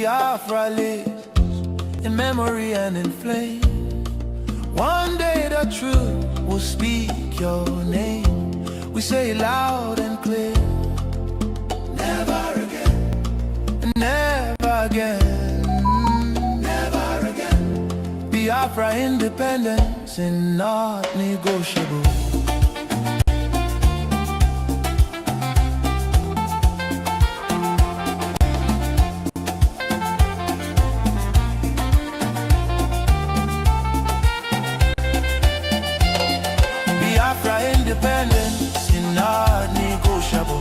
Biafra lives in memory and in flame. One day the truth will speak your name. We say it loud and clear. Never again, never again, never again. Biafra independence is not negotiable. Biafra independence is not negotiable.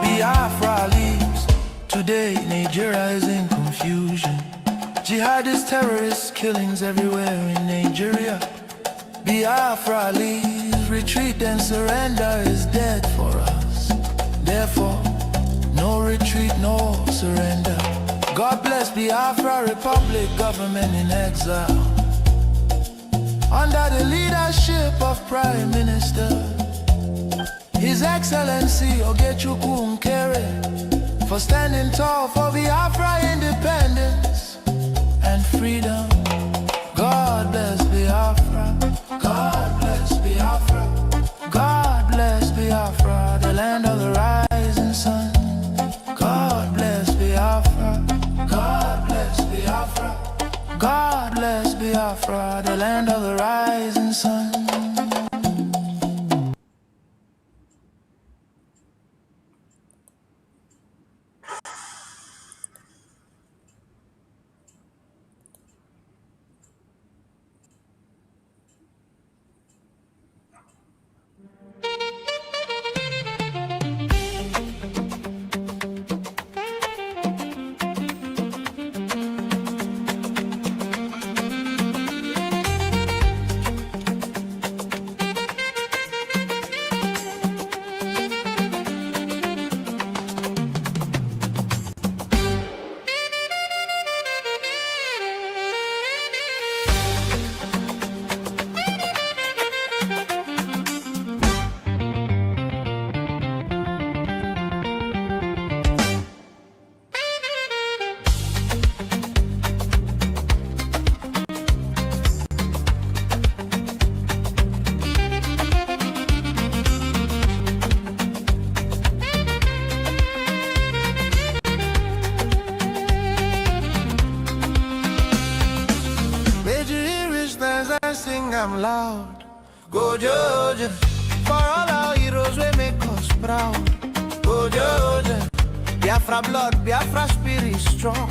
Biafra leaves. Today Nigeria is in confusion. Jihadist terrorist killings everywhere in Nigeria. Biafra leaves. Retreat and surrender is dead for us. Therefore, no retreat, no surrender. God bless Biafra Republic, government in exile. Under the leadership of Prime Minister His Excellency Ogechukwu Nkere, for standing tall for Biafra independence and freedom. God bless Biafra. God bless Biafra. God bless Biafra, the land of the rising sun. God bless Biafra. God bless Biafra. God bless Biafra, the land of the rising sun. Sing I'm loud. Go Georgia, for all our heroes we make us proud. Go Georgia, Biafra blood, Biafra spirit strong.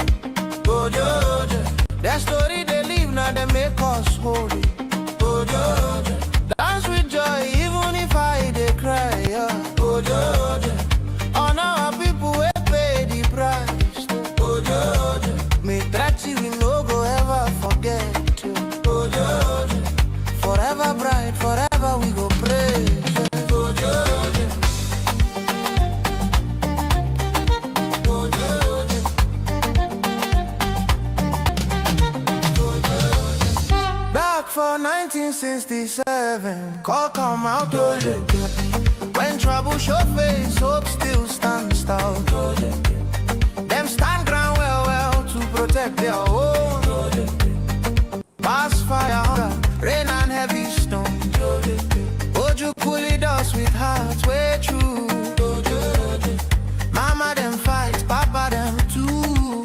Go Georgia, their story they live now they make us holy. Go Georgia, dance with joy even if I they cry. Yeah. Go Georgia, honor our people we pay the price. Go Georgia, me tragedy we no go ever forget. Go Georgia, forever bright, forever we go praise. Go Georgia. Go Georgia. Go Georgia. Back for 1967, call come out Georgia. When trouble show face, hope still stands tall. Them stand ground well to protect their own. Past fire, hunger, rain and heavy stone. Oju coolie dust with hearts way true. Mama them fight, papa them too.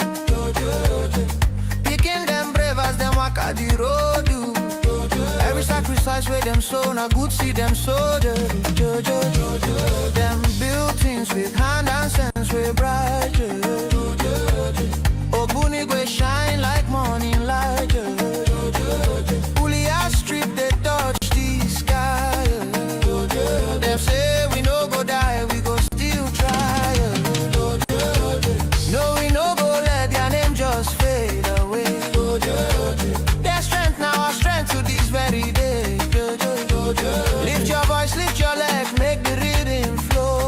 Picking them brave as them walk at the road. Every sacrifice where them sow, na good see them soldier. Them buildings with hand and sense way bright. Obuni go shine like morning light. Ulia strip they touch the sky. Them say we no go die, we go still try. No, we no go let their name just fade away. Their strength now our strength to this very day. Lift your voice, lift your leg, make the rhythm flow.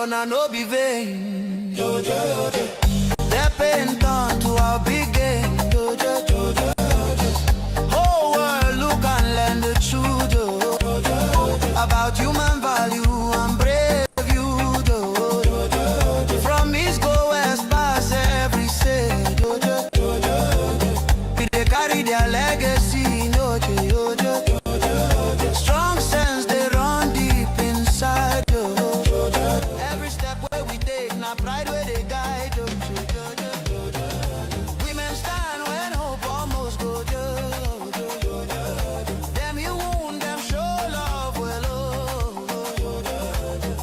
struggle now no be vain. Their pain turn to our big gain. Whole world look and learn the truth about human value and brave you. From east go west pass every say. They carry their legacy. Strong sense they run deep inside. Every step where we take, now pride where they guide. Women stand when hope almost go. Them you wound, them show love well.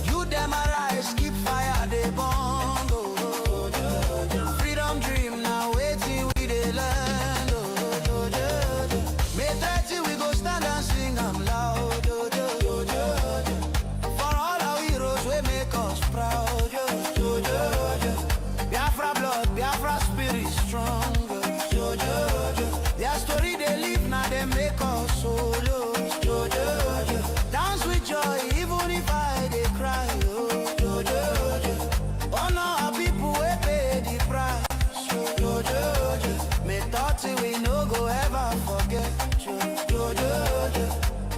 You them arise, keep fire, they burn. Freedom dream now waiting we they land. May 30 we go stand and sing I'm loud. For all our heroes we make us proud. Biafra blood, Biafra spirit strong. Their story they live now they make us solo. Dance with joy even if I they cry. Honor our people we pay the price. May 30 we no go ever forget.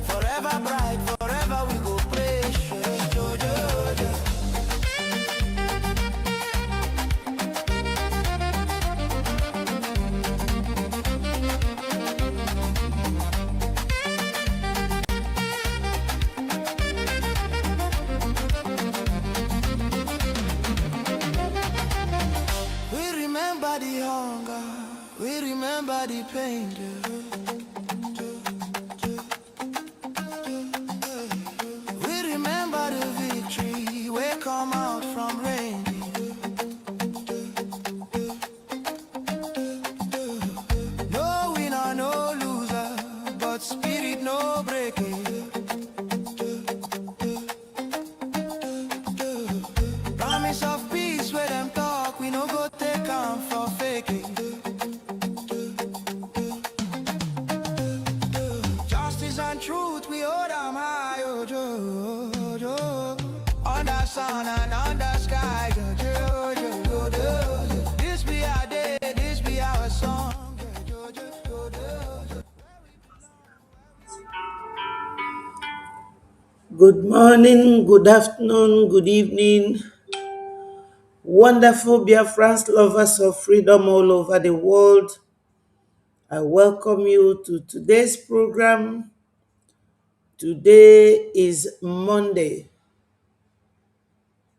Forever bright, forever we go praise. We remember the hunger, we remember the pain. We remember the victory, we come out from rain. No winner, no loser, but spirit no breaking. Promise of peace where them talk, we no go take on for faking. Justice and truth, we hold them high, oh, under sun and under sky, This be our day, this be our song. Good morning, good afternoon, good evening. Wonderful Biafrans, lovers of freedom all over the world. I welcome you to today's program. Today is Monday,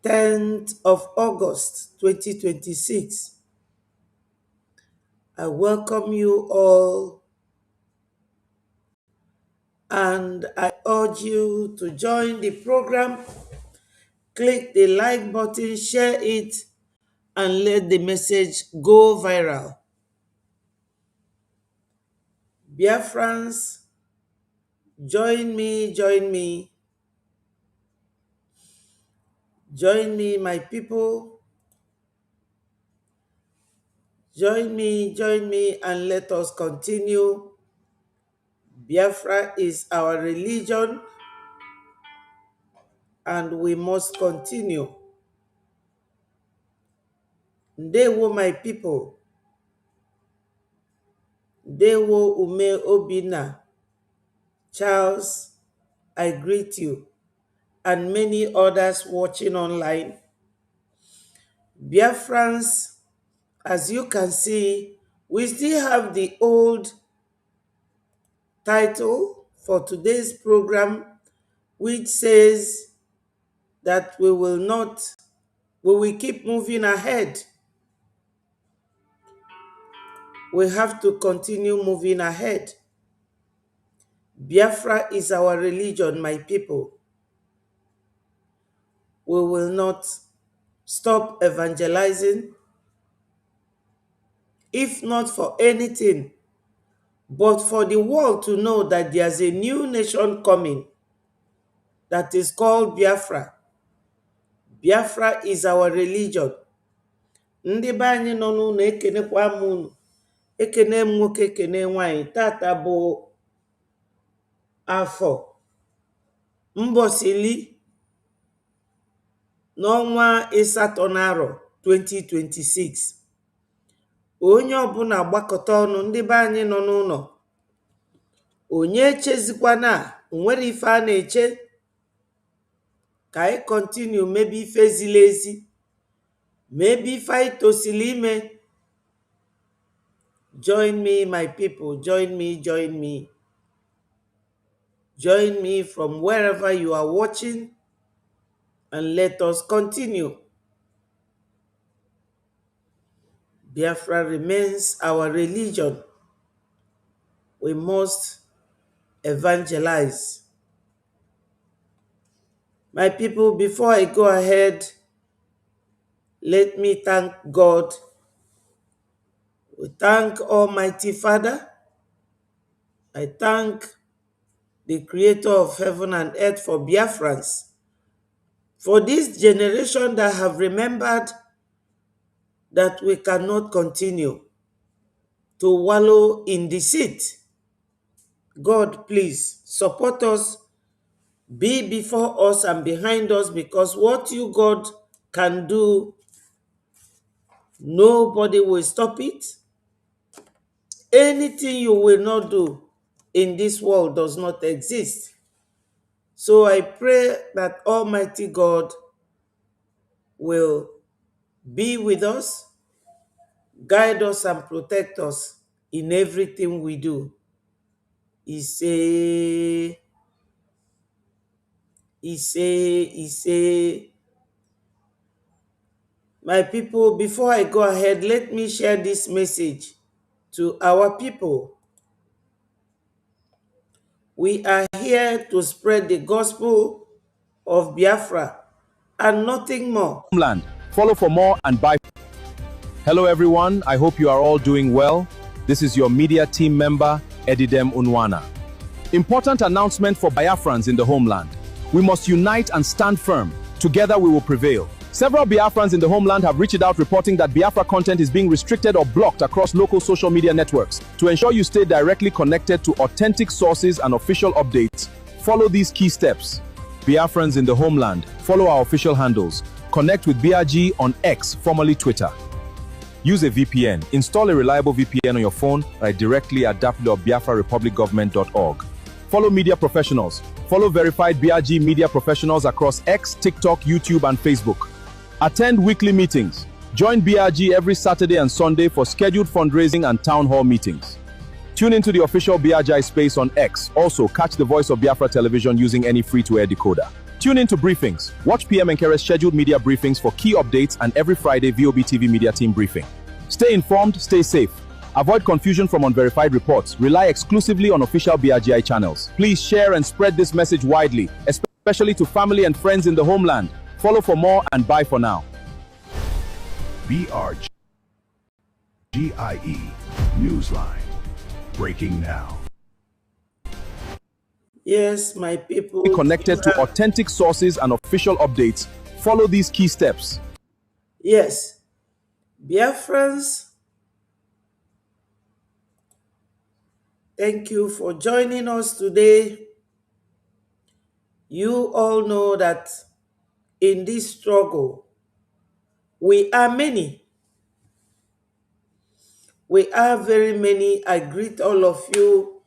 10th of August, 2026. I welcome you all and I urge you to join the program. Click the like button, share it, and let the message go viral. Biafrans, join me, my people. Join me, and let us continue. Biafra is our religion, and we must continue. Ndewo, my people. Ndewo Ume Obina. Charles, I greet you, and many others watching online. Biafrans, as you can see, we still have the old title for today's program, which says that we will keep moving ahead. We have to continue moving ahead. Biafra is our religion, my people. We will not stop evangelizing, if not for anything, but for the world to know that there's a new nation coming that is called Biafra. Biafra is our religion. Ndị be anyị nọ n'ụlọ ekenekwa m unu. Ekene m nwoke, ekene nwanyị. Tata bụ afọ mbọsili n'ọnwa ịsatọ n'arọ 2026. Onye ọbụla gbakọta ọnụ, ndị be anyị nọ n'ụlọ, onye echezikwana, onwere ife a na-eche, ka anyị kọntinu mebe ife ziri ezi, mebe ife anyị tosili ime. Join me, my people, join me, join me. Join me from wherever you are watching, and let us continue. Biafra remains our religion. We must evangelize. My people, before I go ahead, let me thank God. We thank Almighty Father. I thank the Creator of heaven and earth for Biafrans, for this generation that have remembered that we cannot continue to wallow in deceit. God, please support us, be before us and behind us, because what you, God, can do, nobody will stop it. Anything you will not do in this world does not exist. So I pray that Almighty God will be with us, guide us and protect us in everything we do. He say, my people, before I go ahead, let me share this message to our people. We are here to spread the gospel of Biafra and nothing more. Homeland. Follow for more and bye. Hello everyone, I hope you are all doing well. This is your media team member, Edidem Unwana. Important announcement for Biafrans in the homeland. We must unite and stand firm. Together we will prevail. Several Biafrans in the homeland have reached out reporting that Biafra content is being restricted or blocked across local social media networks. To ensure you stay directly connected to authentic sources and official updates, follow these key steps. Biafrans in the homeland, follow our official handles. Connect with BRG on X, formerly Twitter. Use a VPN. Install a reliable VPN on your phone right directly at www.biafrarepublicgovernment.org. Follow media professionals. Follow verified BRG media professionals across X, TikTok, YouTube, and Facebook. Attend weekly meetings. Join BRG every Saturday and Sunday for scheduled fundraising and town hall meetings. Tune into the official BRG space on X. Also, catch the Voice of Biafra television using any free-to-air decoder. Tune into briefings. Watch PM Nkere's scheduled media briefings for key updates, and every Friday VOB TV media team briefing. Stay informed, stay safe. Avoid confusion from unverified reports. Rely exclusively on official BRGI channels. Please share and spread this message widely, especially to family and friends in the homeland. Follow for more and bye for now. BRGIE Newsline. Breaking now. Yes, my people. Be connected to authentic sources and official updates. Follow these key steps. Yes. Biafrans, thank you for joining us today. You all know that in this struggle, we are many. We are very many. I greet all of you.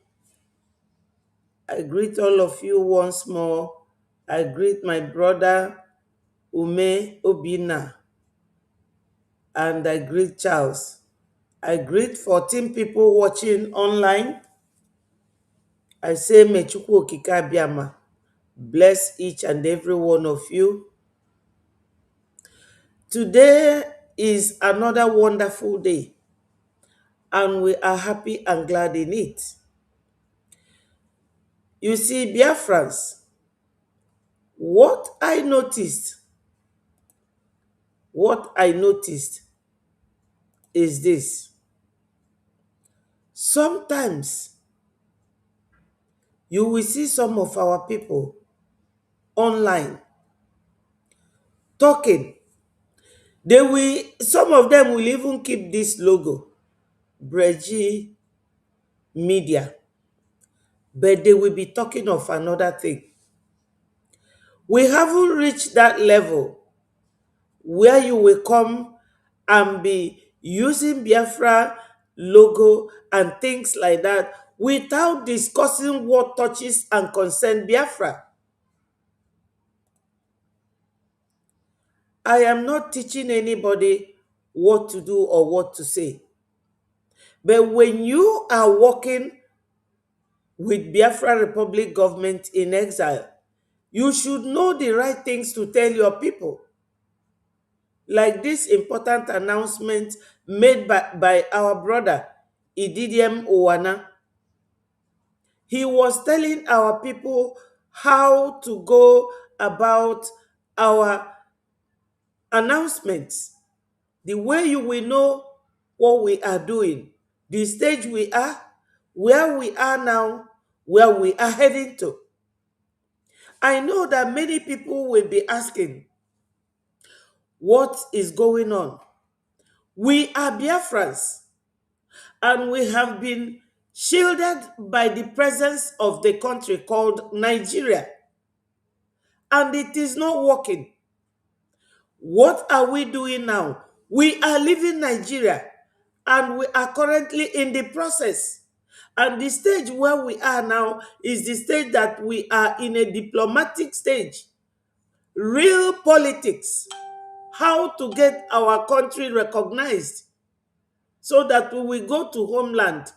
I greet all of you once more. I greet my brother, Ume Obina, and I greet Charles. I greet 14 people watching online. I say, may Chukwu Okike Abiama bless each and every one of you. Today is another wonderful day, and we are happy and glad in it. You see, Biafrans, what I noticed is this. Sometimes you will see some of our people online talking. Some of them will even keep this logo, Breji Media, but they will be talking of another thing. We haven't reached that level where you will come and be using Biafra logo and things like that without discussing what touches and concern Biafra. I am not teaching anybody what to do or what to say. But when you are working with Biafra Republic government in exile, you should know the right things to tell your people. Like this important announcement made by our brother Ididiem Owana. He was telling our people how to go about our announcements, the way you will know what we are doing, the stage we are, where we are now, where we are heading to. I know that many people will be asking, what is going on? We are Biafrans, and we have been shielded by the presence of the country called Nigeria, and it is not working. What are we doing now? We are leaving Nigeria, and we are currently in the process. And the stage where we are now is the stage that we are in a diplomatic stage, real politics, how to get our country recognized so that when we go to homeland,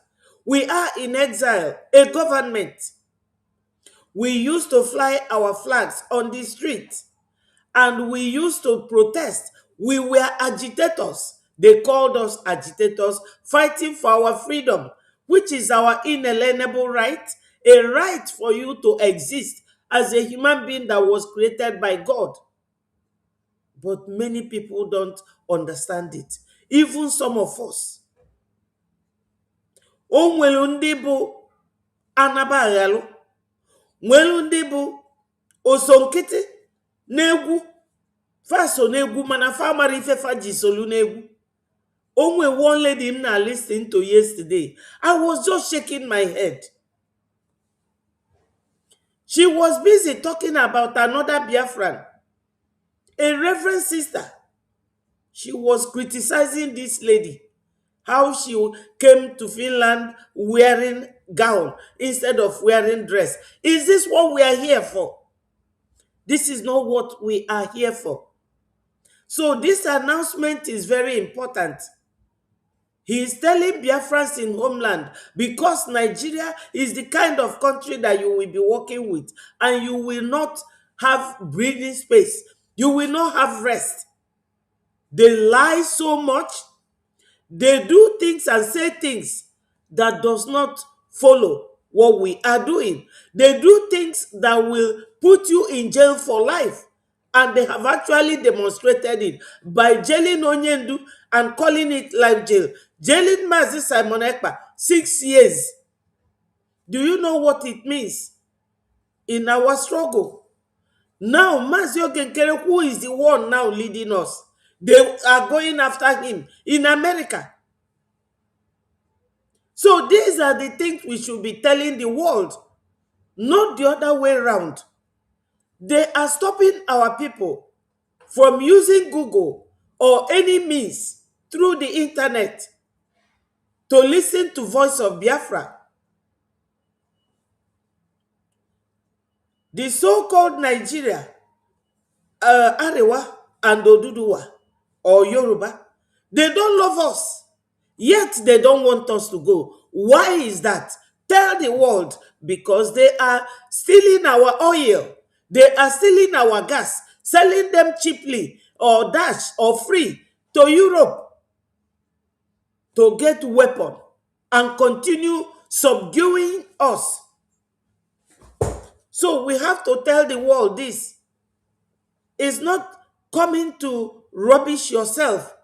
we are in exile, a government. We used to fly our flags on the street, and we used to protest. We were agitators. They called us agitators, fighting for our freedom, which is our inalienable right, a right for you to exist as a human being that was created by God. But many people don't understand it. Even some of us. O nwere ndị bụ anabaghalụ, nwere ndị bụ oso nkịtị n'egwu, faso n'egwu mana fa mara ife fa ji solu n'egwu. Only one lady m na listen to yesterday, I was just shaking my head. She was busy talking about another Biafran, a reverend sister. She was criticizing this lady, how she came to Finland wearing gown instead of wearing dress. Is this what we are here for? This is not what we are here for. So this announcement is very important. He is telling Biafrans in homeland, because Nigeria is the kind of country that you will be working with, and you will not have breathing space. You will not have rest. They lie so much. They do things and say things that does not follow what we are doing. They do things that will put you in jail for life. And they have actually demonstrated it by jailing Onyendu and calling it life jail. Jailing Mazi Simon Ekpa 6 years. Do you know what it means in our struggle? Now, Mazi Ogenkere, who is the one now leading us, they are going after him in America. So these are the things we should be telling the world, not the other way around. They are stopping our people from using Google or any means through the internet to listen to Voice of Biafra. The so-called Nigeria, Arewa and Oduduwa or Yoruba, they don't love us, yet they don't want us to go. Why is that? Tell the world, because they are stealing our oil, they are stealing our gas, selling them cheaply or dash or free to Europe to get weapon and continue subduing us. So we have to tell the world this. It's not coming to rubbish yourself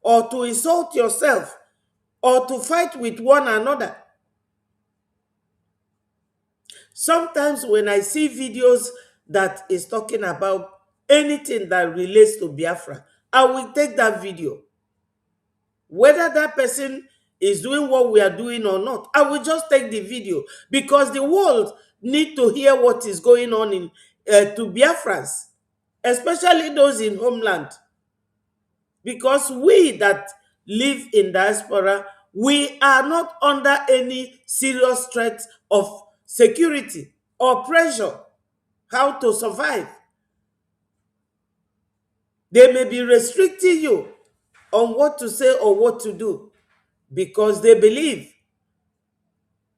or to insult yourself or to fight with one another. Sometimes when I see videos that is talking about anything that relates to Biafra, I will take that video. Whether that person is doing what we are doing or not, I will just take the video, because the world need to hear what is going on in to Biafrans, especially those in homeland. Because we that live in diaspora, we are not under any serious threat of security or pressure how to survive. They may be restricting you on what to say or what to do because they believe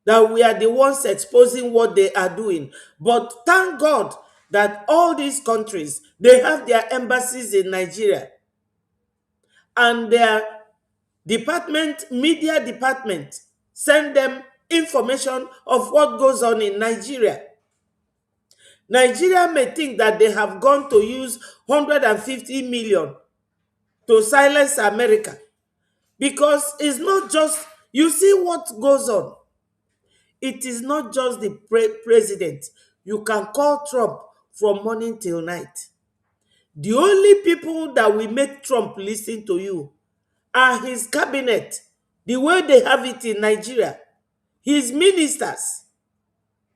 that we are the ones exposing what they are doing. But thank God that all these countries, they have their embassies in Nigeria, and their media department, send them information of what goes on in Nigeria. Nigeria may think that they have gone to use 150 million to silence America, because it's not just, you see what goes on. It is not just the president. You can call Trump from morning till night. The only people that will make Trump listen to you are his cabinet, the way they have it in Nigeria. His ministers,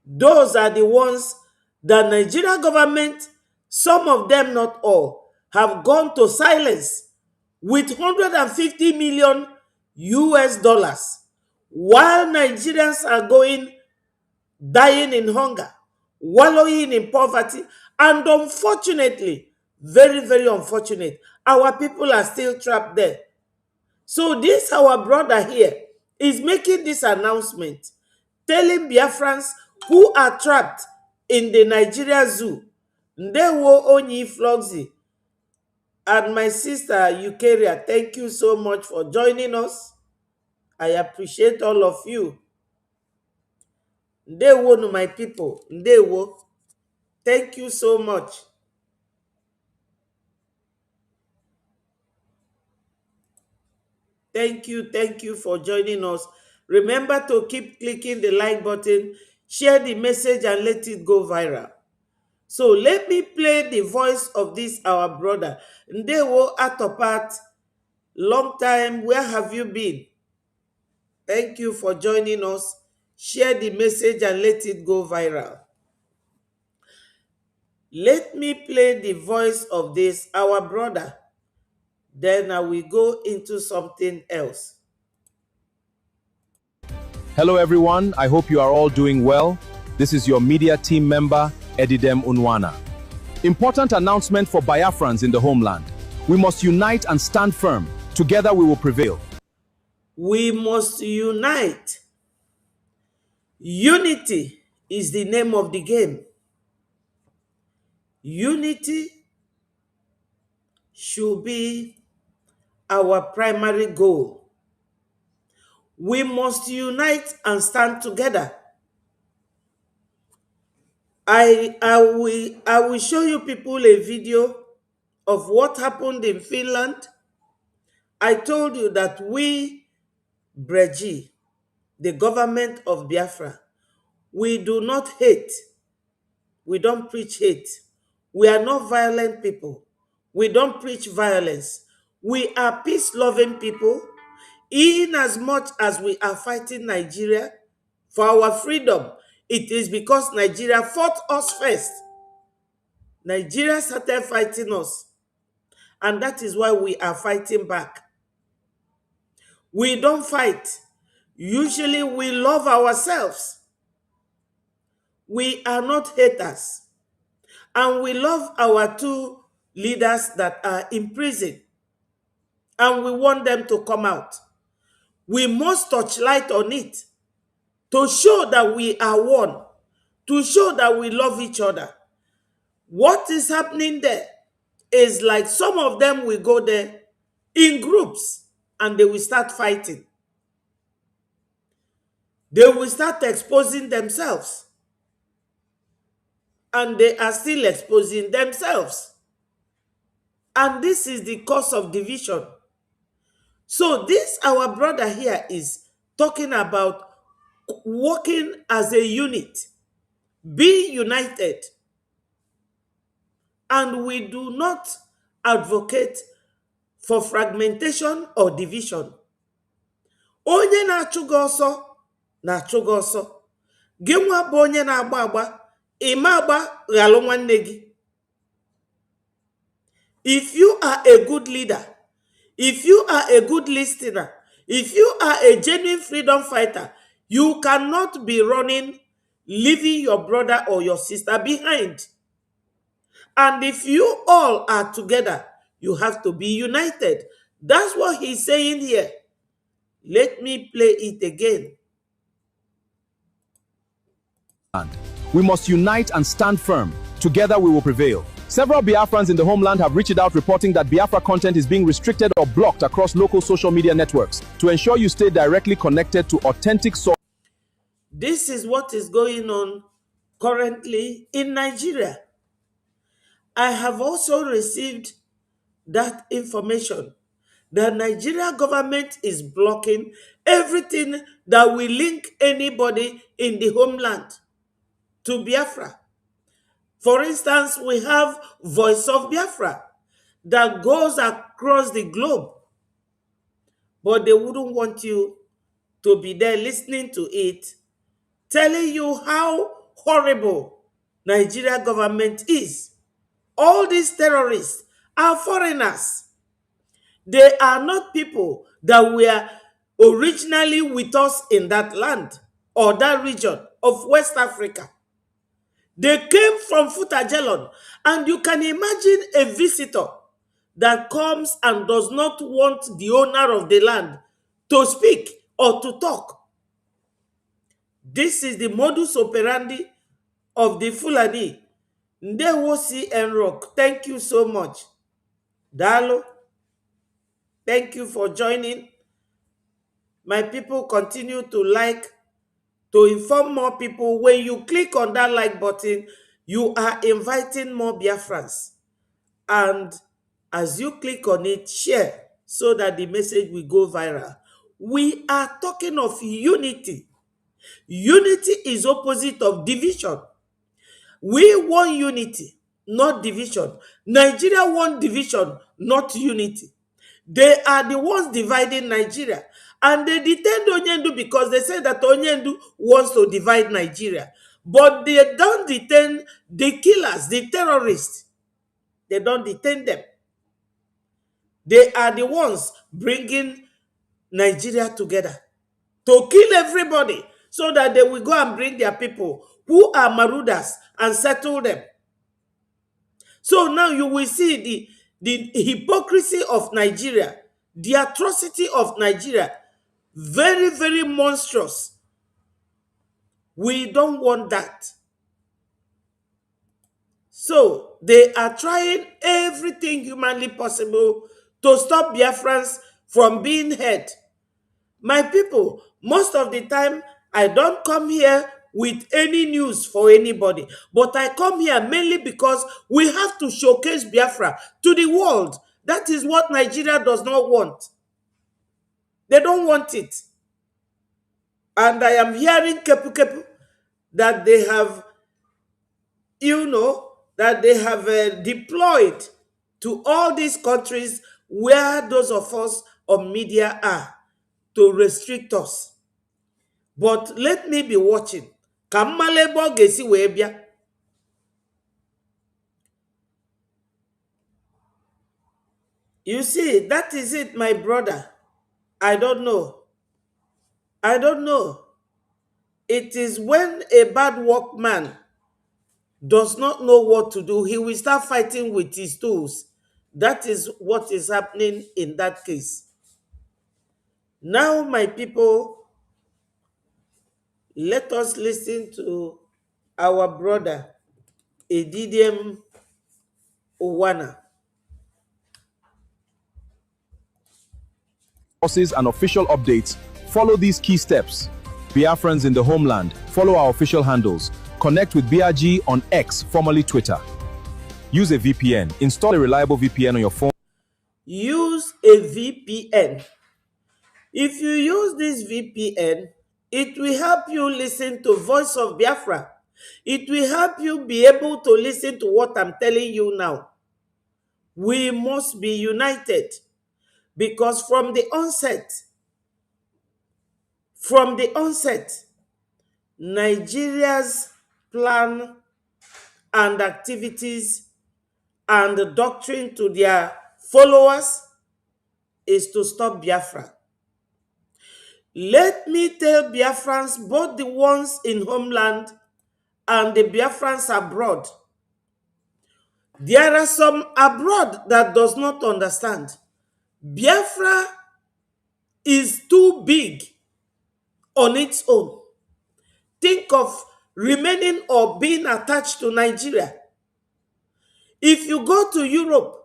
those are the ones that Nigeria government, some of them, not all, have gone to silence with 150 million US dollars, while Nigerians are dying in hunger, wallowing in poverty, and unfortunately, very, very unfortunate, our people are still trapped there. So this, our brother here, is making this announcement, telling Biafrans who are trapped in the Nigeria zoo, Ndewo Onyi Floxy, and my sister Eukaria, thank you so much for joining us. I appreciate all of you. Ndewo to my people. Ndewo. Thank you so much. Thank you for joining us. Remember to keep clicking the like button, share the message, and let it go viral. So let me play the voice of this our brother. Ndewo Atopat, long time, where have you been? Thank you for joining us. Share the message and let it go viral. Let me play the voice of this our brother. Then I will go into something else. Hello everyone, I hope you are all doing well. This is your media team member, Edidem Unwana. Important announcement for Biafrans in the homeland. We must unite and stand firm. Together we will prevail. We must unite. Unity is the name of the game. Unity should be our primary goal. We must unite and stand together. I will show you people a video of what happened in Finland. I told you that we, Breji, the government of Biafra, we do not hate. We don't preach hate. We are not violent people. We don't preach violence. We are peace-loving people, in as much as we are fighting Nigeria for our freedom. It is because Nigeria fought us first. Nigeria started fighting us, and that is why we are fighting back. We don't fight. Usually we love ourselves. We are not haters. And we love our two leaders that are in prison. And we want them to come out. We must touch light on it to show that we are one, to show that we love each other. What is happening there is like some of them will go there in groups and they will start fighting. They will start exposing themselves. And they are still exposing themselves. And this is the cause of division. So this, our brother here, is talking about working as a unit. Be united. And we do not advocate for fragmentation or division. Onye na-achụ gị ọsọ na-achụ gị ọsọ. Gị nwa bụ onye na-agba agba, ịma agba ghalụ nwanne gị. If you are a good leader, If you are a good listener, if you are a genuine freedom fighter, you cannot be running, leaving your brother or your sister behind. And if you all are together, you have to be united. That's what he's saying here. Let me play it again. We must unite and stand firm. Together we will prevail. Several Biafrans in the homeland have reached out reporting that Biafra content is being restricted or blocked across local social media networks. To ensure you stay directly connected to authentic sources. This is what is going on currently in Nigeria. I have also received that information. The Nigeria government is blocking everything that will link anybody in the homeland to Biafra. For instance, we have Voice of Biafra that goes across the globe, but they wouldn't want you to be there listening to it, telling you how horrible Nigeria government is. All these terrorists are foreigners. They are not people that were originally with us in that land or that region of West Africa. They came from Futajelon, and you can imagine a visitor that comes and does not want the owner of the land to speak or to talk. This is the modus operandi of the Fulani. Ndewo si Enrock, thank you so much. Dalo, thank you for joining. My people, continue to like, to inform more people. When you click on that like button, you are inviting more Biafrans. And as you click on it, share so that the message will go viral. We are talking of unity. Unity is opposite of division. We want unity, not division. Nigeria want division, not unity. They are the ones dividing Nigeria. And they detained Onyendu because they said that Onyendu wants to divide Nigeria. But they don't detain the killers, the terrorists. They don't detain them. They are the ones bringing Nigeria together to kill everybody so that they will go and bring their people who are marauders and settle them. So now you will see the hypocrisy of Nigeria, the atrocity of Nigeria. Very, very monstrous. We don't want that. So they are trying everything humanly possible to stop Biafrans from being heard. My people, most of the time, I don't come here with any news for anybody, but I come here mainly because we have to showcase Biafra to the world. That is what Nigeria does not want. They don't want it. And I am hearing kepu kepu that they have, that they have deployed to all these countries where those of us on media are to restrict us. But let me be watching. Kamalebo gesi webia. You see, that is it, my brother. I don't know. I don't know. It is when a bad workman does not know what to do, he will start fighting with his tools. That is what is happening in that case. Now, my people, let us listen to our brother, Edidiem Owana. Sources and official updates, follow these key steps. Biafrans in the homeland, follow our official handles. Connect with BRG on X, formerly Twitter. Use a VPN. Install a reliable VPN on your phone. Use a VPN. If you use this VPN, it will help you listen to Voice of Biafra. It will help you be able to listen to what I'm telling you now. We must be united because from the onset, Nigeria's plan and activities and the doctrine to their followers is to stop Biafra. Let me tell Biafrans, both the ones in homeland and the Biafrans abroad. There are some abroad that does not understand. Biafra is too big on its own. Think of remaining or being attached to Nigeria. If you go to Europe,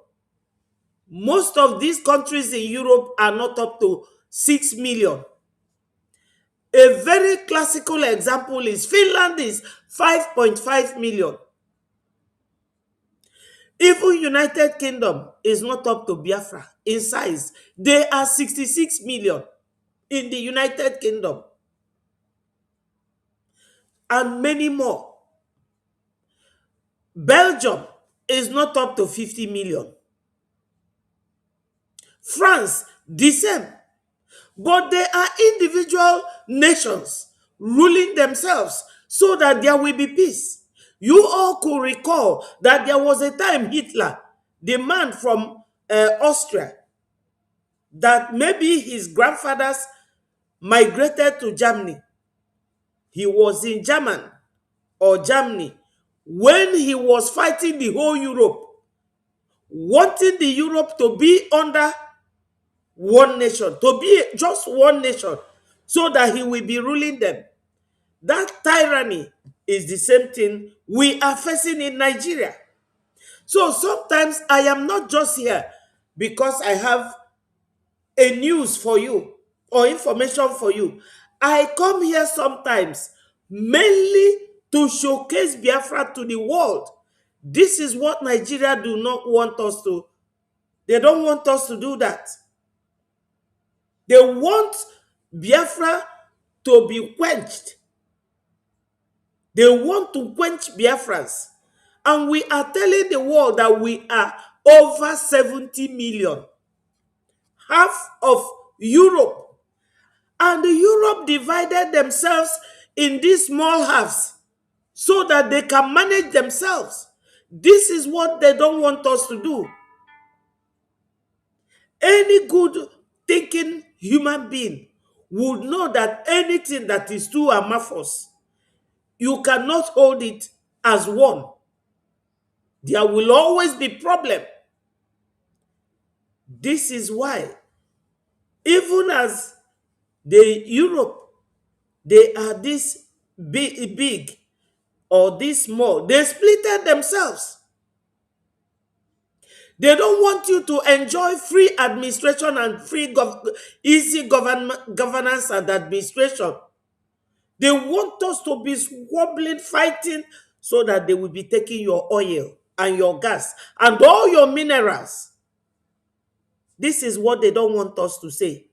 most of these countries in Europe are not up to 6 million. A very classical example is Finland is 5.5 million. Even United Kingdom is not up to Biafra in size. They are 66 million in the United Kingdom. And many more. Belgium is not up to 50 million. France, the same. But they are individual nations ruling themselves so that there will be peace. You all could recall that there was a time Hitler, the man from Austria, that maybe his grandfathers migrated to Germany. He was in Germany when he was fighting the whole Europe, wanting the Europe to be under one nation, to be just one nation, so that he will be ruling them. That tyranny is the same thing we are facing in Nigeria. So sometimes I am not just here because I have a news for you or information for you. I come here sometimes mainly to showcase Biafra to the world. This is what Nigeria do not want us to. They don't want us to do that. They want Biafra to be quenched. They want to quench Biafrans. And we are telling the world that we are over 70 million. Half of Europe. And Europe divided themselves in these small halves so that they can manage themselves. This is what they don't want us to do. Any good thinking human being would know that anything that is too amorphous, you cannot hold it as one. There will always be problem. This is why, even as the Europe, they are this big or this small, they splitted themselves. They don't want you to enjoy free administration and free easy governance and administration. They want us to be squabbling, fighting, so that they will be taking your oil and your gas and all your minerals. This is what they don't want us to say.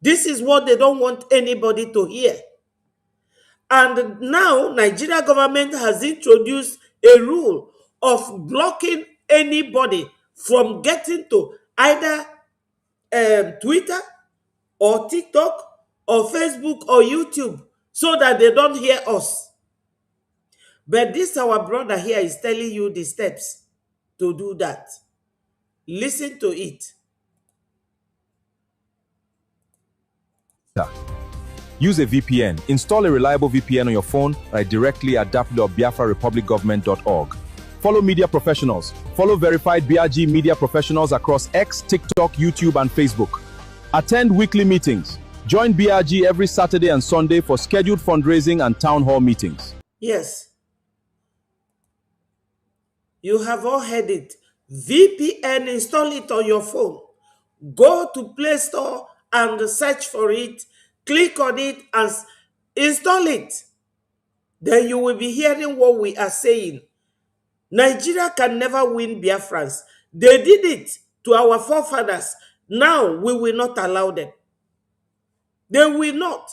This is what they don't want anybody to hear. And now, Nigeria government has introduced a rule of blocking anybody from getting to either Twitter or TikTok or Facebook or YouTube so that they don't hear us. But this our brother here is telling you the steps to do that. Listen to it. Use a VPN. Install a reliable VPN on your phone directly at www.biafrarepublicgovernment.org. Follow media professionals. Follow verified BRG media professionals across X, TikTok, YouTube, and Facebook. Attend weekly meetings. Join BRG every Saturday and Sunday for scheduled fundraising and town hall meetings. Yes. You have all heard it. VPN, install it on your phone. Go to Play Store and search for it. Click on it and install it. Then you will be hearing what we are saying. Nigeria can never win Biafrans. They did it to our forefathers. Now we will not allow them. They will not.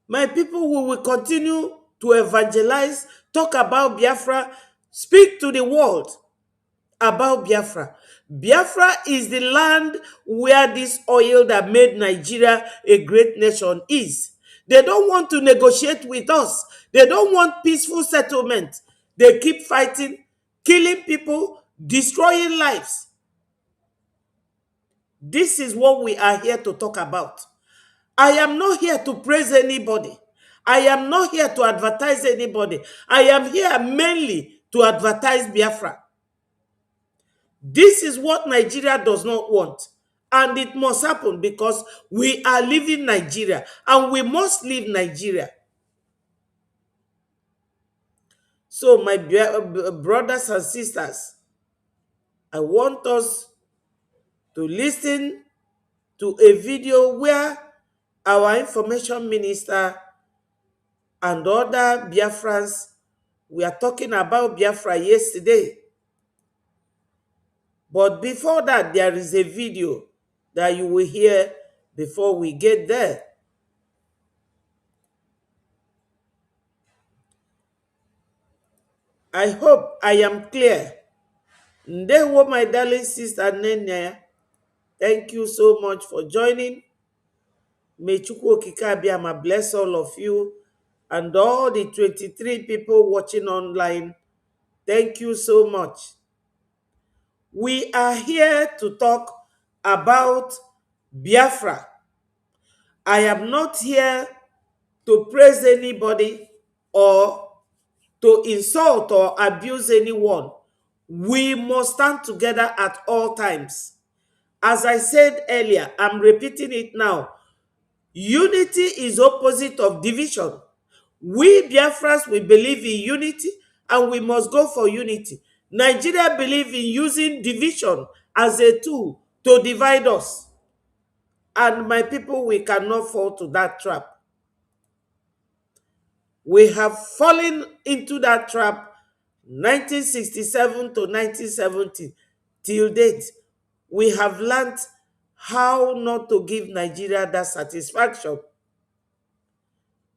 My people, we will continue to evangelize, talk about Biafra, speak to the world about Biafra. Biafra is the land where this oil that made Nigeria a great nation is. They don't want to negotiate with us. They don't want peaceful settlement. They keep fighting, killing people, destroying lives. This is what we are here to talk about. I am not here to praise anybody. I am not here to advertise anybody. I am here mainly to advertise Biafra. This is what Nigeria does not want. And it must happen because we are leaving Nigeria and we must leave Nigeria. So my brothers and sisters, I want us to listen to a video where our information minister and other Biafrans, we are talking about Biafra yesterday. But before that, there is a video that you will hear before we get there. I hope I am clear. Ndewo, my darling sister Nenya, thank you so much for joining. May Chukwu Okike Abiama bless all of you and all the 23 people watching online. Thank you so much. We are here to talk about Biafra. I am not here to praise anybody or to insult or abuse anyone. We must stand together at all times. As I said earlier, I'm repeating it now. Unity is opposite of division. We Biafrans, we believe in unity and we must go for unity. Nigeria believe in using division as a tool to divide us. And my people, we cannot fall to that trap. We have fallen into that trap 1967 to 1970 till date. We have learned how not to give Nigeria that satisfaction.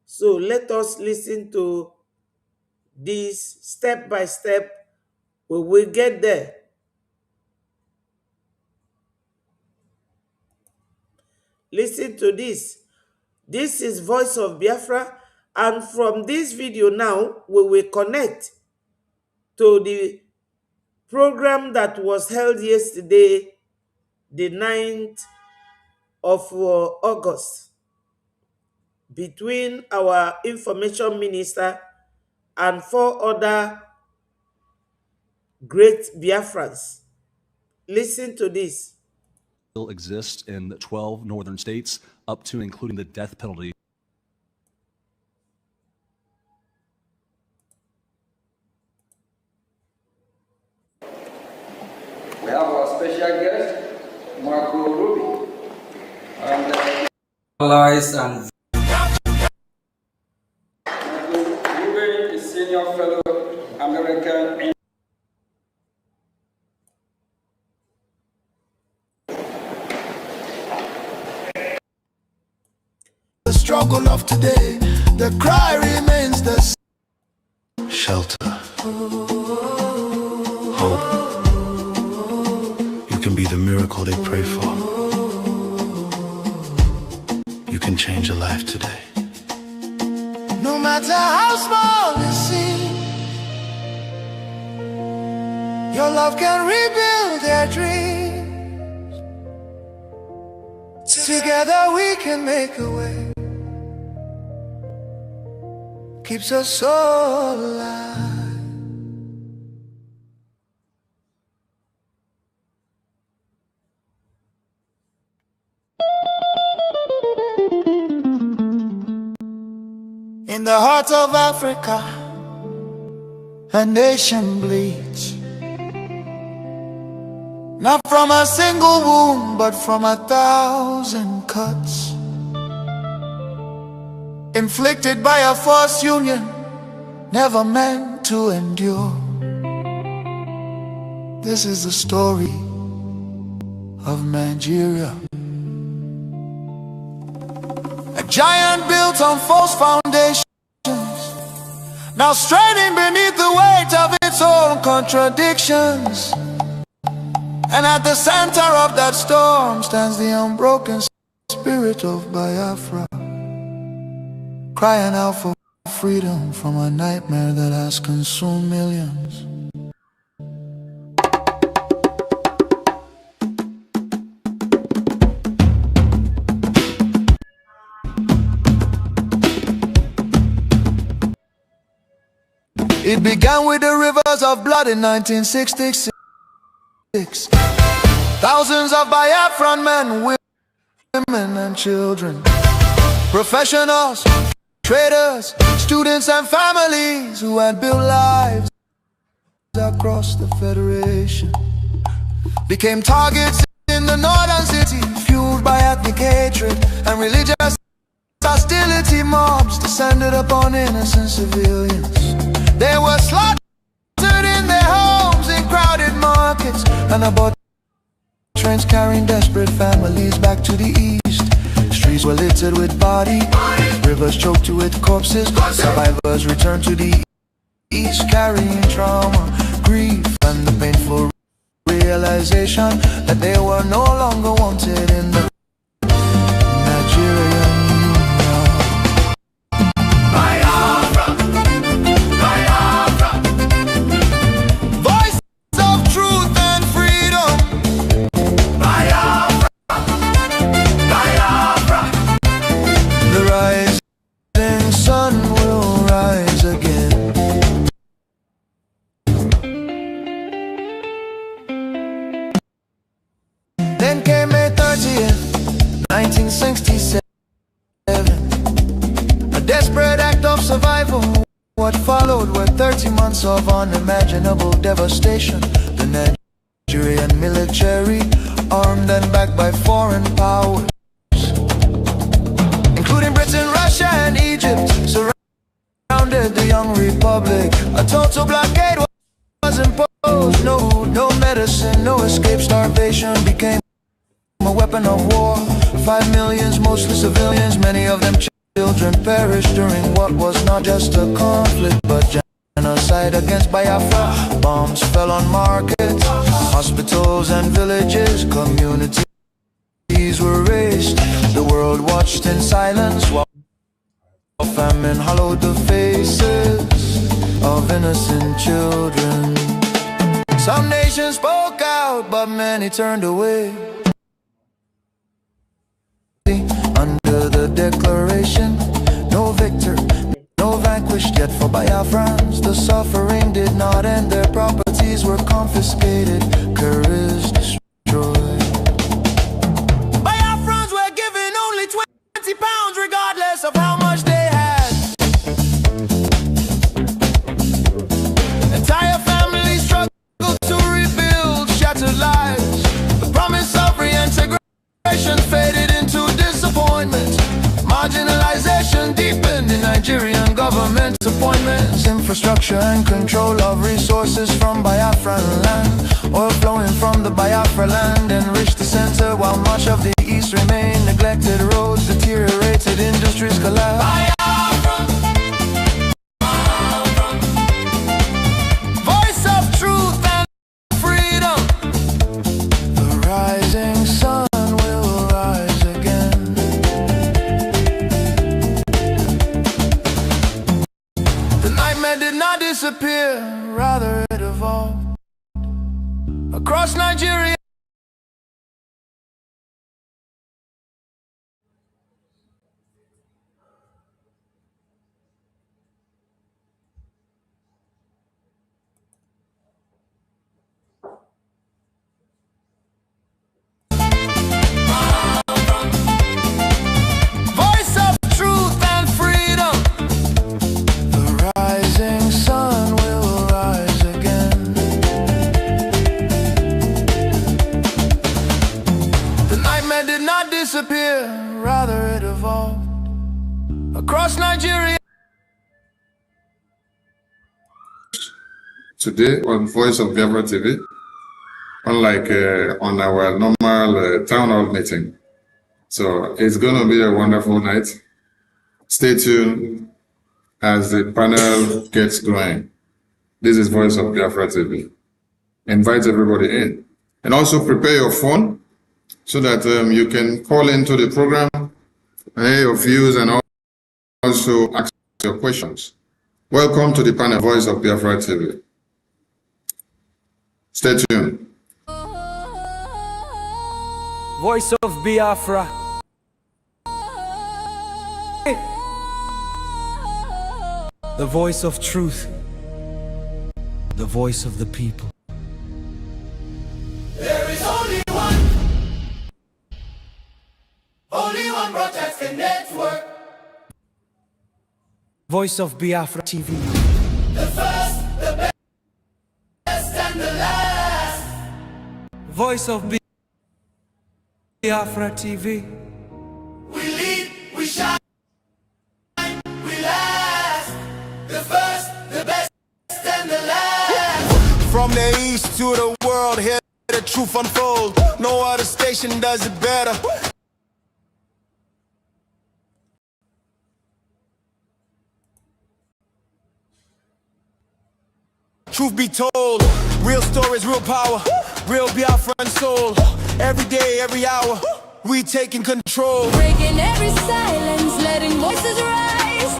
So let us listen to this step by step. We will get there. Listen to this. This is Voice of Biafra. And from this video now, we will connect to the program that was held yesterday, the 9th of August, between our information minister and 4 other great Biafrans. Listen to this. Still exists in 12 northern states, up to and including the death penalty. We have our special guest, Marco Ruby. Allies and Ruby is senior fellow American. The struggle of today, the cry remains the same. Shelter, hope. You can be the miracle they pray for. You can change a life today. No matter how small it seems, your love can rebuild their dreams. Together we can make a way. Keeps us all alive. In the heart of Africa, a nation bleeds. Not from a single wound, but from 1,000 cuts. Inflicted by a false union, never meant to endure. This is the story of Nigeria. A giant built on false foundations, now straining beneath the weight of its own contradictions. And at the center of that storm stands the unbroken spirit of Biafra, crying out for freedom from a nightmare that has consumed millions. It began with the rivers of blood in 1966. Thousands of Biafran men, women and children, professionals, traders, students and families who had built lives across the Federation became targets in the northern city, fueled by ethnic hatred and religious hostility. Mobs descended upon innocent civilians. They were slaughtered in their homes, in crowded markets, and aboard trains carrying desperate families back to the east. Streets were littered with bodies, rivers choked with corpses. Survivors returned to the east, carrying trauma, grief, and the painful realization that they were no longer wanted in the Nigerian Union. Biafra, Biafra, voice of truth and freedom. Biafra, Biafra, the rising sun will rise again. Then came May 30th, 1967. A desperate act of survival. What followed were 30 months of unimaginable devastation. The Nigerian military, armed and backed by foreign powers, including Britain, Russia and Egypt, surrounded the young republic. A total blockade was imposed. No food, no medicine, no escape. Starvation became a weapon of war. 5 million, mostly civilians, many of them children, perished during what was not just a conflict but genocide against Biafra. Bombs fell on markets, hospitals and villages. Communities were razed. The world watched in silence while famine hollowed the faces of innocent children. Some nations spoke out, but many turned away. Under the declaration, no victor, no vanquished. Yet for Biafrans, the suffering did not end. Their properties were confiscated, careers destroyed. Biafrans were given only 20 pounds, regardless of how much they had. Entire families struggled to rebuild shattered lives. The promise of reintegration faded into disappointment. Marginalization deepened in Nigerian government appointments. Infrastructure and control of resources from Biafran land. Oil flowing from the Biafra land enriched the center, while much of the east remained neglected. Roads deteriorated, industries collapsed. Voice of truth and freedom. The rising sun will rise again. The nightmare did not disappear, rather it evolved across Nigeria. Voice of truth and freedom. The rising sun will rise again. The nightmare did not disappear, rather it evolved across Nigeria. Today on Voice of Biafra TV, unlike on our normal town hall meeting. So it's going to be a wonderful night. Stay tuned as the panel gets going. This is Voice of Biafra TV. Invite everybody in. And also prepare your phone so that you can call into the program, hear your views, and also ask your questions. Welcome to the panel Voice of Biafra TV. Stay tuned. Voice of Biafra. The voice of truth the voice of the people. There is only one broadcasting network. Voice of Biafra TV. The first, the best, and the last. Voice of Biafra TV. We lead, we shine, we last. The first, the best, and the last. From the east to the world, hear the truth unfold. No other station does it better. Truth be told, real stories, real power, real Biafran soul. Every day, every hour, we taking control. Breaking every silence, letting voices rise.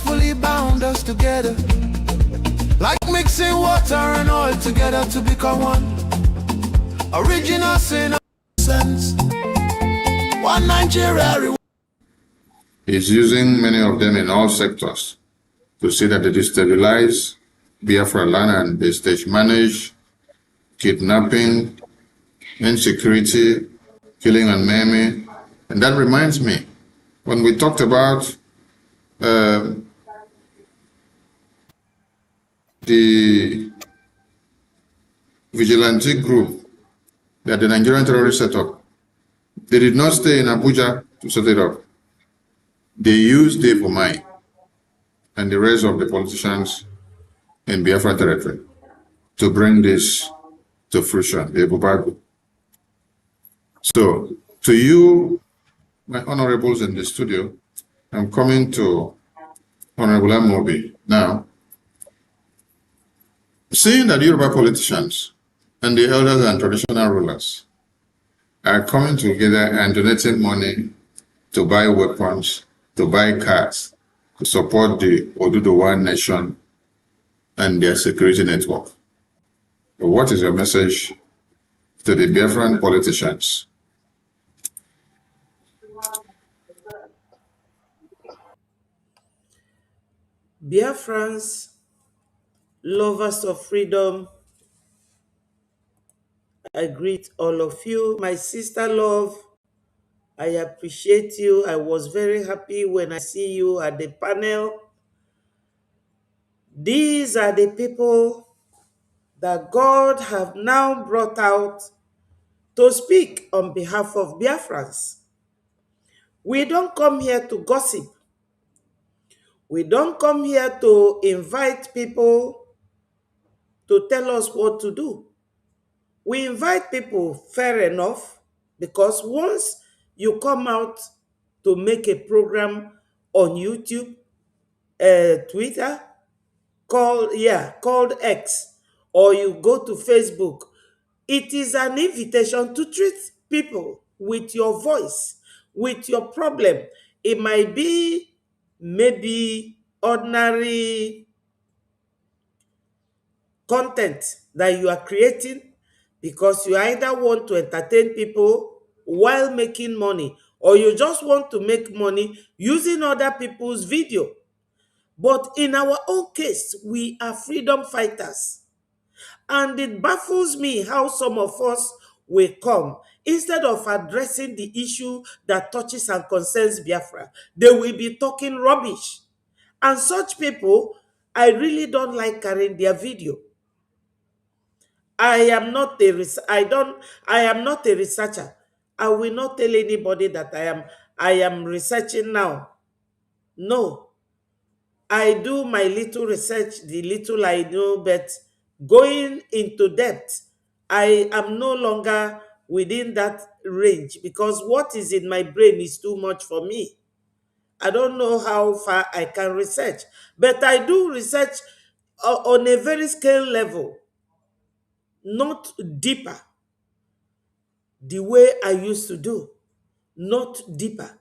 Fully bound us together, like mixing water and oil together to become one. Original sin, sense. One Nigeria. He's using many of them in all sectors to see that they destabilize Biafra land and they stage manage kidnapping, insecurity, killing and maiming. And that reminds me, when we talked about the vigilante group that the Nigerian terrorists set up, they did not stay in Abuja to set it up. They used Dave Omai and the rest of the politicians in Biafra territory to bring this to fruition, the Bubagu. So, to you, my honorables in the studio, I'm coming to Honorable Amobi now. Seeing that Yoruba politicians and the elders and traditional rulers are coming together and donating money to buy weapons, to buy cars, to support the Oduduwa nation and their security network. What is your message to the Biafran politicians? Biafrans, lovers of freedom, I greet all of you. My sister love, I appreciate you. I was very happy when I see you at the panel. These are the people that God have now brought out to speak on behalf of Biafrans. We don't come here to gossip. We don't come here to invite people to tell us what to do. We invite people, fair enough, because once you come out to make a program on YouTube, Twitter, called X, or you go to Facebook, it is an invitation to treat people with your voice, with your problem. It might be maybe ordinary content that you are creating because you either want to entertain people while making money, or you just want to make money using other people's video. But in our own case, we are freedom fighters. And it baffles me how some of us will come. Instead of addressing the issue that touches and concerns Biafra, they will be talking rubbish. And such people, I really don't like carrying their video. I am not a researcher. I will not tell anybody that I am researching now. No. I do my little research, the little I know, but going into depth, I am no longer within that range because what is in my brain is too much for me. I don't know how far I can research, but I do research on a very scale level, not deeper, the way I used to do, not deeper.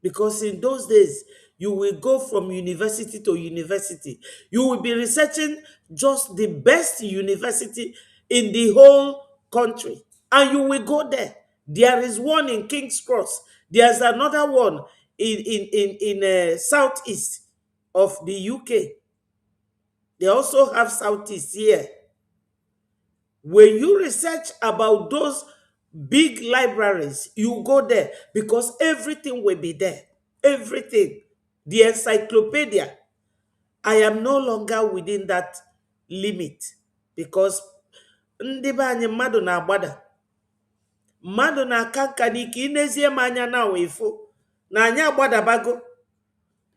Because in those days, you will go from university to university. You will be researching just the best university in the whole country. And you will go there. There is one in King's Cross. There's another one in southeast of the UK. They also have Southeast here. When you research about those big libraries, you go there because everything will be there. Everything. The encyclopedia. I am no longer within that limit because ndị be anyị mmadụ na-agbada. Mmadụ na-aka nka n'ike inezie m anya na wefo na anyị agbadabago.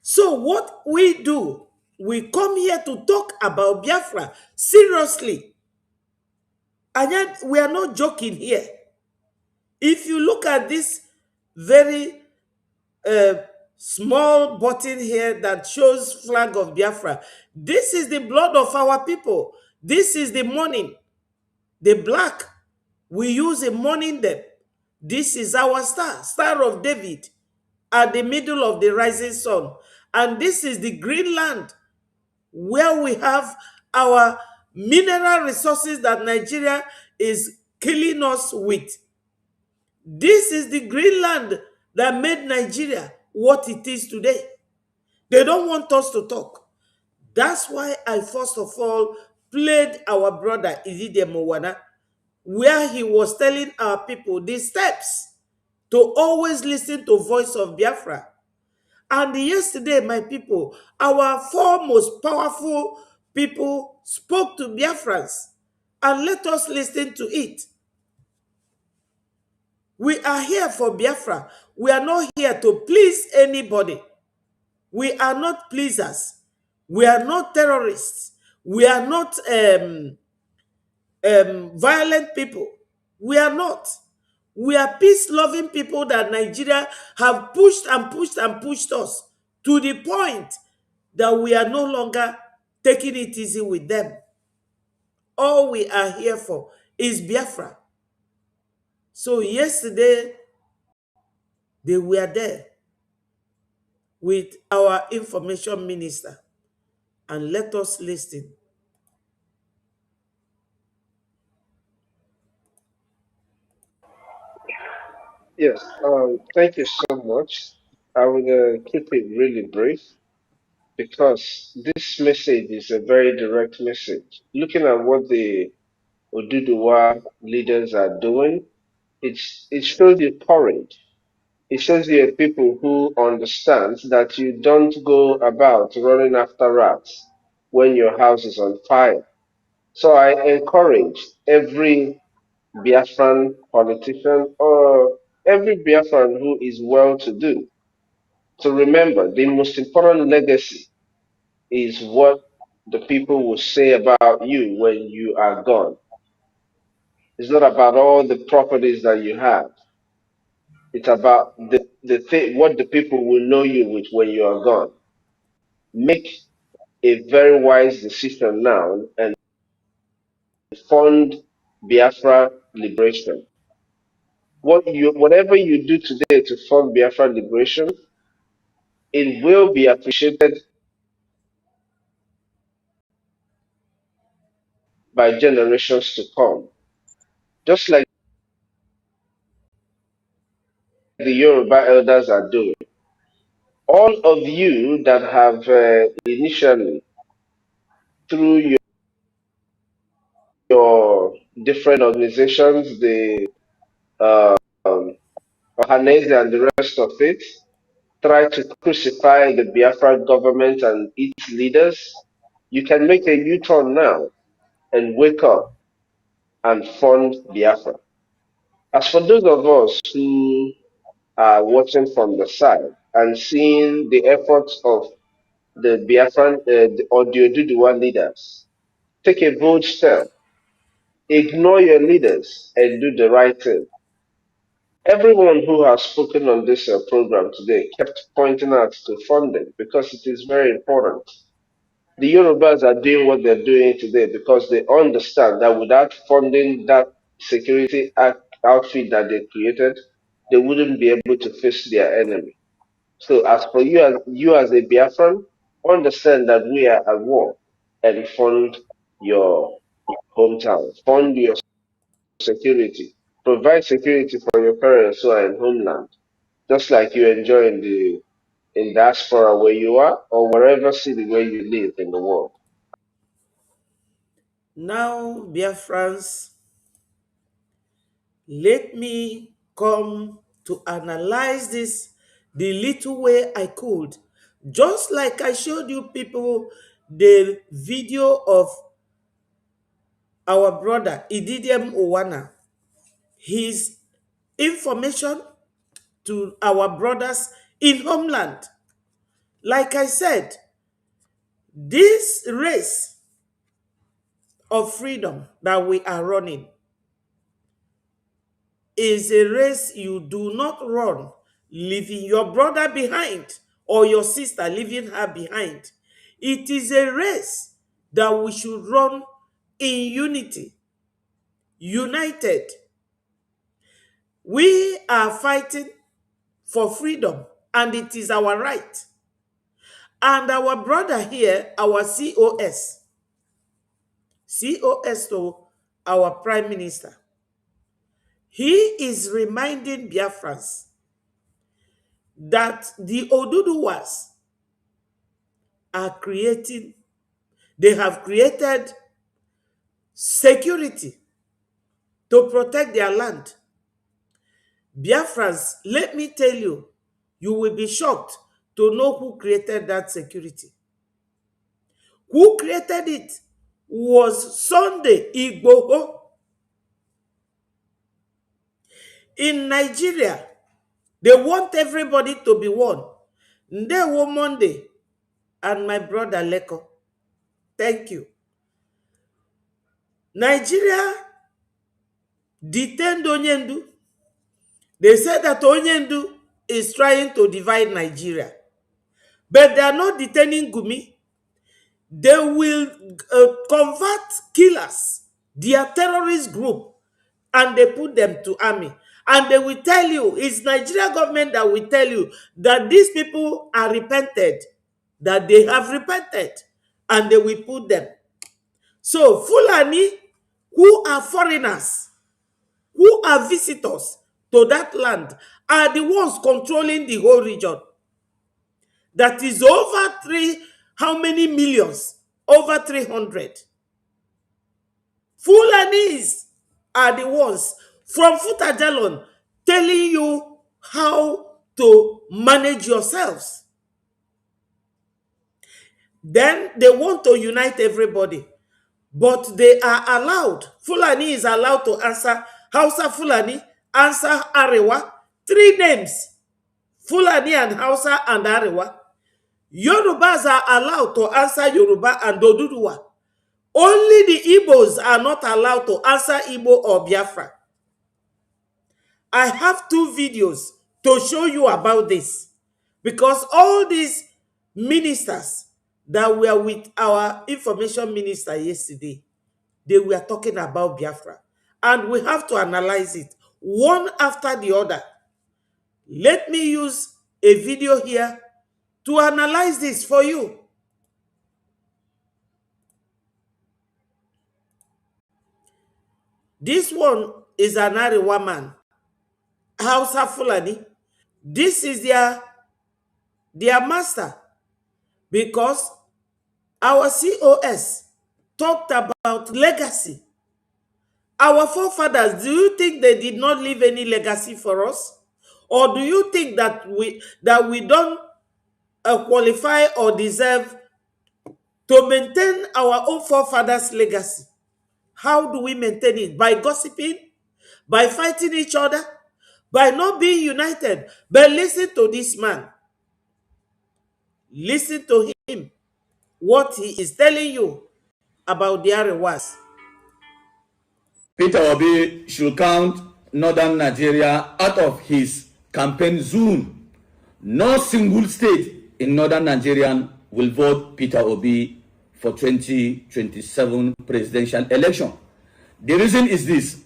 So what we do, we come here to talk about Biafra seriously. And yet we are not joking here. If you look at this very small button here that shows flag of Biafra, this is the blood of our people. This is the mourning. The black, we use in mourning them. This is our star, Star of David, at the middle of the rising sun. And this is the green land where we have our mineral resources that Nigeria is killing us with. This is the green land that made Nigeria what it is today. They don't want us to talk. That's why I first of all played our brother Izide Mowana, where he was telling our people the steps to always listen to voice of Biafra. And yesterday, my people, our four most powerful people spoke to Biafrans, and let us listen to it. We are here for Biafra. We are not here to please anybody. We are not pleasers. We are not terrorists. We are not violent people. We are not. We are peace-loving people that Nigeria have pushed and pushed and pushed us to the point that we are no longer taking it easy with them. All we are here for is Biafra. So yesterday, they were there with our information minister. And let us listen. Yes, thank you so much. I will keep it really brief because this message is a very direct message. Looking at what the Oduduwa leaders are doing, it shows you courage. It shows you a people who understand that you don't go about running after rats when your house is on fire. So I encourage every Biafran politician or every Biafran who is well to do to remember the most important legacy is what the people will say about you when you are gone. It's not about all the properties that you have. It's about what the people will know you with when you are gone. Make a very wise decision now and fund Biafra liberation. Whatever you do today to fund Biafra liberation, it will be appreciated by generations to come. Just like the Yoruba elders are doing. All of you that have initially, through your different organizations, the um, Ohanese and the rest of it, try to crucify the Biafra government and its leaders, you can make a U-turn now and wake up and fund Biafra. As for those of us who are watching from the side and seeing the efforts of the Biafran or the Oduduwa leaders, take a bold step. Ignore your leaders and do the right thing. Everyone who has spoken on this program today kept pointing out to funding because it is very important. The Yorubas are doing what they're doing today because they understand that without funding that outfit that they created, they wouldn't be able to face their enemy. So as for you as a Biafran, understand that we are at war and fund your hometown, fund your security, provide security for your parents who are in homeland, just like you enjoy in diaspora where you are or wherever city where you live in the world. Now, Biafrans, let me come to analyze this the little way I could. Just like I showed you people the video of our brother Ididiem Owana, his information to our brothers in homeland. Like I said, this race of freedom that we are running is a race you do not run leaving your brother behind or your sister leaving her behind. It is a race that we should run in unity, united. We are fighting for freedom, and it is our right. And our brother here, our COS to our Prime Minister, he is reminding Biafrans that the Oduduwas are they have created security to protect their land. Biafrans, let me tell you, you will be shocked to know who created that security. Who created it was Sunday Igboho. In Nigeria, they want everybody to be one. Ndewo Monday and my brother Leko. Thank you. Nigeria detained Onyendu. They said that Onyendu is trying to divide Nigeria. But they are not detaining Gumi. They will convert killers, their terrorist group, and they put them to army. And they will tell you, it's Nigeria government that will tell you that these people are repented, that they have repented, and they will put them. So Fulani, who are foreigners, who are visitors to that land, are the ones controlling the whole region. That is over how many millions? Over 300. Fulanis are the ones from Futajalon telling you how to manage yourselves. Then they want to unite everybody. But they are allowed. Fulani is allowed to answer Hausa Fulani, answer Arewa. 3 names. Fulani and Hausa and Arewa. Yorubas are allowed to answer Yoruba and Oduduwa. Only the Igbos are not allowed to answer Igbo or Biafra. I have 2 videos to show you about this. Because all these ministers that were with our information minister yesterday, they were talking about Biafra. And we have to analyze it one after the other. Let me use a video here to analyze this for you. This one is an Arewa man, Hausa Fulani. This is their master, because our COS talked about legacy. Our forefathers, do you think they did not leave any legacy for us? Or do you think that we don't qualify or deserve to maintain our own forefathers' legacy? How do we maintain it? By gossiping? By fighting each other? By not being united? But listen to this man. Listen to him. What he is telling you about the Arewas. Peter Obi should count northern Nigeria out of his campaign zone. No single state in northern Nigeria will vote Peter Obi for 2027 presidential election. The reason is this.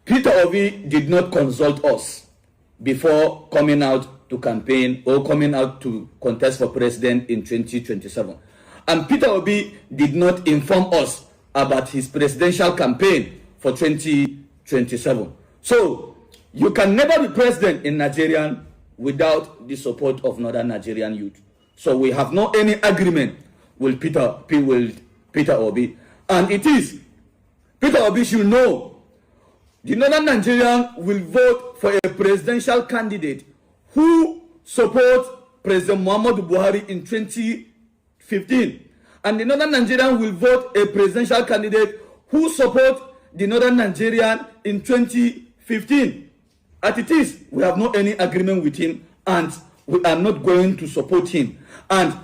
Peter Obi did not consult us before coming out to campaign or coming out to contest for president in 2027. And Peter Obi did not inform us about his presidential campaign for 2027. So you can never be president in Nigeria without the support of northern Nigerian youth. So we have no any agreement with Peter Obi. And it is. Peter Obi should know the northern Nigerian will vote for a presidential candidate who supports President Muhammadu Buhari in 2015. And the northern Nigerian will vote a presidential candidate who supports the northern Nigerian in 2015. As it is, we have no any agreement with him and we are not going to support him. And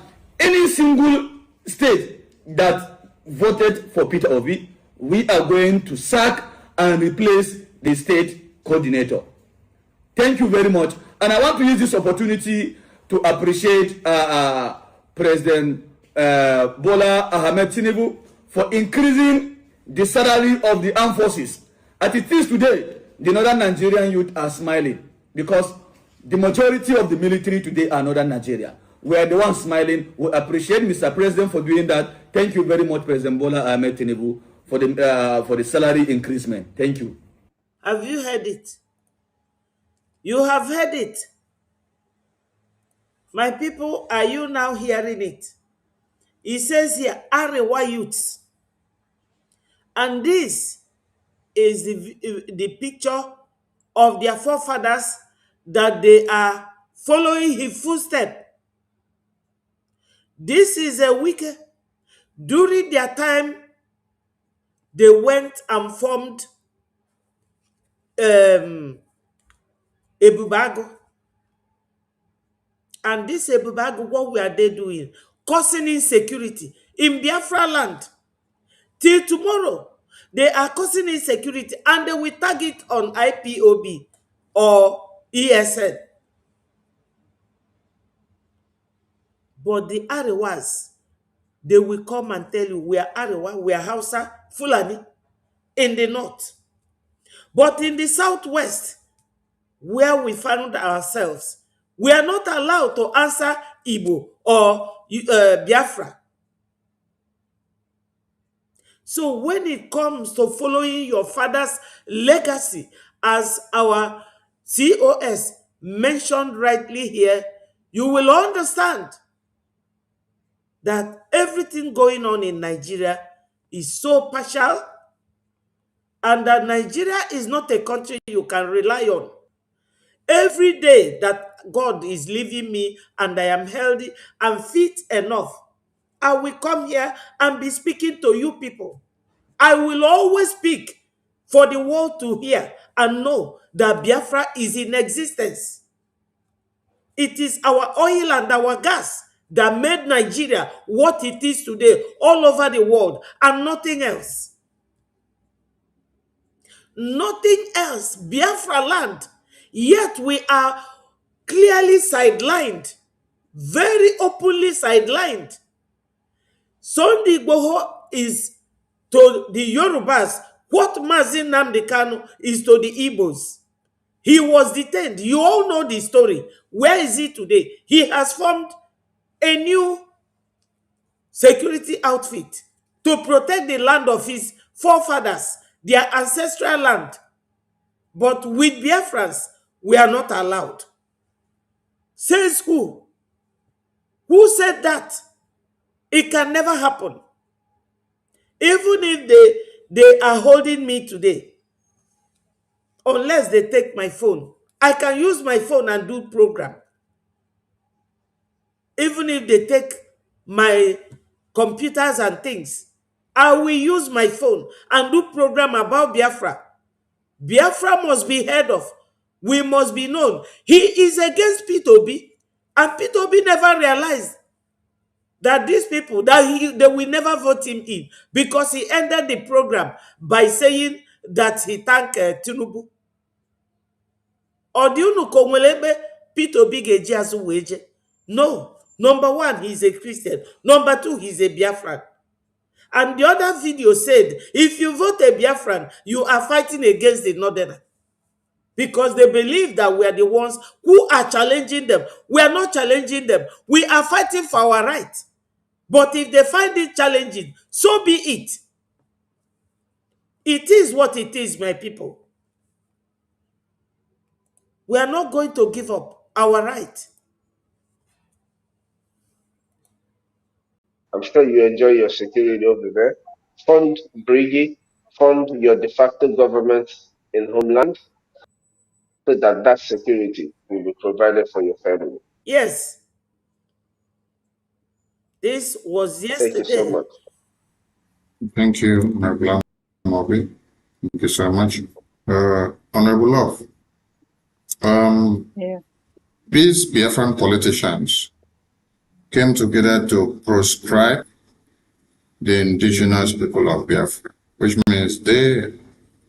any single state that voted for Peter Obi, we are going to sack and replace the state coordinator. Thank you very much. And I want to use this opportunity to appreciate President Bola Ahmed Tinubu for increasing the salary of the armed forces. As it is today, the northern Nigerian youth are smiling because the majority of the military today are northern Nigeria. We are the ones smiling. We appreciate Mr. President for doing that. Thank you very much, President Bola Ahmed Tinubu, for the salary increasement. Thank you. Have you heard it? You have heard it. My people, are you now hearing it? It says here, Arewa youths. And this is the picture of their forefathers that they are following his footsteps. This is a wicked. During their time, they went and formed Ebubago. And this Ebubago, what were they doing? Causing insecurity in Biafra land. Till tomorrow, they are causing insecurity and they will target on IPOB or ESN. But the Arewas, they will come and tell you, we are Arewa, we are Hausa, Fulani, in the north. But in the southwest, where we found ourselves, we are not allowed to answer Igbo or Biafra. So when it comes to following your father's legacy, as our COS mentioned rightly here, you will understand that everything going on in Nigeria is so partial and that Nigeria is not a country you can rely on. Every day that God is leaving me and I am healthy and fit enough, I will come here and be speaking to you people. I will always speak for the world to hear and know that Biafra is in existence. It is our oil and our gas that made Nigeria what it is today all over the world and nothing else. Nothing else. Biafra land. Yet we are clearly sidelined, very openly sidelined. Sunday Igboho is to the Yorubas what Mazin Nnamdi Kanu is to the Igbos. He was detained. You all know the story. Where is he today? He has formed a new security outfit to protect the land of his forefathers, their ancestral land. But with Biafrans, we are not allowed. Says who? Who said that? It can never happen. Even if they are holding me today, unless they take my phone, I can use my phone and do program. Even if they take my computers and things, I will use my phone and do program about Biafra. Biafra must be heard of. We must be known. He is against P2B, and P2B never realized that these people, that they will never vote him in, because he ended the program by saying that he thanked Tinubu. Or do you know P2B geji asu weje? No. Number one, he's a Christian. Number two, he's a Biafran. And the other video said, if you vote a Biafran, you are fighting against the Northerner. Because they believe that we are the ones who are challenging them. We are not challenging them. We are fighting for our rights. But if they find it challenging, so be it. It is what it is, my people. We are not going to give up our right. I'm sure you enjoy your security over there. fund Brigi, fund your de facto government in homeland, so that that security will be provided for your family. Yes, this was Thank you so yesterday. much. Thank you, Honorable Mobi. Thank you so much. Honorable Love, Yeah. these Biafran politicians came together to proscribe the indigenous people of Biafra, which means they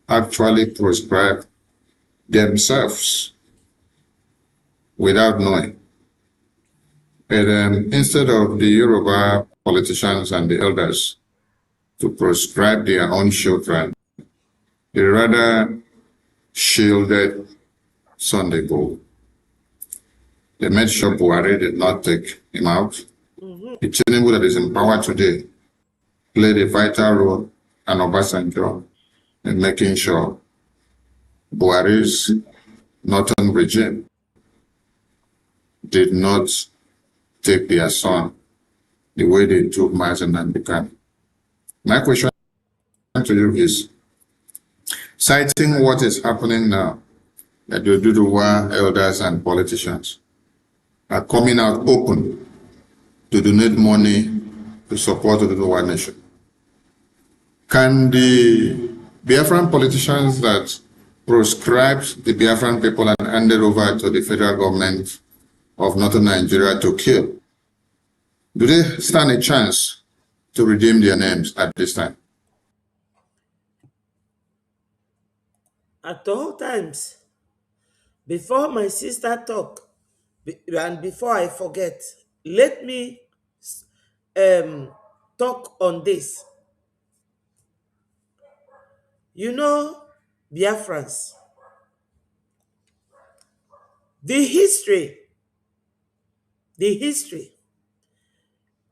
actually proscribe themselves without knowing. But instead of the Yoruba politicians and the elders to proscribe their own children, they rather shielded Sunday Bull. They made sure Buhari did not take him out. The Tinubu that is in power today played a vital role, and Obasanjo, in making sure Buhari's northern regime did not take their son the way they took Mazen and Buchanan. My question to you is, citing what is happening now, that the Duduwa elders and politicians are coming out open to donate money to support the Duduwa nation. Can the Biafran politicians that proscribed the Biafran people and handed over to the federal government of northern Nigeria to kill, do they stand a chance to redeem their names at this time? At all times, before my sister talk, and before I forget, let me talk on this. You know, Biafrans, the history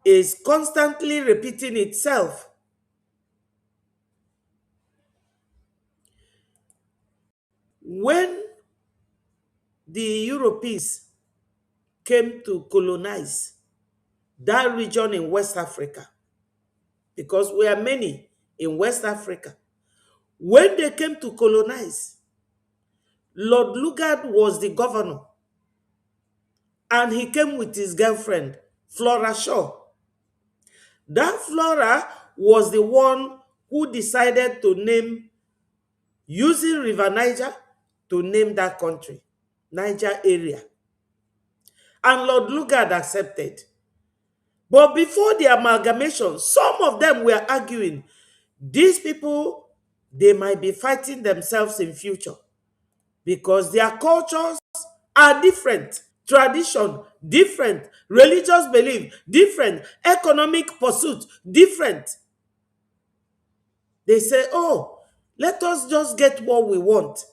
is constantly repeating itself. When the Europeans came to colonize that region in West Africa, because we are many in West Africa, when they came to colonize, Lord Lugard was the governor, and he came with his girlfriend, Flora Shaw. That Flora was the one who decided to name, using River Niger, to name that country, Niger area. And Lord Lugard accepted. But before the amalgamation, some of them were arguing, these people, they might be fighting themselves in future because their cultures are different, tradition different, religious belief different, economic pursuit different. They say, oh, let us just get what we want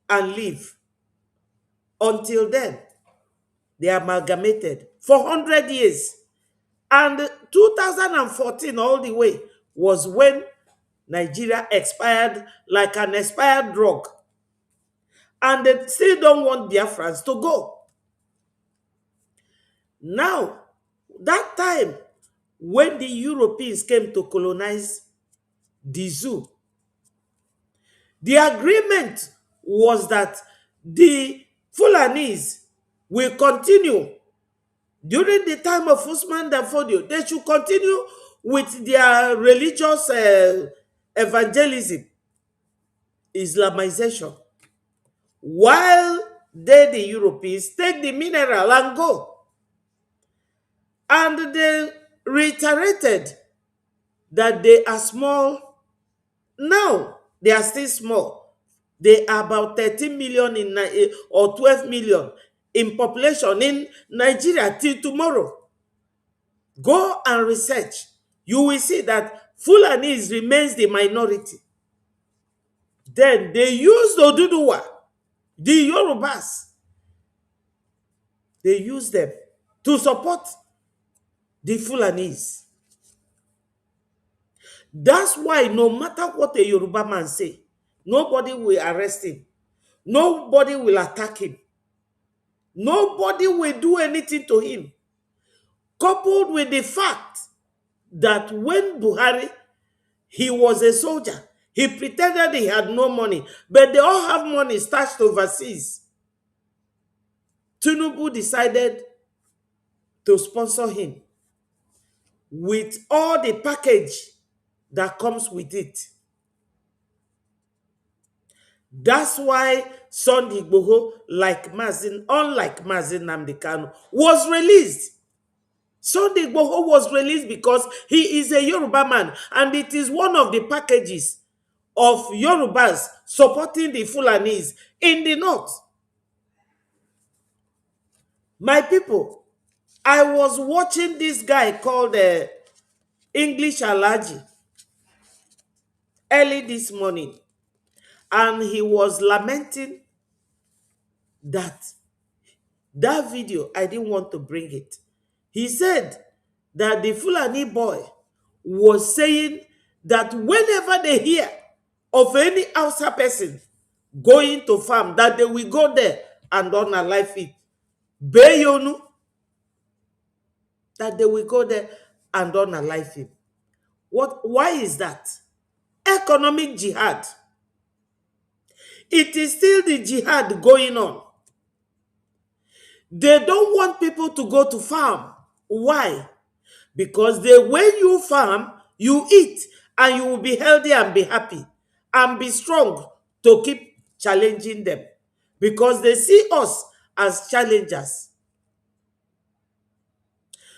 and live. Until then, they amalgamated for 100 years. And 2014 all the way was when Nigeria expired like an expired drug. And they still don't want Biafrans to go. Now, that time when the Europeans came to colonize the zoo, the agreement was that the Fulanis will continue during the time of Usman Danfodio. They should continue with their religious evangelism, Islamization, while they, the Europeans, take the mineral and go. And they reiterated that they are small. Now, they are still small. They are about 13 million or 12 million in population in Nigeria till tomorrow. Go and research. You will see that Fulanis remains the minority. Then they use Oduduwa, the Yorubas. They use them to support the Fulanis. That's why no matter what a Yoruba man say, nobody will arrest him. Nobody will attack him. Nobody will do anything to him. Coupled with the fact that when Buhari He was a soldier. He pretended he had no money, but they all have money stashed overseas. Tinubu decided to sponsor him with all the package that comes with it. That's why Sunday Igboho, unlike Mazin Nnamdi Kanu, was released. Sunday Igboho was released because he is a Yoruba man, and it is one of the packages of Yorubas supporting the Fulanis in the north. My people, I was watching this guy called English Alaji early this morning, and he was lamenting that video, I didn't want to bring it. He said that the Fulani boy was saying that whenever they hear of any Hausa person going to farm, that they will go there and unalive it. Beyonu, that they will go there and unalive him. Why is that? Economic jihad. It is still the jihad going on. They don't want people to go to farm. Why? Because when you farm, you eat, and you will be healthy and be happy and be strong to keep challenging them, because they see us as challengers.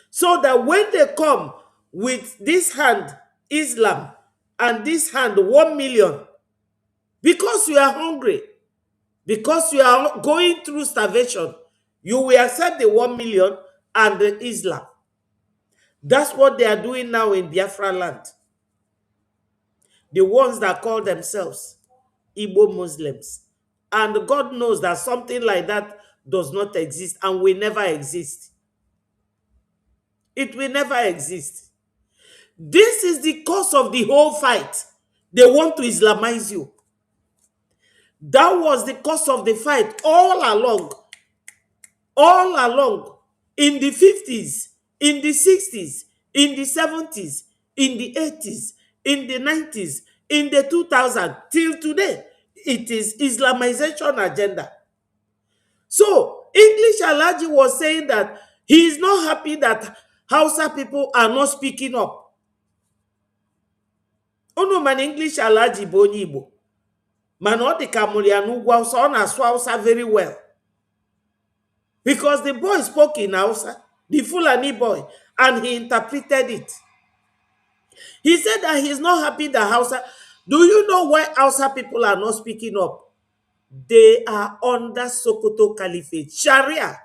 So that when they come with this hand, Islam, and this hand, 1 million, because you are hungry, because you are going through starvation, you will accept the 1 million and the Islam. That's what they are doing now in Biafra land. The ones that call themselves Igbo Muslims. And God knows that something like that does not exist and will never exist. It will never exist. This is the cause of the whole fight. They want to Islamize you. That was the cause of the fight all along. All along. In the 50s, in the 60s, in the 70s, in the 80s, in the 90s, in the 2000s, till today, it is Islamization agenda. So, English Alaji was saying that he is not happy that Hausa people are not speaking up. Ono man English Alaji bonyi Igbo. Man ọ dị ka mụrụ ya n'ugwu Hausa, ọ na-asụ Hausa very well. Because the boy spoke in Hausa, the Fulani boy, and he interpreted it. He said that he's not happy that Hausa. Do you know why Hausa people are not speaking up? They are under Sokoto Caliphate. Sharia.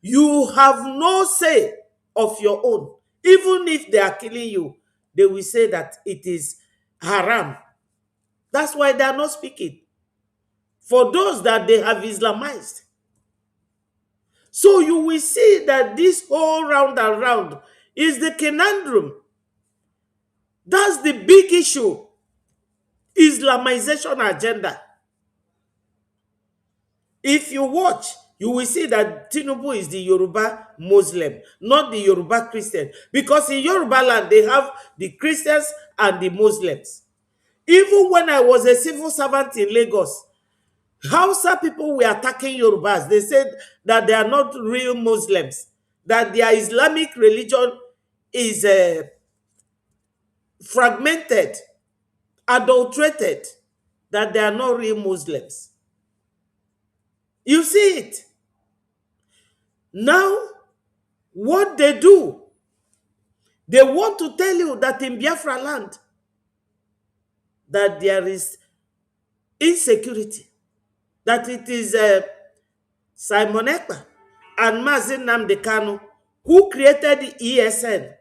You have no say of your own. Even if they are killing you, they will say that it is haram. That's why they are not speaking. For those that they have Islamized. So you will see that this whole round and round is the conundrum. That's the big issue. Islamization agenda. If you watch, you will see that Tinubu is the Yoruba Muslim, not the Yoruba Christian. Because in Yoruba land, they have the Christians and the Muslims. Even when I was a civil servant in Lagos, Hausa people were attacking Yorubas. They said that they are not real Muslims, that their Islamic religion is fragmented, adulterated, that they are not real Muslims. You see it. Now, what they do, they want to tell you that in Biafra land, that there is insecurity, that it is Simon Ekpa and Mazin Nnamdi Kanu who created the ESN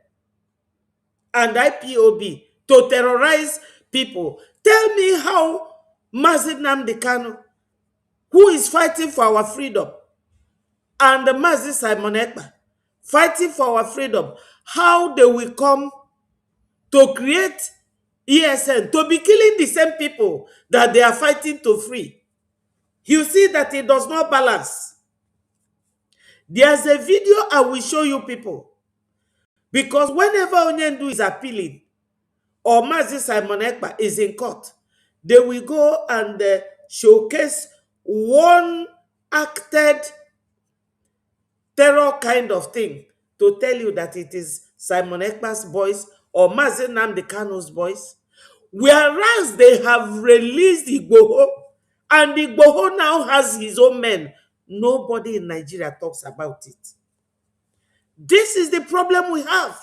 and IPOB to terrorize people. Tell me how Mazin Nnamdi Kanu, who is fighting for our freedom, and Mazin Simon Ekpa fighting for our freedom, how they will come to create ESN to be killing the same people that they are fighting to free. You see that it does not balance. There's a video I will show you people. Because whenever Onyendu is appealing, or Mazi Simon Ekpa is in court, they will go and showcase one acted terror kind of thing to tell you that it is Simon Ekpa's voice or Mazi Nnamdi Kanu's voice, whereas they have released Igboho, and Igboho now has his own men. Nobody in Nigeria talks about it. This is the problem we have.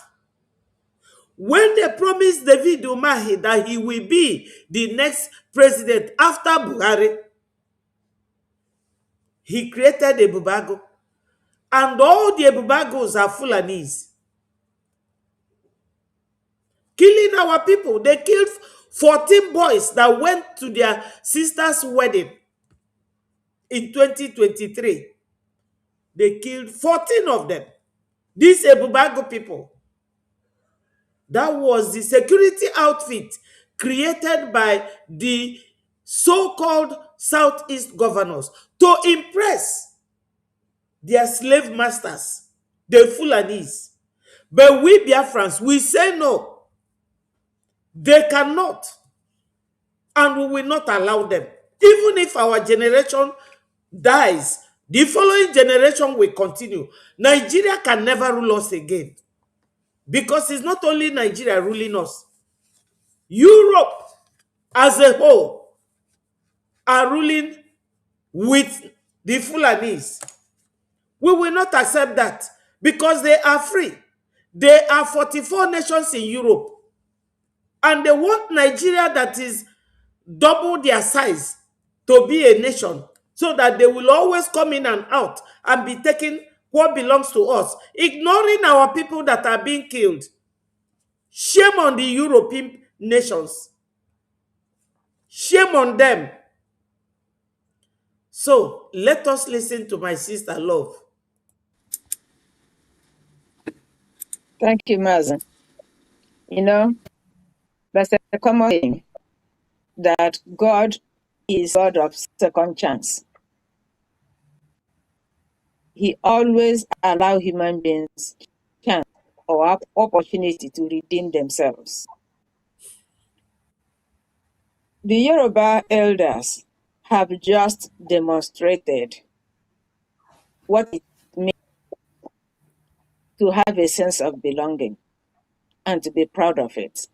When they promised David Umahi that he will be the next president after Buhari, he created a Bubago. And all the Bubagos are Fulanis. Killing our people. They killed 14 boys that went to their sister's wedding in 2023. They killed 14 of them. These Ebubago people. That was the security outfit created by the so-called Southeast governors to impress their slave masters, the Fulanis. But we Biafrans, we say no. They cannot. And we will not allow them. Even if our generation dies, the following generation will continue. Nigeria can never rule us again. Because it's not only Nigeria ruling us. Europe as a whole are ruling with the Fulanis. We will not accept that because they are free. There are 44 nations in Europe. And they want Nigeria that is double their size to be a nation so that they will always come in and out and be taking what belongs to us, ignoring our people that are being killed. Shame on the European nations. Shame on them. So let us listen to my sister Love. Thank you, Mazen. You know, that's a common thing that God is God of second chance. He always allows human beings chance or opportunity to redeem themselves. The Yoruba elders have just demonstrated what it means to have a sense of belonging and to be proud of it.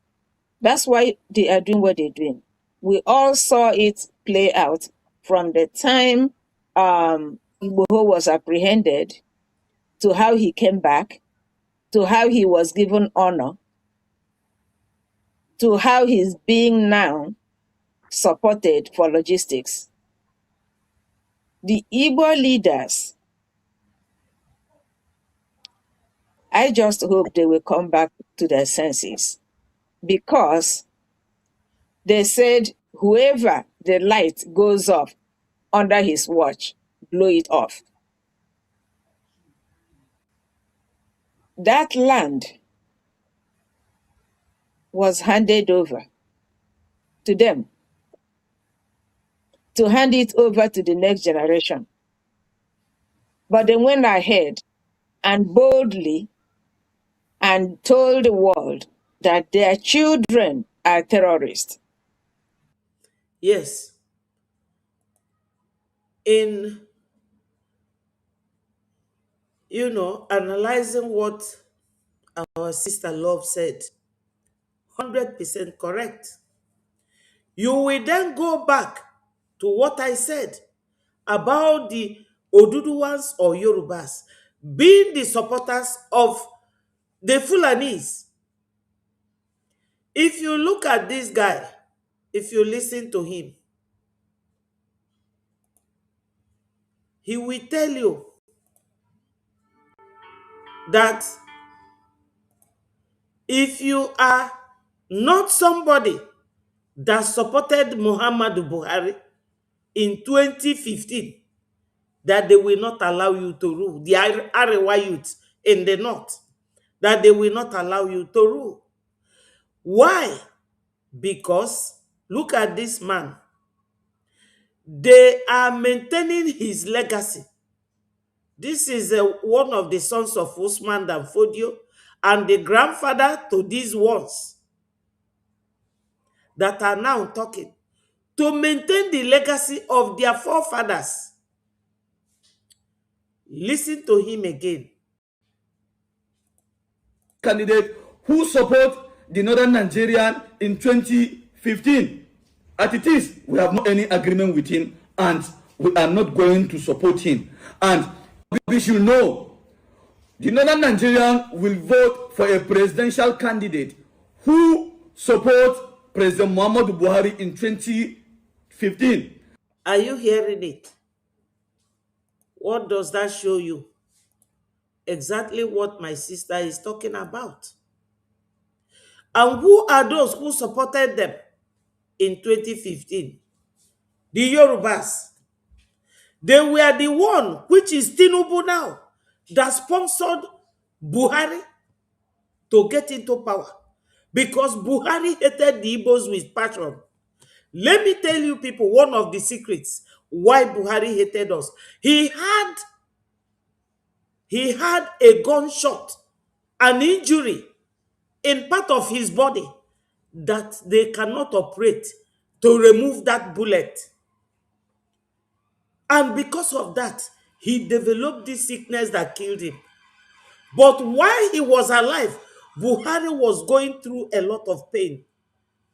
That's why they are doing what they're doing. We all saw it play out from the time Igboho was apprehended to how he came back, to how he was given honor, to how he's being now supported for logistics. The Igbo leaders, I just hope they will come back to their senses because they said whoever the light goes off under his watch, blow it off. That land was handed over to them to hand it over to the next generation. But they went ahead and boldly and told the world that their children are terrorists. Yes. In, analyzing what our sister Love said, 100% correct. You will then go back to what I said about the Oduduwans or Yorubas being the supporters of the Fulanis. If you look at this guy, if you listen to him, he will tell you that if you are not somebody that supported Muhammadu Buhari in 2015, that they will not allow you to rule. The Arewa youth in the north, that they will not allow you to rule. Why? Because look at this man. They are maintaining his legacy. This is one of the sons of Usman Dan Fodio and the grandfather to these ones. that are now talking to maintain the legacy of their forefathers. Listen to him again. Candidate who support the Northern Nigerian in 2015. As it is, we have not any agreement with him and we are not going to support him. And we should know the Northern Nigerian will vote for a presidential candidate who supports President Muhammadu Buhari in 2015. Are you hearing it? What does that show you? Exactly what my sister is talking about. And who are those who supported them in 2015? The Yorubas. They were the one, which is Tinubu now, that sponsored Buhari to get into power. Because Buhari hated the Igbos with passion. Let me tell you people, one of the secrets why Buhari hated us. He had a gunshot, an injury in part of his body that they cannot operate to remove that bullet. And because of that, he developed this sickness that killed him. But while he was alive, Buhari was going through a lot of pain.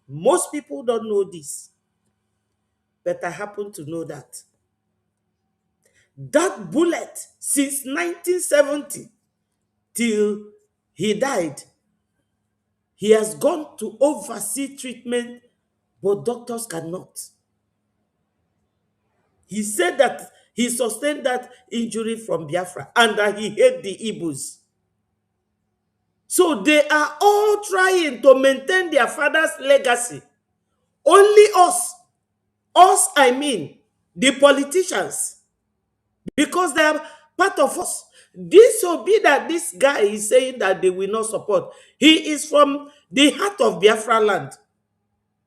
Most people don't know this, but I happen to know that. That bullet, since 1970 till he died, he has gone to oversee treatment, but doctors cannot. He said that he sustained that injury from Biafra and that he hated the Igbos. So they are all trying to maintain their father's legacy. Only us, I mean, the politicians, because they are part of us. This will be that this guy is saying that they will not support. He is from the heart of Biafra land.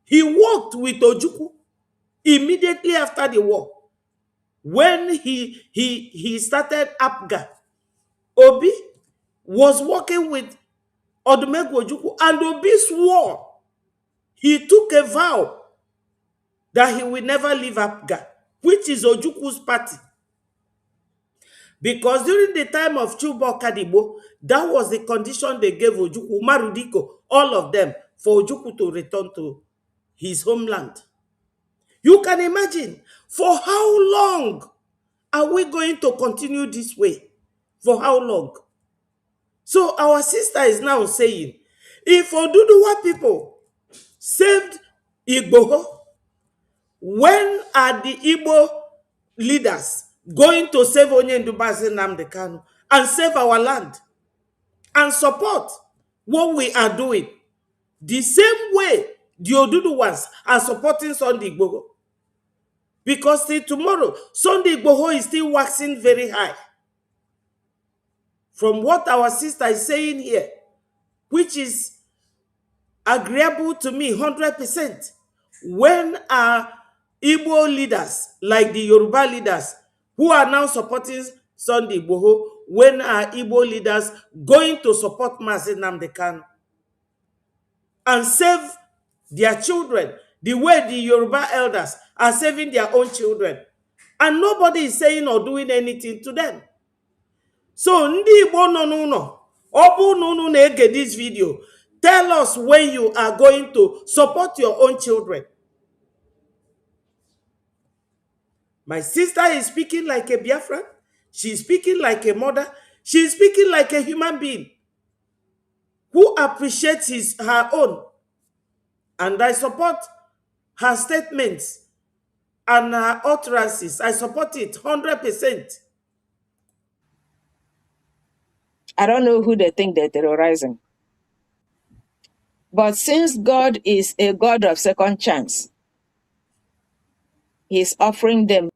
He worked with Ojukwu immediately after the war. When he started APGA, Obi was working with Odumegwu Ojukwu, and Obi swore, he took a vow that he will never leave APGA, which is Ojukwu's party. Because during the time of Chubo Kadibo, that was the condition they gave Ojukwu, Marudiko, all of them, for Ojukwu to return to his homeland. You can imagine, for how long are we going to continue this way? For how long? So our sister is now saying, if Oduduwa people saved Igboho, when are the Igbo leaders going to save Onyendubazi Nnamdi Kanu and save our land and support what we are doing? The same way the Oduduwas are supporting Sunday Igboho. Because till tomorrow, Sunday Igboho is still waxing very high. From what our sister is saying here, which is agreeable to me 100%, when our Igbo leaders, like the Yoruba leaders, who are now supporting Sunday Igboho, when are Igbo leaders going to support Mazi Nnamdi Kanu and save their children the way the Yoruba elders are saving their own children? And nobody is saying or doing anything to them. So, Ndi Igbo no no, Obu no no na-ege this video. Tell us when you are going to support your own children. My sister is speaking like a Biafran. She's speaking like a mother. She's speaking like a human being who appreciates her own. And I support her statements and her utterances. I support it 100%. I don't know who they think they're terrorizing. But since God is a God of second chance, He's offering them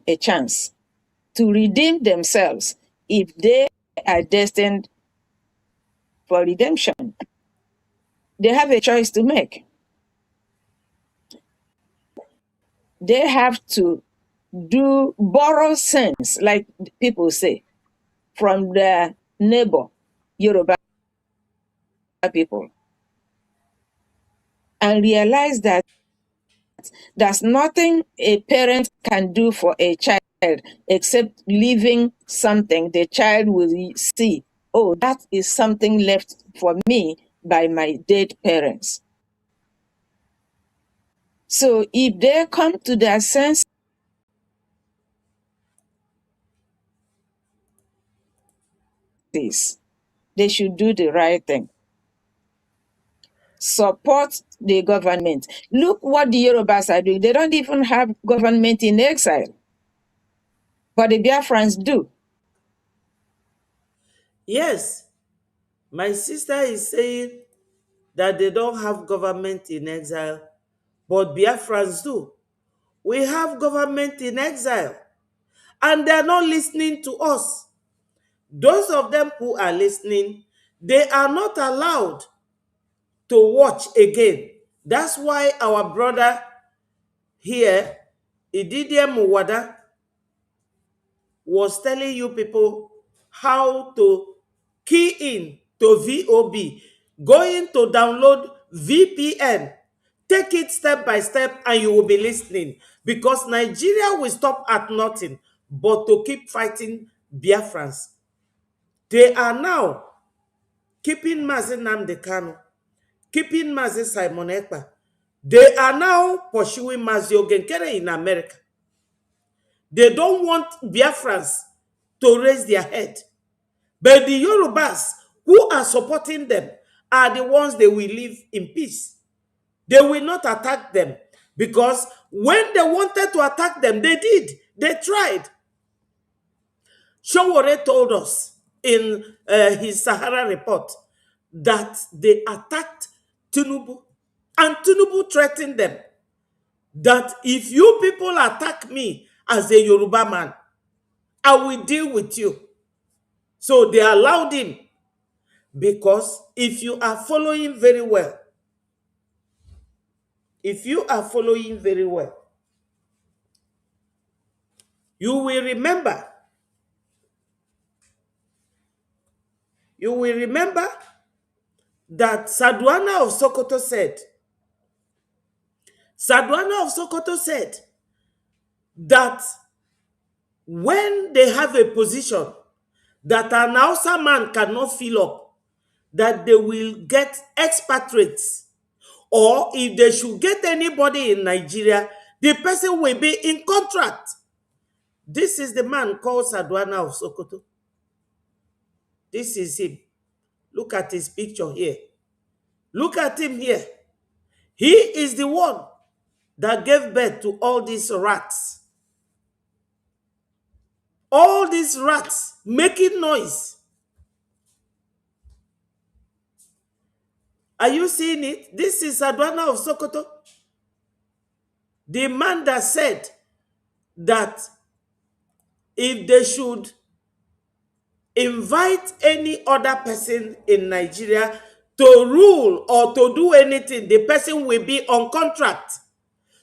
a chance to redeem themselves if they are destined for redemption. They have a choice to make. They have to borrow sense, like people say, from their neighbor, Yoruba people. and realize that there's nothing a parent can do for a child except leaving something the child will see. Oh, that is something left for me by my dead parents. So if they come to their senses, they should do the right thing. Support the government. Look what the Yorubas are doing. They don't even have government in exile, but the Biafrans do. Yes, my sister is saying that they don't have government in exile, but Biafrans do. We have government in exile, and they're not listening to us. Those of them who are listening, they are not allowed to watch again. That's why our brother here, Ididie Muwada, was telling you people how to key in to VOB, going to download VPN. Take it step by step and you will be listening, because Nigeria will stop at nothing but to keep fighting Biafrans. They are now keeping Mazi Nnamdi Kanu, keeping Mazi Simon Ekpa. They are now pursuing Mazi Ogenkere in America. They don't want Biafrans to raise their head. But the Yorubas who are supporting them are the ones they will live in peace. They will not attack them, because when they wanted to attack them, they did. They tried. Showore told us in his Sahara report that they attacked Tinubu, and Tinubu threatened them that if you people attack me as a Yoruba man, I will deal with you. So they allowed him, because if you are following very well, you will remember that Sadwana of Sokoto said that when they have a position that an Hausa man cannot fill up, that they will get expatriates, or if they should get anybody in Nigeria, the person will be in contract. This is the man called Sadwana of Sokoto. This is him. Look at his picture here. Look at him here. He is the one that gave birth to all these rats. All these rats making noise. Are you seeing it? This is Sadwana of Sokoto. The man that said that if they should invite any other person in Nigeria to rule or to do anything, the person will be on contract.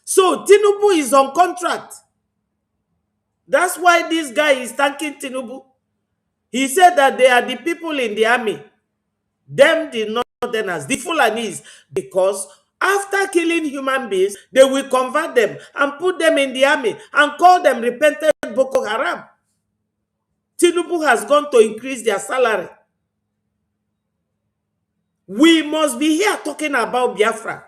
So Tinubu is on contract. That's why this guy is thanking Tinubu. He said that they are the people in the army, them the northerners, the Fulanis, because after killing human beings, they will convert them and put them in the army and call them repentant Boko Haram. Tinubu has gone to increase their salary. We must be here talking about Biafra.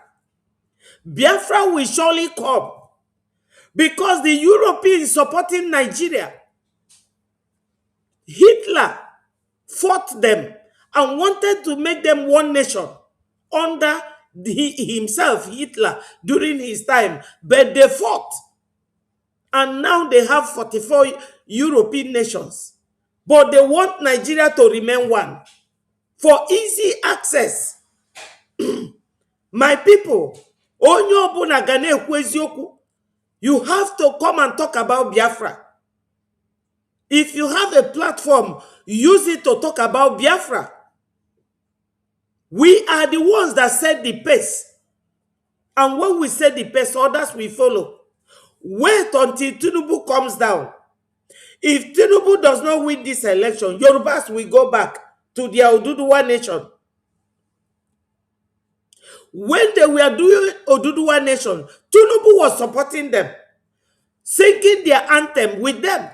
Biafra will surely come, because the Europeans supporting Nigeria, Hitler fought them and wanted to make them one nation under himself, Hitler, during his time. But they fought. And now they have 44 European nations. But they want Nigeria to remain one for easy access. My people, onye ọbụla ga na-ekwu eziokwu. You have to come and talk about Biafra. If you have a platform, use it to talk about Biafra. We are the ones that set the pace. And when we set the pace, others will follow. Wait until Tinubu comes down. If Tinubu does not win this election, Yorubas will go back to their Oduduwa nation. When they were doing Oduduwa Nation, Tinubu was supporting them, singing their anthem with them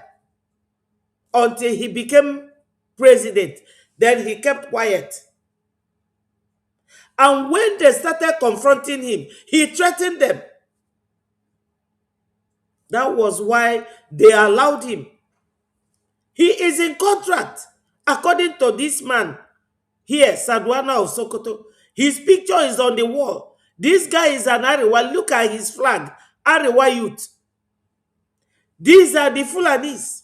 until he became president. Then he kept quiet. And when they started confronting him, he threatened them. That was why they allowed him. He is in contract, according to this man here, Sadwana of Sokoto. His picture is on the wall. This guy is an Arewa. Look at his flag, Arewa youth. These are the Fulanis.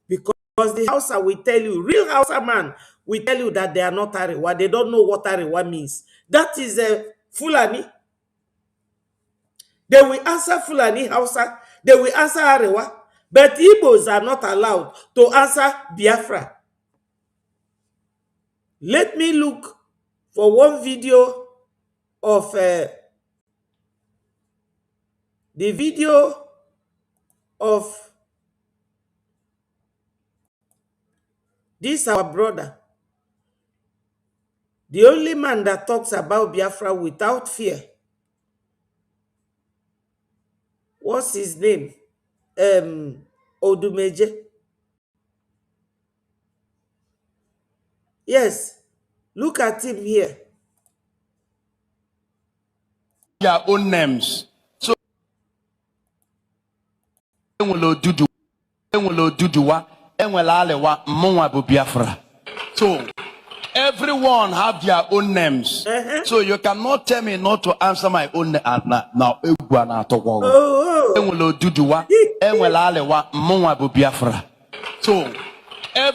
Because the Hausa will tell you, real Hausa man will tell you that they are not Arewa. They don't know what Arewa means. That is a Fulani. They will answer Fulani Hausa. They will answer Arewa. But Igbos are not allowed to answer Biafra. Let me look for one video of the video of this our brother. The only man that talks about Biafra without fear. What's his name? Odumeje. Yes. Look at him here. Their own names. So so everyone have their own names. So you cannot tell me not to answer my own name. Now so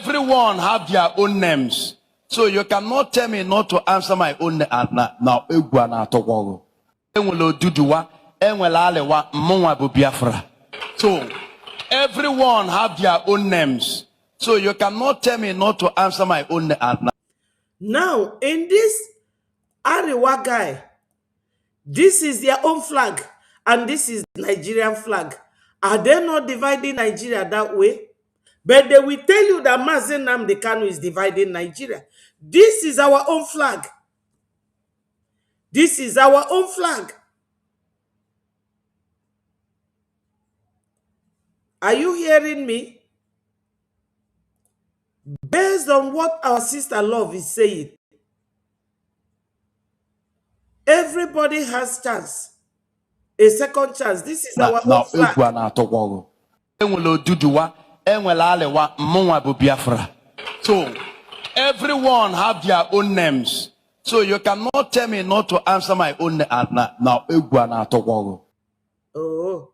everyone have their own names. So you cannot tell me not to answer my own name. Now so everyone have their own names. So you cannot tell me not to answer my own name. Now, in this Arewa guy, this is their own flag, and this is Nigerian flag. Are they not dividing Nigeria that way? But they will tell you that Mazen Nnamdi Kanu is dividing Nigeria. This is our own flag. This is our own flag. Are you hearing me? Based on what our sister Love is saying, everybody has chance. A second chance. This is our own flag. So everyone have their own names. So you cannot tell me not to answer my own name. Now oh.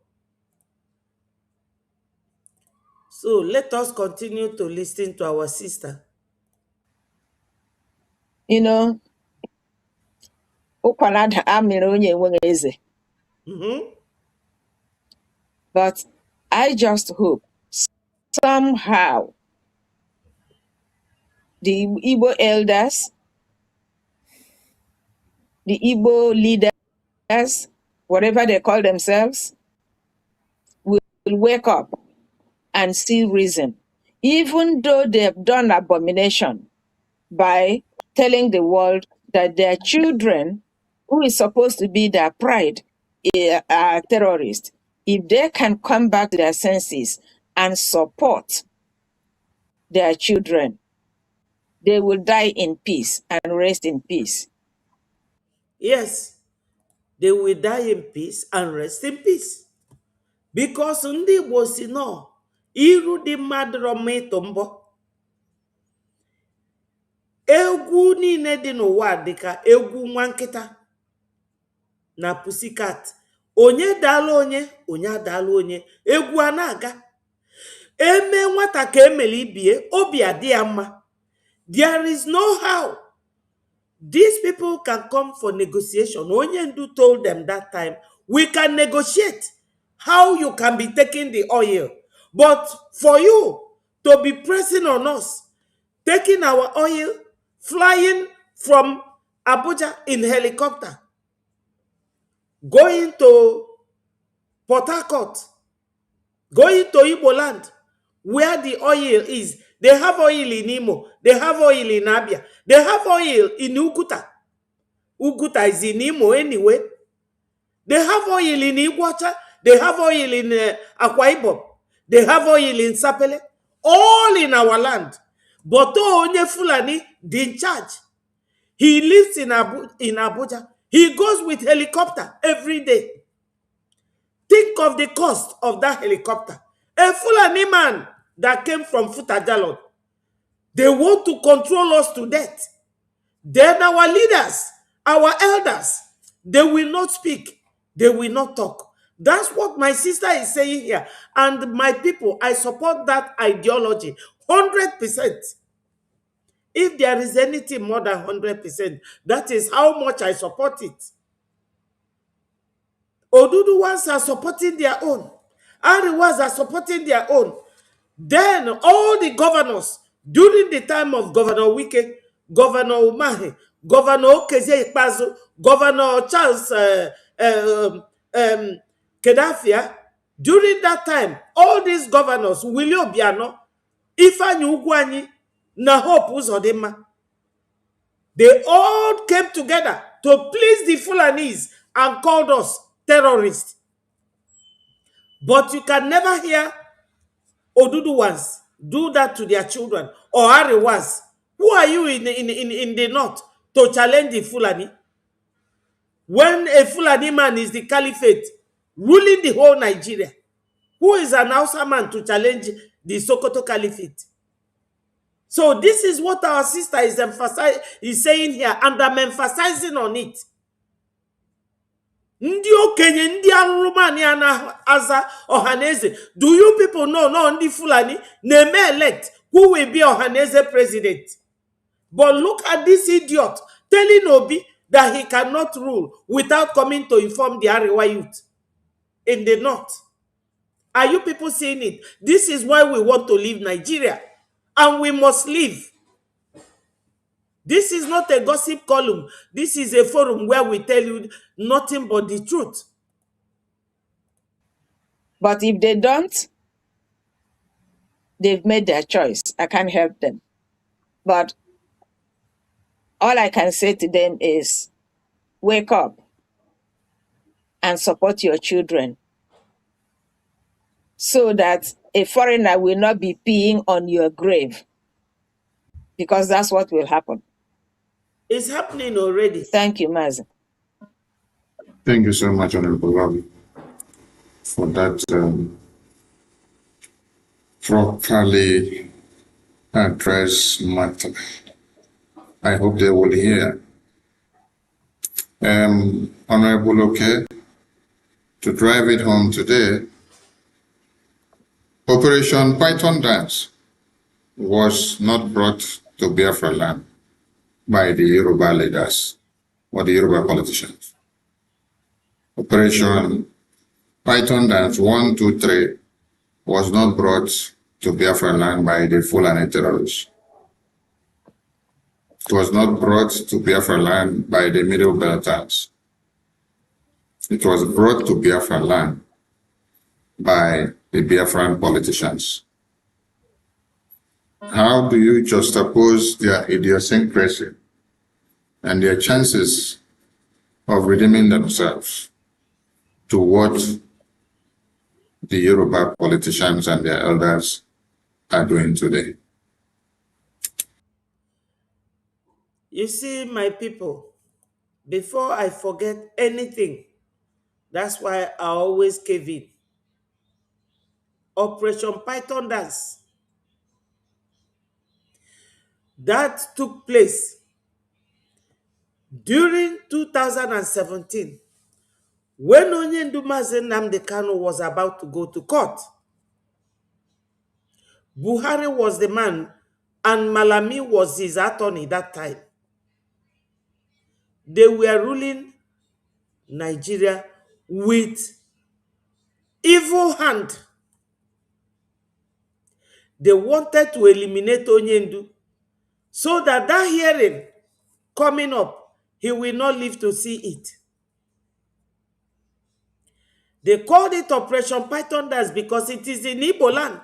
So let us continue to listen to our sister. You know, but I just hope somehow the Igbo elders, the Igbo leaders, whatever they call themselves, will wake up and see reason. Even though they have done abomination by telling the world that their children, who is supposed to be their pride, are terrorists. If they can come back to their senses and support their children, they will die in peace and rest in peace. Yes, they will die in peace and rest in peace. Because ndị Igbo si no, iru dị mmadụ rọma ịtụ mbọ. Egwu niile dị n'ụwa dịka egwu nwa nkịta na Pussycat. Onye dala onye, onye adala onye. Egwu a na-aga. Eme nwata ka emeli ibie, obi adị ya mma. There is no how these people can come for negotiation. Onyendu told them that time, we can negotiate how you can be taking the oil. But for you to be pressing on us, taking our oil, flying from Abuja in helicopter, going to Port Harcourt, going to Igbo land, where the oil is. They have oil in Imo. They have oil in Abia. They have oil in Ukuta. Uguta is in Imo anyway. They have oil in Iguacha. They have oil in Akwa Ibom. They have oil in Sapele. All in our land. But Onye Fulani in charge. He lives in Abuja. He goes with helicopter every day. Think of the cost of that helicopter. A Fulani man that came from Futajalon. They want to control us to death. Then our leaders, our elders, they will not speak. They will not talk. That's what my sister is saying here. And my people, I support that ideology 100%. If there is anything more than 100%, that is how much I support it. Oduduwas are supporting their own. Ariwas are supporting their own. Then all the governors, during the time of Governor Wike, Governor Umahi, Governor Okezie Ikpazu, Governor Charles Kedafia, during that time, all these governors, Willie Obiano, Ifeanyi Ugwuanyi, na Hope Uzodimma, they all came together to please the Fulanese and called us terrorists. But you can never hear Oduduwans do that to their children or Ariwas. Who are you in the north to challenge the Fulani? When a Fulani man is the caliphate ruling the whole Nigeria, who is an Hausa man to challenge the Sokoto caliphate? So this is what our sister is saying here, and I'm emphasizing on it. Ndi okenye ndi arụrụmani aza Ohaneze. Do you people know no ndi Fulani neme elect who will be Ohaneze president? But look at this idiot telling Obi that he cannot rule without coming to inform the Arewa youth in the north. Are you people seeing it? This is why we want to leave Nigeria. And we must leave. This is not a gossip column. This is a forum where we tell you nothing but the truth. But if they don't, they've made their choice. I can't help them. But all I can say to them is, wake up and support your children so that a foreigner will not be peeing on your grave, because that's what will happen. It's happening already. Thank you, Mazi. Thank you so much, Honorable Robbie, for that properly addressed matter. I hope they will hear. Honorable Oke, to drive it home today, Operation Python Dance was not brought to Biafra land by the Yoruba leaders or the Yoruba politicians. Operation Python Dance 1, 2, 3 was not brought to Biafra land by the Fulani terrorists. It was not brought to Biafra land by the Middle Beltans. It was brought to Biafra land by the Biafran politicians. How do you juxtapose their idiosyncrasy and their chances of redeeming themselves to what the Yoruba politicians and their elders are doing today? You see, my people, before I forget anything, that's why I always cave in. Operation Python Dance. That took place during 2017 when Onyendu Mazi Nnamdi Kanu was about to go to court. Buhari was the man and Malami was his attorney that time. They were ruling Nigeria with evil hand. They wanted to eliminate Onyendu so that hearing coming up, he will not live to see it. They called it Operation Python Dance because it is in Igbo land.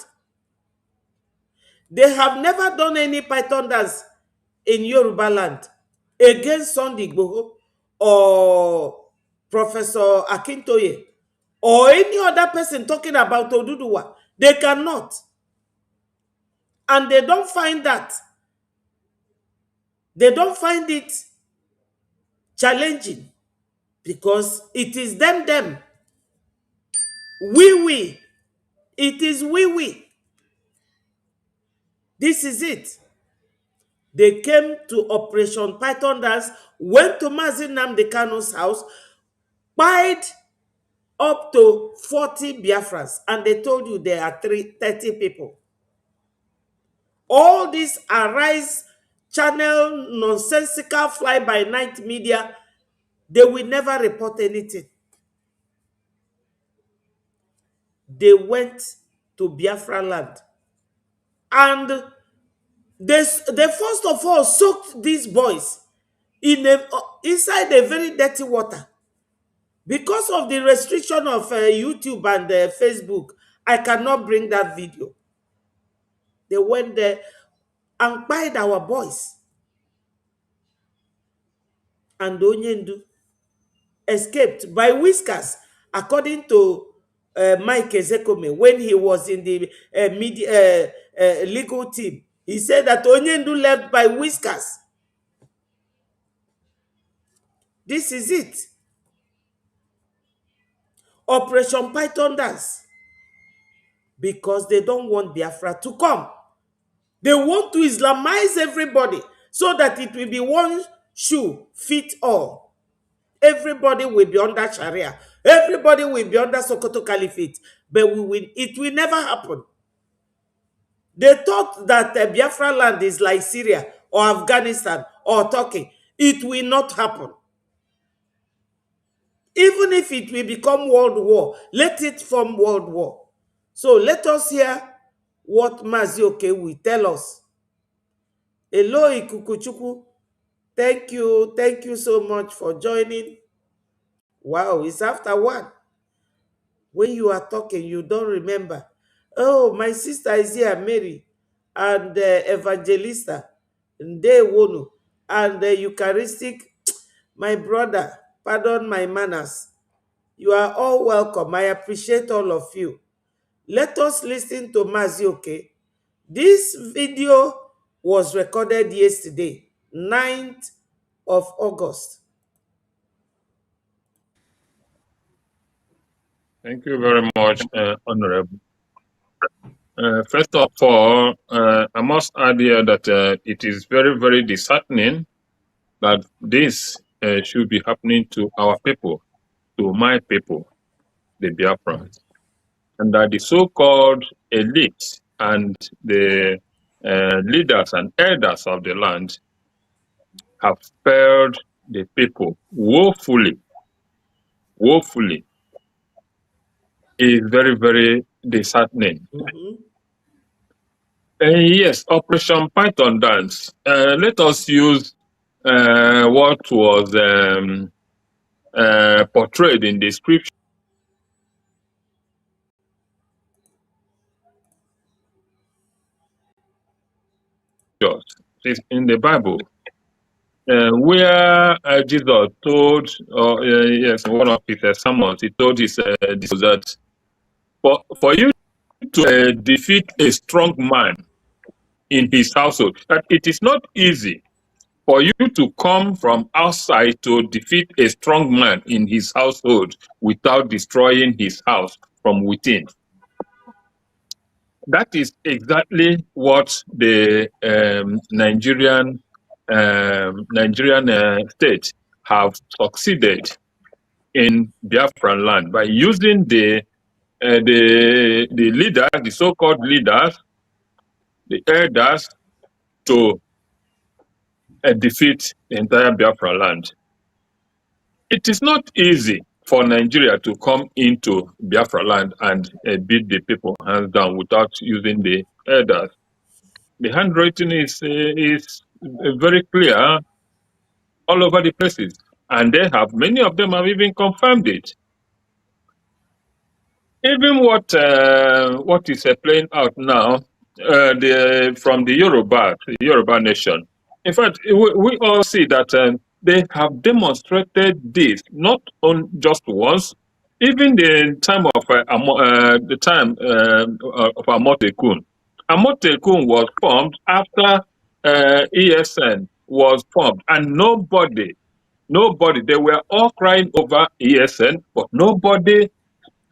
They have never done any Python Dance in Yoruba land against Sunday Igboho or Professor Akintoye or any other person talking about Oduduwa. They cannot. And they don't find that. They don't find it challenging because it is them. We. It is we. This is it. They came to Operation Python Dance, went to Mazi Nnamdi Kanu's house, buyed up to 40 Biafrans, and they told you there are 30 people. All these Arise channel, nonsensical fly-by-night media, they will never report anything. They went to Biafra land. And they first of all soaked these boys inside a very dirty water. Because of the restriction of YouTube and Facebook, I cannot bring that video. They went there and buried our boys. And Onyendu escaped by whiskers, according to Mike Ezekome, when he was in the legal team. He said that Onyendu left by whiskers. This is it. Operation Python Dance. Because they don't want Biafra to come. They want to Islamize everybody so that it will be one shoe fit all. Everybody will be under Sharia. Everybody will be under Sokoto Caliphate. But it will never happen. They thought that Biafra land is like Syria or Afghanistan or Turkey. It will not happen. Even if it will become world war, let it form world war. So let us hear what Mazioke will tell us. Hello, Ikukuchuku. Thank you so much for joining. Wow, it's after 1. When you are talking, you don't remember. Oh, my sister is here, Mary, and Evangelista, Nde Wono, and Eucharistic, my brother. Pardon my manners. You are all welcome. I appreciate all of you. Let us listen to Mazioke. This video was recorded yesterday, 9th of August. Thank you very much, Honorable. First of all, I must add here that it is very, very disheartening that this should be happening to our people, to my people, the Biafrans, and that the so-called elite and the leaders and elders of the land have failed the people woefully. Woefully is very, very disheartening. Yes, Operation Python Dance. Let us use what was portrayed in the scriptures in the Bible, where Jesus told, yes, in one of his sermons, he told his disciples that for you to defeat a strong man in his household, that it is not easy for you to come from outside to defeat a strong man in his household without destroying his house from within. That is exactly what the Nigerian state have succeeded in Biafran land by using the leaders, the so-called leaders, the elders, to defeat the entire Biafra land. It is not easy for Nigeria to come into Biafra land and beat the people hands down without using the elders. The handwriting is very clear all over the places, and many of them have even confirmed it. Even what is playing out now, from the Yoruba nation. In fact, we all see that They have demonstrated this not on just once, even the time of of Amotekun. Amotekun was formed after ESN was formed, and nobody, they were all crying over ESN, but nobody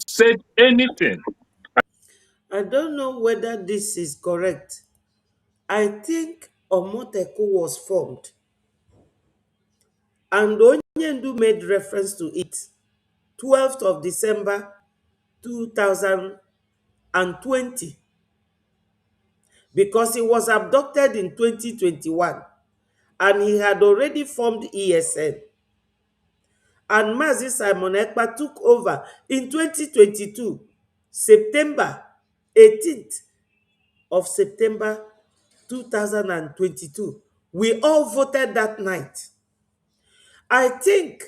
said anything. I don't know whether this is correct. I think Omoteku was formed, and Onyendu made reference to it 12th of December 2020, because he was abducted in 2021 and he had already formed ESN. And Mazi Simon Ekpa took over in 2022, September 18th of September 2022. We all voted that night. I think,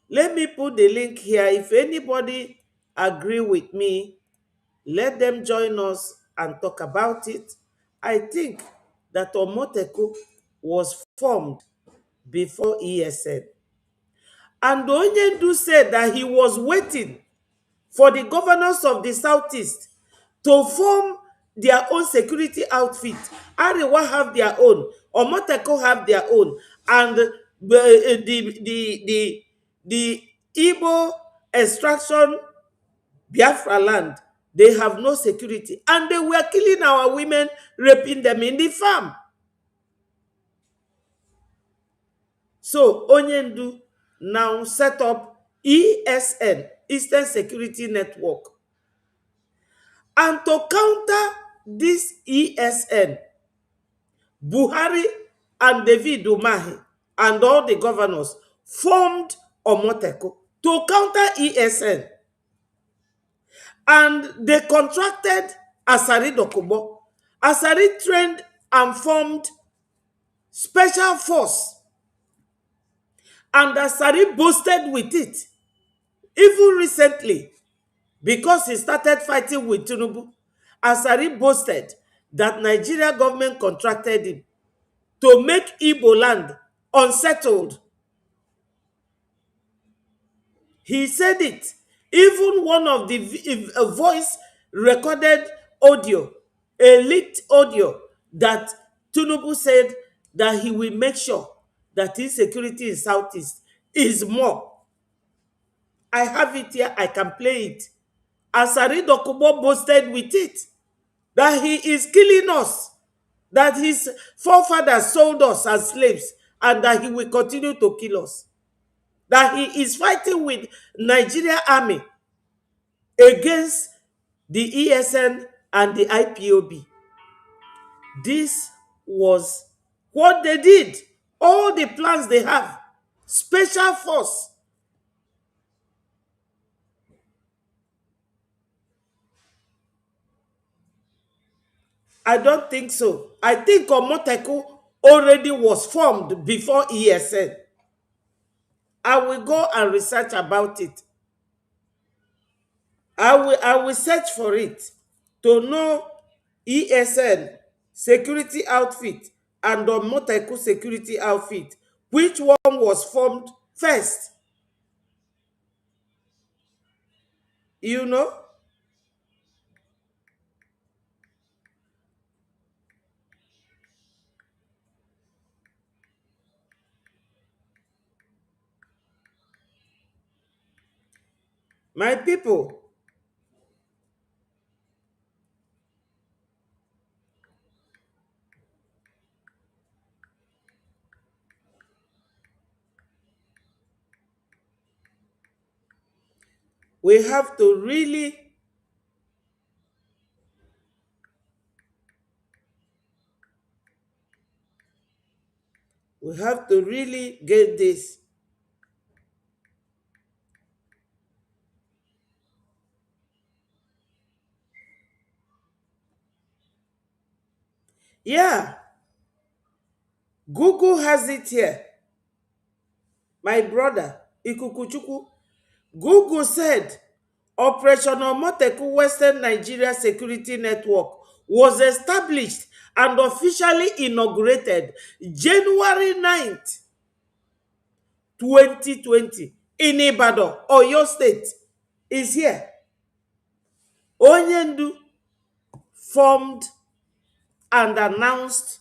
let me put the link here. If anybody agree with me, let them join us and talk about it. I think that Omoteku was formed before ESN. And Onyendu said that he was waiting for the governors of the Southeast to form their own security outfit. Arewa have their own, Omoteko have their own, and the Igbo extraction Biafra land, they have no security. And they were killing our women, raping them in the farm. So Onyendu now set up ESN, Eastern Security Network. And to counter this ESN, Buhari and David Umahi and all the governors formed Omoteko to counter ESN. And they contracted Asari Dokubo. Asari trained and formed special force. And Asari boasted with it. Even recently, because he started fighting with Tinubu, Asari boasted that Nigeria government contracted him to make Igbo land unsettled. He said it. Even one of the voice recorded audio, a leaked audio, that Tinubu said that he will make sure that insecurity in Southeast is more. I have it here. I can play it. Asari Dokubo boasted with it that he is killing us, that his forefathers sold us as slaves, and that he will continue to kill us. That he is fighting with Nigeria army against the ESN and the IPOB. This was what they did. All the plans they have. Special force. I don't think so. I think Omoteku already was formed before ESN. I will go and research about it. I will search for it to know ESN security outfit and Omoteku security outfit. Which one was formed first? You know? My people, we have to really get this. Yeah, Google has it here. My brother, Ikukuchuku. Google said Operation Omoteku Western Nigeria Security Network was established and officially inaugurated January 9th, 2020 in Ibadan, Oyo State, is here. Onyendu formed and announced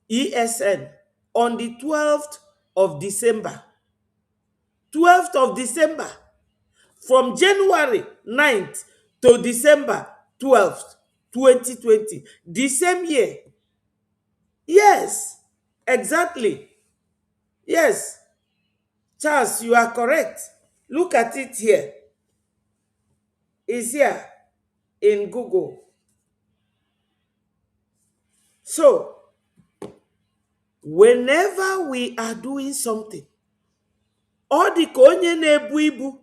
ESN on the 12th of December. 12th of December. From January 9th to December 12th, 2020. The same year. Yes, exactly. Yes. Charles, you are correct. Look at it here. It's here in Google. So, whenever we are doing something, ọ dị ka onye na-ebu ibu,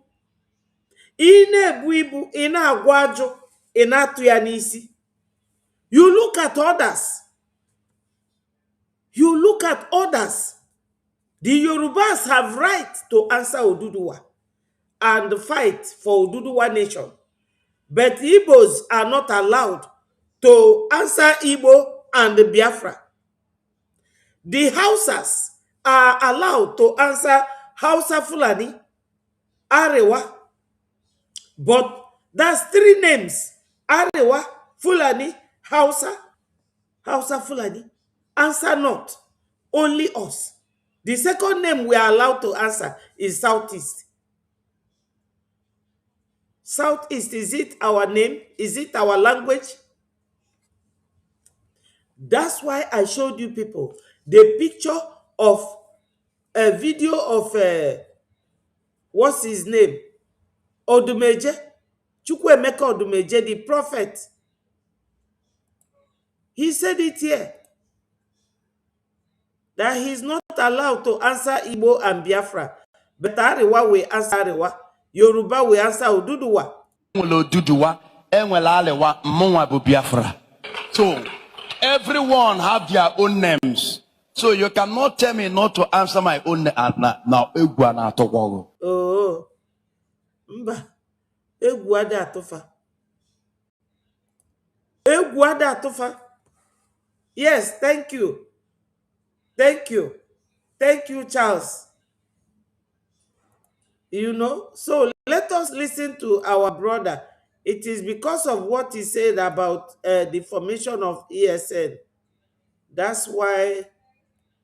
ị na-ebu ibu, ị na-agwa ajụ, ị na-atụ ya n'isi. You look at others. You look at others. The Yorubas have right to answer Oduduwa and fight for Oduduwa nation. But Igbos are not allowed to answer Igbo and Biafra. The Hausas are allowed to answer Hausa Fulani, Arewa. But that's three names. Arewa, Fulani, Hausa, Hausa Fulani. Answer not. Only us. The second name we are allowed to answer is Southeast. Southeast, is it our name? Is it our language? That's why I showed you people the picture of a video of what's his name? Odumeje. Chukwuemeka Odumeje, the prophet. He said it here. That he's not allowed to answer Igbo and Biafra. But Arewa will answer Arewa. Yoruba will answer Oduduwa. Oduduwa, Alewa, Mwa bu Biafra. So, everyone have their own names. So you cannot tell me not to answer my own name. Now, oh, mba, egwada atofa. Egwada atofa. Yes, thank you. Thank you. Thank you, Charles. You know, so let us listen to our brother. It is because of what he said about the formation of ESN. That's why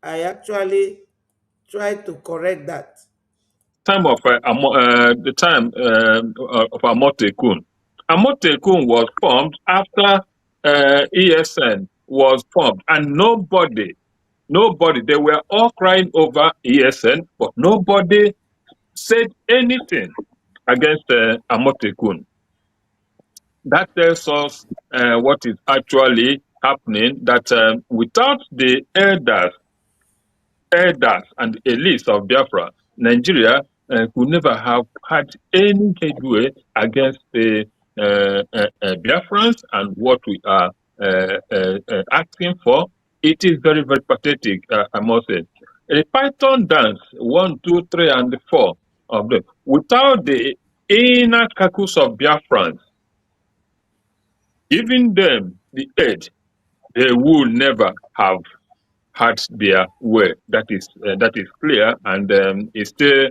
I actually tried to correct that. Time of the time of Amotekun. Amotekun was formed after ESN was formed, and nobody, they were all crying over ESN, but nobody said anything against Amotekun. That tells us what is actually happening, that without the elders and elites of Biafra, Nigeria could never have had any headway against the Biafrans and what we are asking for. It is very, very pathetic, I must say. A Python dance, 1, 2, 3, and 4 of them, without the inner caucus of Biafrans, giving them the aid, they would never have had their way. That is clear, and it still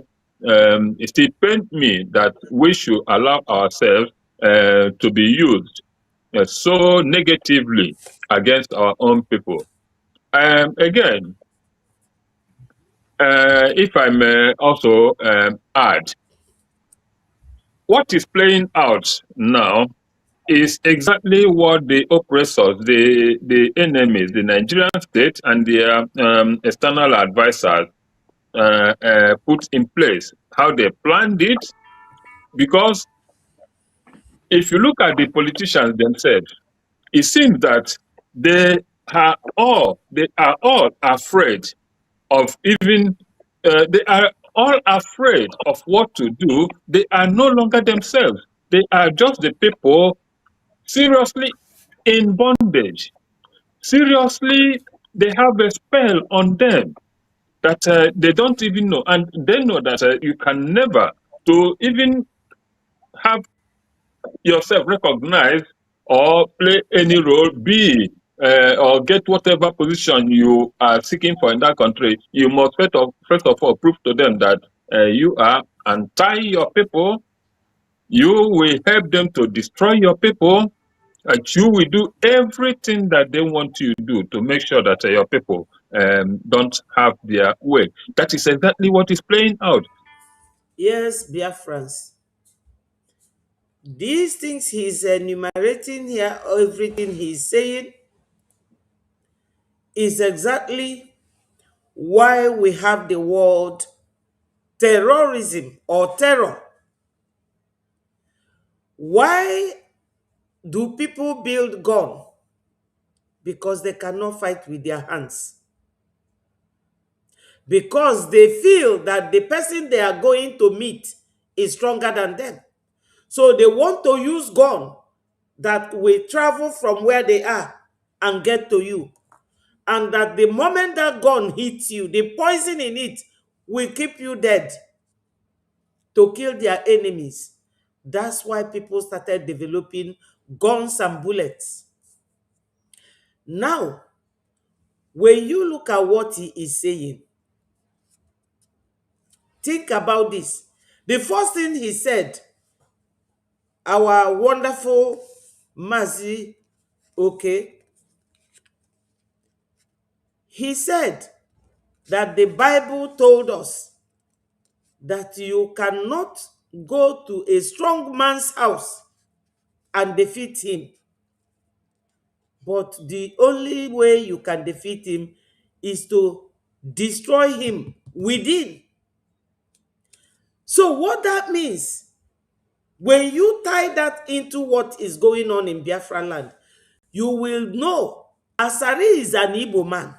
pains me that we should allow ourselves to be used so negatively against our own people. Again, if I may also add, what is playing out now is exactly what the oppressors, the enemies, the Nigerian state and their external advisors put in place, how they planned it. Because if you look at the politicians themselves, it seems that they are all afraid of even, they are all afraid of what to do. They are no longer themselves. They are just the people seriously in bondage. Seriously, they have a spell on them that they don't even know. And they know that you can never, to even have yourself recognized or play any role, be or get whatever position you are seeking for in that country, you must first of all prove to them that you are anti your people. You will help them to destroy your people. And you will do everything that they want you to do to make sure that your people don't have their way. That is exactly what is playing out. Yes, Biafrans. These things he's enumerating here, everything he's saying, is exactly why we have the word terrorism or terror. Why do people build gun? Because they cannot fight with their hands. Because they feel that the person they are going to meet is stronger than them. So they want to use gun that will travel from where they are and get to you. And that the moment that gun hits you, the poison in it will keep you dead to kill their enemies. That's why people started developing guns and bullets. Now, when you look at what he is saying, think about this. The first thing he said, our wonderful Mazi, okay, he said that the Bible told us that you cannot go to a strong man's house and defeat him. But the only way you can defeat him is to destroy him within. So what that means, when you tie that into what is going on in Biafra land, you will know Asari is an Igbo man.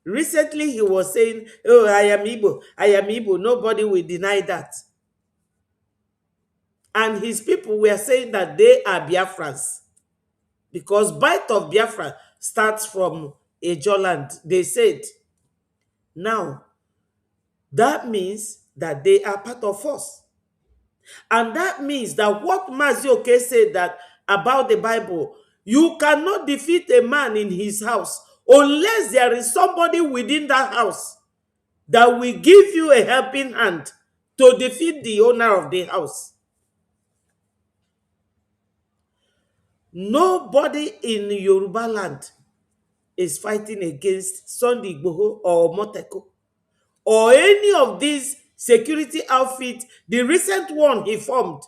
Recently he was saying, oh, I am Igbo, I am Igbo. Nobody will deny that. And his people were saying that they are Biafrans. Because Bite of Biafra starts from Ejoland, they said. Now, that means that they are part of us. And that means that what Mazioke said that about the Bible, you cannot defeat a man in his house unless there is somebody within that house that will give you a helping hand to defeat the owner of the house. Nobody in Yoruba land is fighting against Sunday Igboho or Moteko or any of these security outfits. The recent one he formed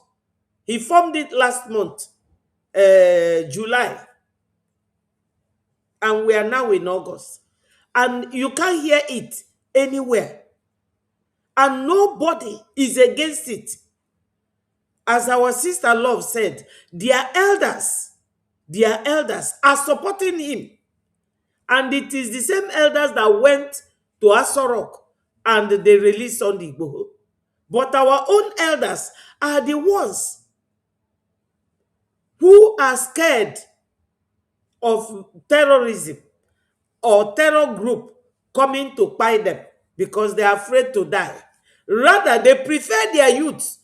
it last month, July, and we are now in August, and you can't hear it anywhere, and nobody is against it. As our sister Love said, their elders are supporting him. And it is the same elders that went to Asorok and they released Sunday Igboho. But our own elders are the ones who are scared of terrorism or terror group coming to buy them because they are afraid to die. Rather, they prefer their youths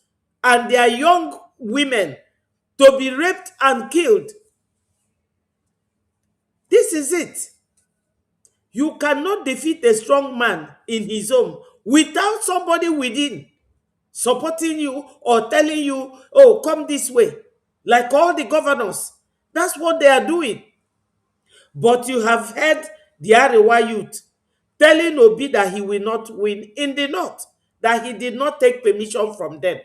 and their young women to be raped and killed. This is it. You cannot defeat a strong man in his home without somebody within supporting you or telling you, oh, come this way. Like all the governors. That's what they are doing. But you have heard the Arewa youth telling Obi that he will not win in the north, that he did not take permission from them.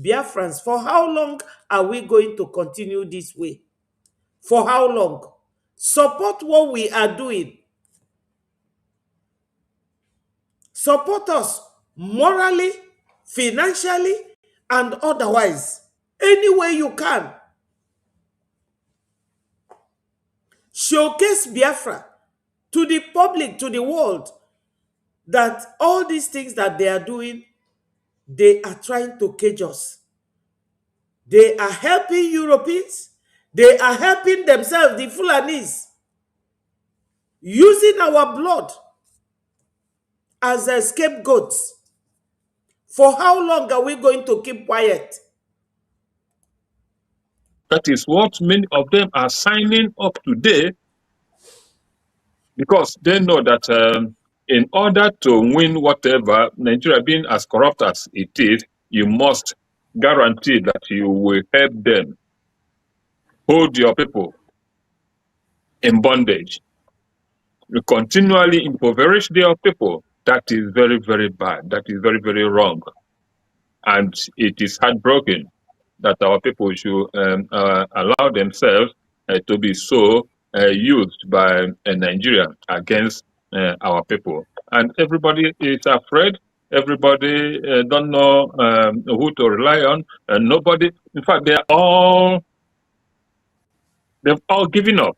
Biafrans, for how long are we going to continue this way? For how long? Support what we are doing. Support us morally, financially, and otherwise. Any way you can. Showcase Biafra to the public, to the world, that all these things that they are doing, they are trying to cage us. They are helping Europeans. They are helping themselves, the Fulanis, using our blood as a scapegoats. For how long are we going to keep quiet? That is what many of them are signing up today because they know that in order to win whatever, Nigeria being as corrupt as it is, you must guarantee that you will help them hold your people in bondage. You continually impoverish their people. That is very, very bad. That is very, very wrong. And it is heartbroken that our people should allow themselves to be so used by Nigeria against our people. And everybody is afraid. Everybody don't know who to rely on. And nobody, in fact, they've all given up.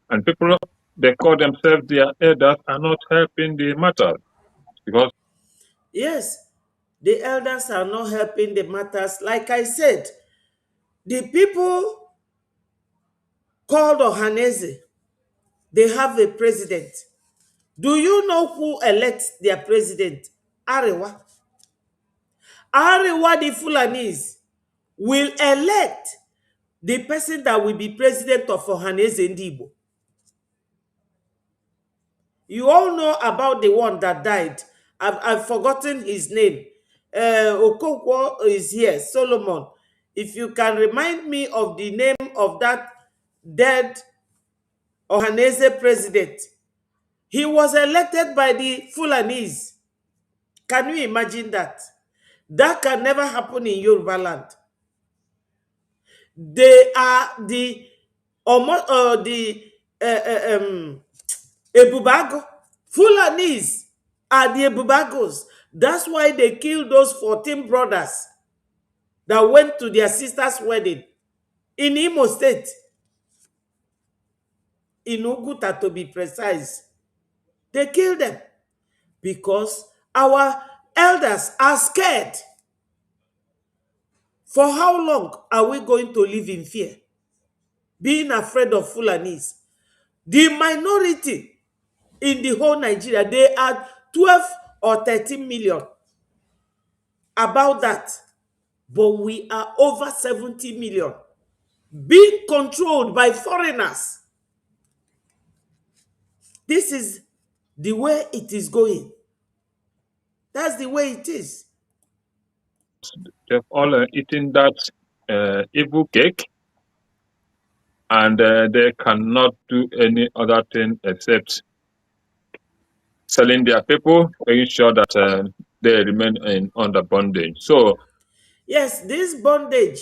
And people, they call themselves their elders, are not helping the matter. Because Yes, the elders are not helping the matters. Like I said, the people called Ohaneze, they have a president. Do you know who elects their president? Arewa. Arewa, the Fulanis, will elect the person that will be president of Ohaneze Ndibo. You all know about the one that died. I've forgotten his name. Okonkwo is here, Solomon. If you can remind me of the name of that dead Ohaneze president. He was elected by the Fulanis. Can you imagine that? That can never happen in Yoruba land. They are the Ebubago. Fulanis are the Ebubagos. That's why they killed those 14 brothers that went to their sister's wedding in Imo State. In Uguta, to be precise. They killed them because our elders are scared. For how long are we going to live in fear? Being afraid of Fulanis. The minority in the whole Nigeria, they are 12 or 13 million. About that. But we are over 70 million. Being controlled by foreigners. This is the way it is going. That's the way it is. they've all eaten that evil cake, and they cannot do any other thing except selling their people, making sure that they remain under bondage. So, yes, this bondage,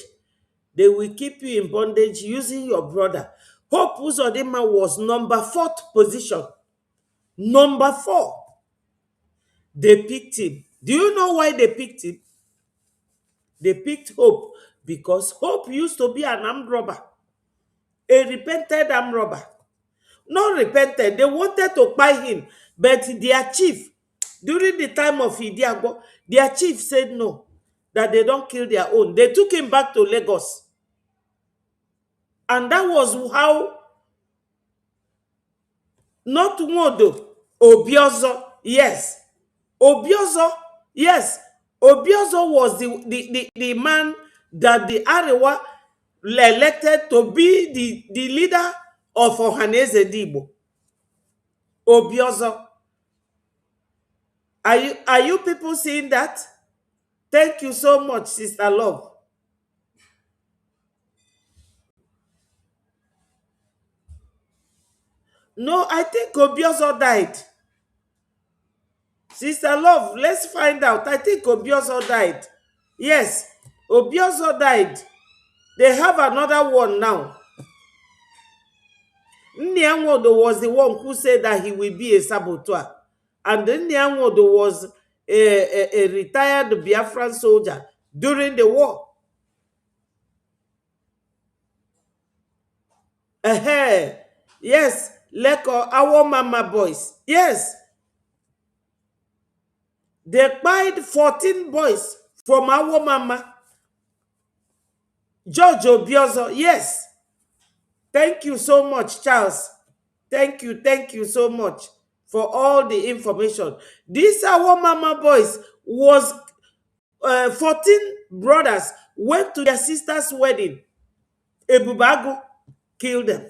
they will keep you in bondage using your brother. Hope Uzodinma was number 4th position. Number 4. They picked him. Do you know why they picked him? They picked Hope because Hope used to be an armed robber. A repented armed robber. Not repented. They wanted to buy him. But their chief, during the time of Idiago, their chief said no. That they don't kill their own. They took him back to Lagos. And that was how not Nwodo, Obiozo, yes. Obiozo, yes. Obiozo was the man that the Arewa elected to be the leader of Ohaneze Ndibo. Obiozo. Are you people seeing that? Thank you so much, Sister Love. No, I think Obiozo died. Sister Love, let's find out. I think Obiozo died. Yes, Obiozo died. They have another one now. Nnianwodo was the one who said that he will be a saboteur. And Nnianwodo was a retired Biafran soldier during the war. Yes, Leko, our mama boys. Yes. They buyed 14 boys from our mama. George Obiozo, yes. Thank you so much, Charles. Thank you so much for all the information. This our mama boys was 14 brothers went to their sister's wedding. Ebubago killed them.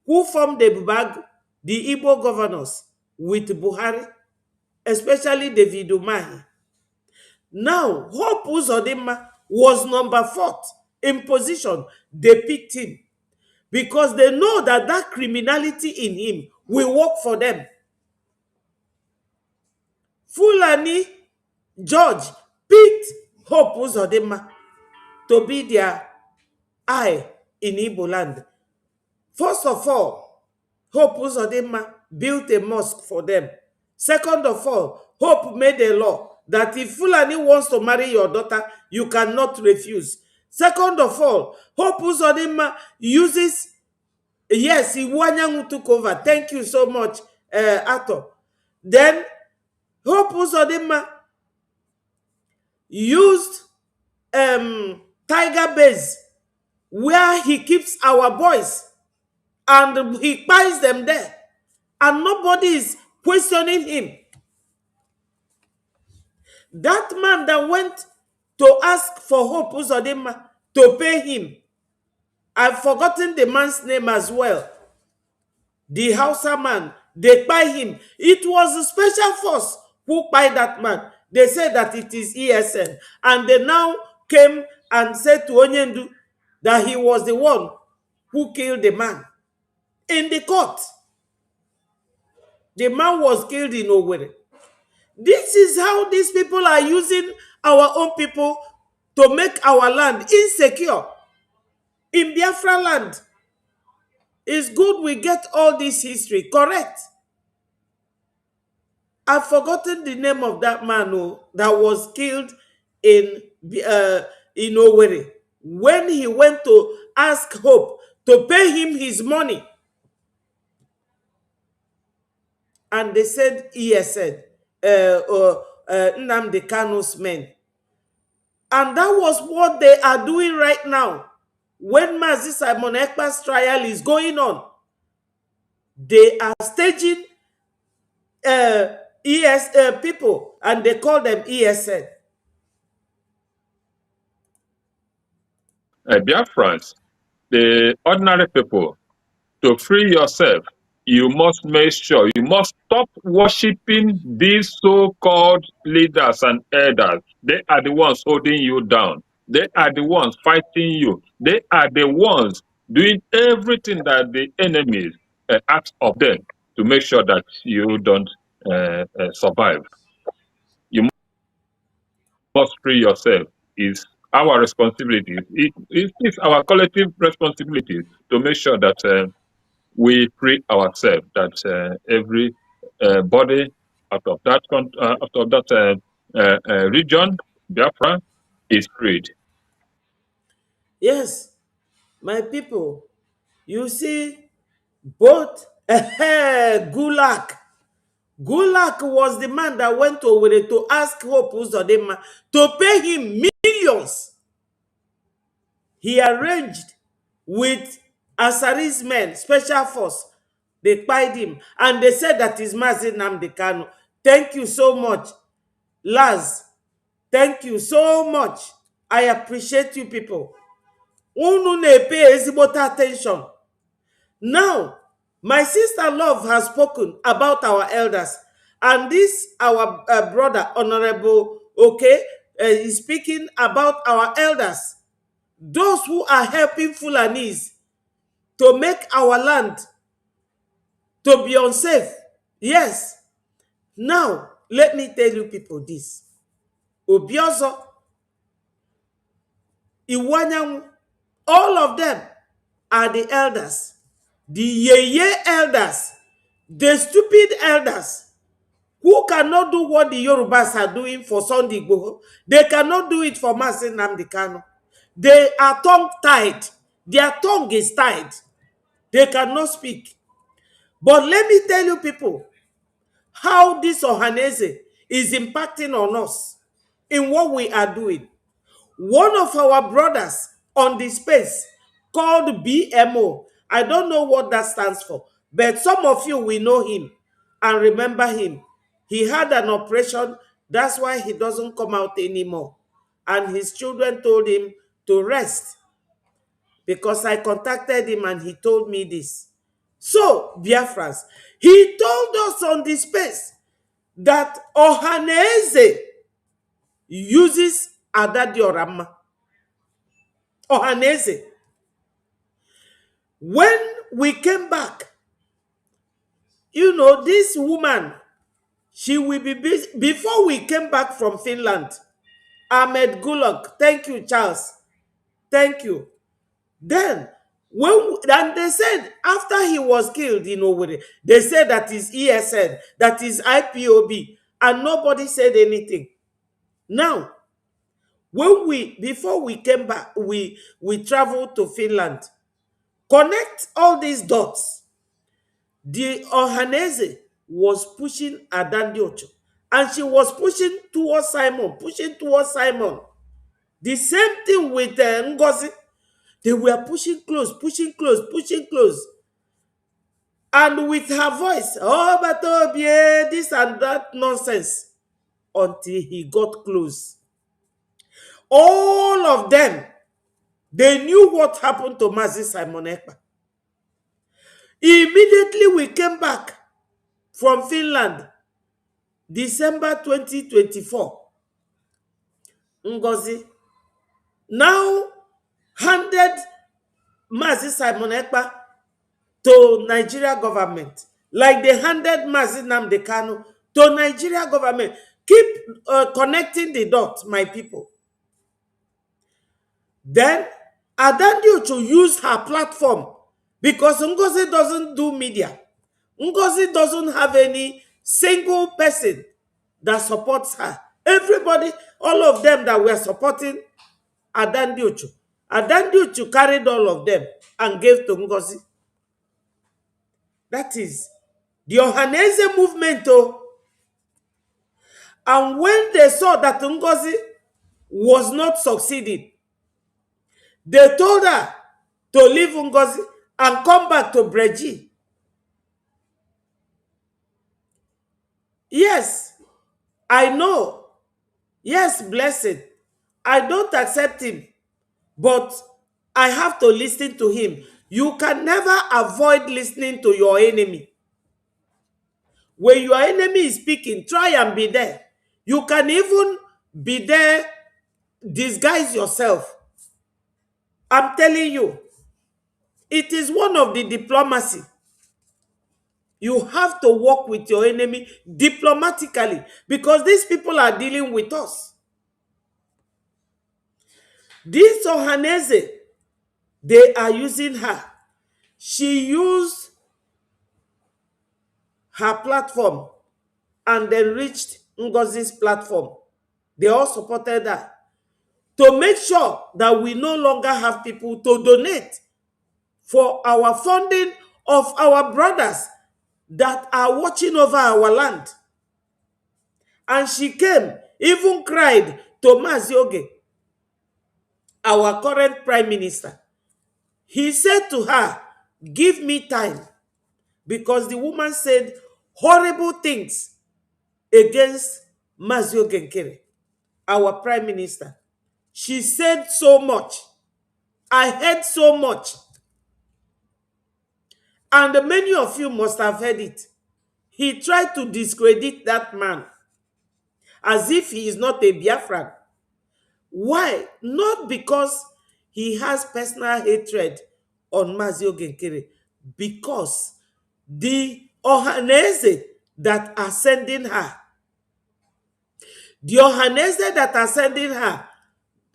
Who formed Ebubago? the Igbo governors with Buhari, especially David Umahi. Now, Hope Uzodinma was number 4 in position. They picked him because they know that that criminality in him will work for them. Fulani George picked Hope Uzodinma to be their eye in Igbo land. First of all, Hope Uzodinma built a mosque for them. Second of all, Hope made a law that if Fulani wants to marry your daughter, you cannot refuse. Second of all, Hope Uzodinma uses, yes, Iwanyangu took over. Thank you so much, Ato. Then, Hope Uzodinma used Tiger Base, where he keeps our boys, and he buys them there. And nobody is questioning him. That man that went to ask for Hope Uzodinma to pay him, I've forgotten the man's name as well. The Hausa man, they buy him. It was a special force who buy that man. They said that it is ESN. And they now came and said to Onyendu that he was the one who killed the man. In the court, the man was killed in Owerri. This is how these people are using our own people to make our land insecure. In Biafra land, it's good we get all this history correct. I've forgotten the name of that man that was killed in Owerri when he went to ask Hope to pay him his money. And they said ESN, Nnamdi Kanu's men. And that was what they are doing right now. When Mazi Simon Ekpa's trial is going on, they are staging people, and they call them ESN. Biafrans, the ordinary people, to free yourself, you must make sure, you must stop worshipping these so-called leaders and elders. They are the ones holding you down. They are the ones fighting you. They are the ones doing everything that the enemies ask of them to make sure that you don't survive. You must free yourself. It's our responsibility. It is our collective responsibility to make sure that we free ourselves, that every body out of that region, Biafra, is freed. Yes, my people, you see, both Gulak. Gulak was the man that went to Owerri to ask Hope Uzodinma to pay him millions. He arranged with Asari's men, special force. They pied him, and they said that is Mazi Nnamdi Kanu. Thank you so much, Laz. Thank you so much. I appreciate you people. Unu na-pay ezigbote attention. Now, my sister Love has spoken about our elders, and this our brother Honorable is speaking about our elders, those who are helping Fulanis to make our land to be unsafe. Yes. Now, let me tell you people this. Obiozo, Iwanyangu, all of them are the elders. The yeye elders, the stupid elders, who cannot do what the Yorubas are doing for Sunday Igboho. They cannot do it for Mazi Nnamdi Kanu. They are tongue-tied. Their tongue is tied. They cannot speak. But let me tell you people, how this Ohaneze is impacting on us in what we are doing. One of our brothers on the space called BMO, I don't know what that stands for, but some of you will know him and remember him. He had an operation, that's why he doesn't come out anymore. And his children told him to rest, because I contacted him and he told me this. So, Biafrans, he told us on the space that Ohaneze uses Adadiorama. Ohaneze. When we came back, you know, this woman, she will be busy. Before we came back from Finland, Ahmed Gulak, thank you, Charles. Thank you. Then, and they said after he was killed in Owerri, they said that is ESN, that is IPOB, and nobody said anything. Now, before we came back, we traveled to Finland. Connect all these dots. The Ohaneze was pushing Adandiocho, and she was pushing towards Simon, The same thing with Ngozi. They were pushing close, pushing close, pushing close. And with her voice, oh, but oh, yeah, this and that nonsense, until he got close. All of them, they knew what happened to Mazi Simon Ekpa. Immediately we came back from Finland, December 2024. Ngozi now handed Mazi Simon Ekpa to Nigeria government, like they handed Mazi Nnamdi Kanu to Nigeria government. Keep connecting the dots, my people. Then Adandiocho used her platform because Ngozi doesn't do media. Ngozi doesn't have any single person that supports her. Everybody, all of them that were supporting Adandiocho, Adandiocho carried all of them and gave to Ngozi. That is the Ohaneze movement. And when they saw that Ngozi was not succeeding, they told her to leave Ngozi and come back to Breji. Yes, I know. Yes, blessed. I don't accept him, but I have to listen to him. You can never avoid listening to your enemy. When your enemy is speaking, try and be there. You can even be there, disguise yourself. I'm telling you, it is one of the diplomacy. You have to work with your enemy diplomatically because these people are dealing with us. This Ohaneze, they are using her. She used her platform and then reached Ngozi's platform. They all supported her to make sure that we no longer have people to donate for our funding of our brothers that are watching over our land. And she came, even cried to Mazi Oge, our current prime minister. He said to her, give me time, because the woman said horrible things against Mazi Oge Nkere, our prime minister. She said so much. I heard so much. And many of you must have heard it. He tried to discredit that man as if he is not a Biafran. Why? Not because he has personal hatred on Mazi Oge Nkere, because the Ohaneze that are sending her,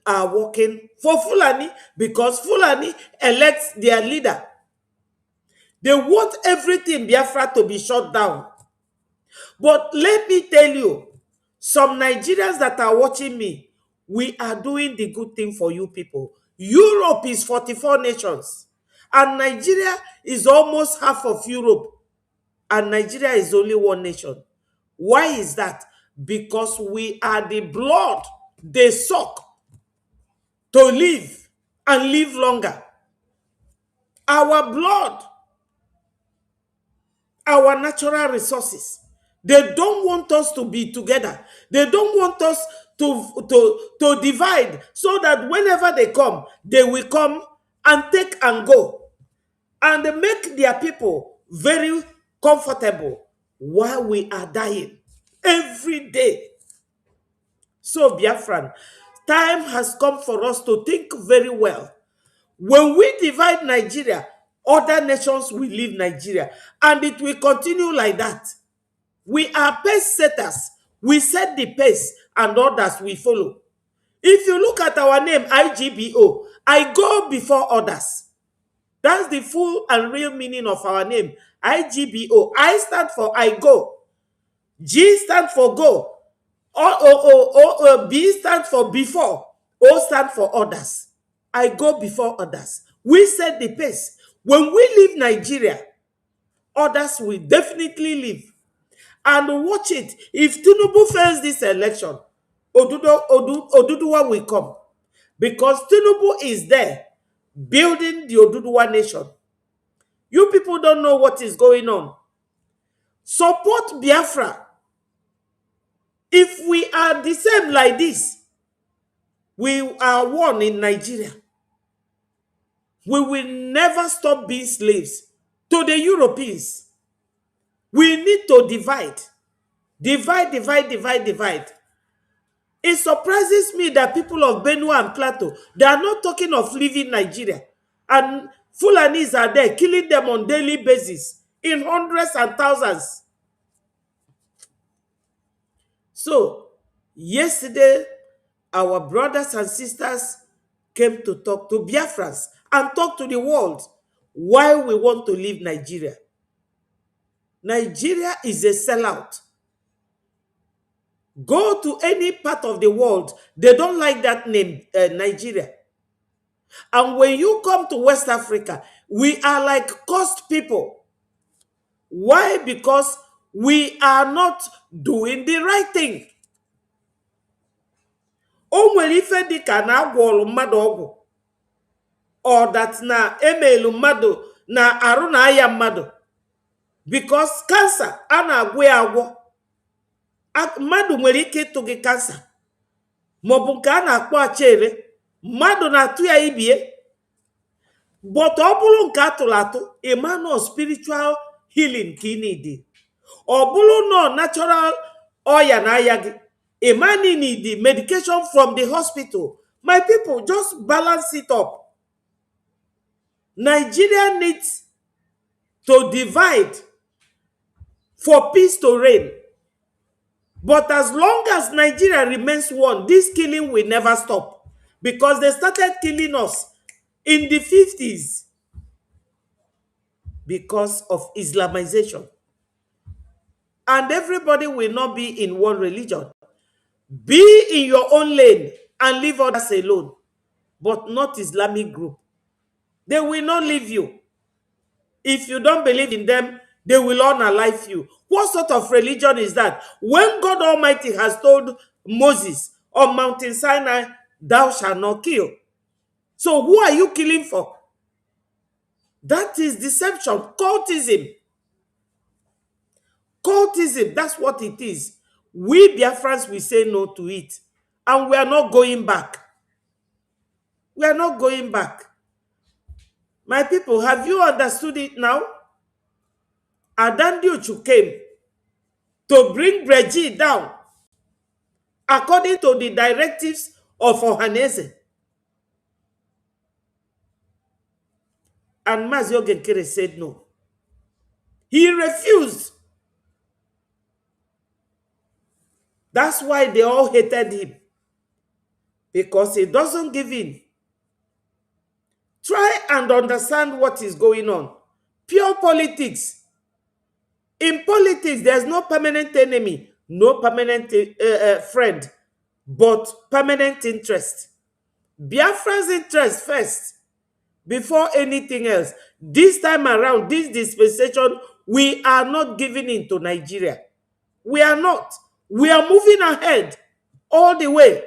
are working for Fulani because Fulani elects their leader. They want everything Biafra to be shut down. But let me tell you, some Nigerians that are watching me, we are doing the good thing for you people. Europe is 44 nations, and Nigeria is almost half of Europe, and Nigeria is only one nation. Why is that? Because we are the blood they suck to live and live longer. Our blood, our natural resources. They don't want us to be together. They don't want us to divide, so that whenever they come, they will come and take and go and make their people very comfortable while we are dying every day. So, Biafran, time has come for us to think very well. When we divide Nigeria, other nations will leave Nigeria, and it will continue like that. We are pace setters. We set the pace, and others will follow. If you look at our name, IGBO, I go before others. That's the full and real meaning of our name, IGBO. I stand for I go. G stand for go. B stand for before. O stand for others. I go before others. We set the pace. When we leave Nigeria, others will definitely leave. And watch it. If Tinubu fails this election, Oduduwa will come. Because Tinubu is there building the Oduduwa nation. You people don't know what is going on. Support Biafra. If we are the same like this, we are one in Nigeria. We will never stop being slaves to the Europeans. We need to divide. Divide, divide, divide, divide. It surprises me that people of Benue and Plateau, they are not talking of leaving Nigeria. And Fulanis are there killing them on daily basis in hundreds and thousands. So, yesterday, our brothers and sisters came to talk to Biafrans and talk to the world why we want to leave Nigeria. Nigeria is a sellout. Go to any part of the world, they don't like that name, Nigeria. And when you come to West Africa, we are like coast people. Why? Because we are not doing the right thing. O nwere ife dịka na agwọrụ mmadụ ọgwụ, or that na emelu mmadụ na arụ na aya mmadụ, because cancer a na-agwọ ya agwọ. Mmadụ nwere ike ịtụ gị cancer maọbụ nke a na-akpọ achere, mmadụ na-atụ ya ibie. But ọ bụrụ nke atụrụ atụ, a spiritual healing ka ị need. Ọ bụrụ no natural oya na aya gị, a man need the medication from the hospital. My people, just balance it up. Nigeria needs to divide for peace to reign. But as long as Nigeria remains one, this killing will never stop. Because they started killing us in the 50s because of Islamization. And everybody will not be in one religion. Be in your own lane and leave others alone, but not Islamic group. They will not leave you. If you don't believe in them, they will unalive you. What sort of religion is that? When God Almighty has told Moses on Mountain Sinai, thou shalt not kill. So who are you killing for? That is deception, cultism. Cultism, that's what it is. We Biafrans will say no to it. And we are not going back. We are not going back. My people, have you understood it now? Adandiochu came to bring Breji down according to the directives of Ohaneze. And Mazio Genkere said no. He refused. That's why they all hated him. Because he doesn't give in. Try and understand what is going on. Pure politics. In politics, there's no permanent enemy, no permanent friend, but permanent interest. Biafra's interest first, before anything else. This time around, this dispensation, we are not giving in to Nigeria. We are not. We are moving ahead all the way.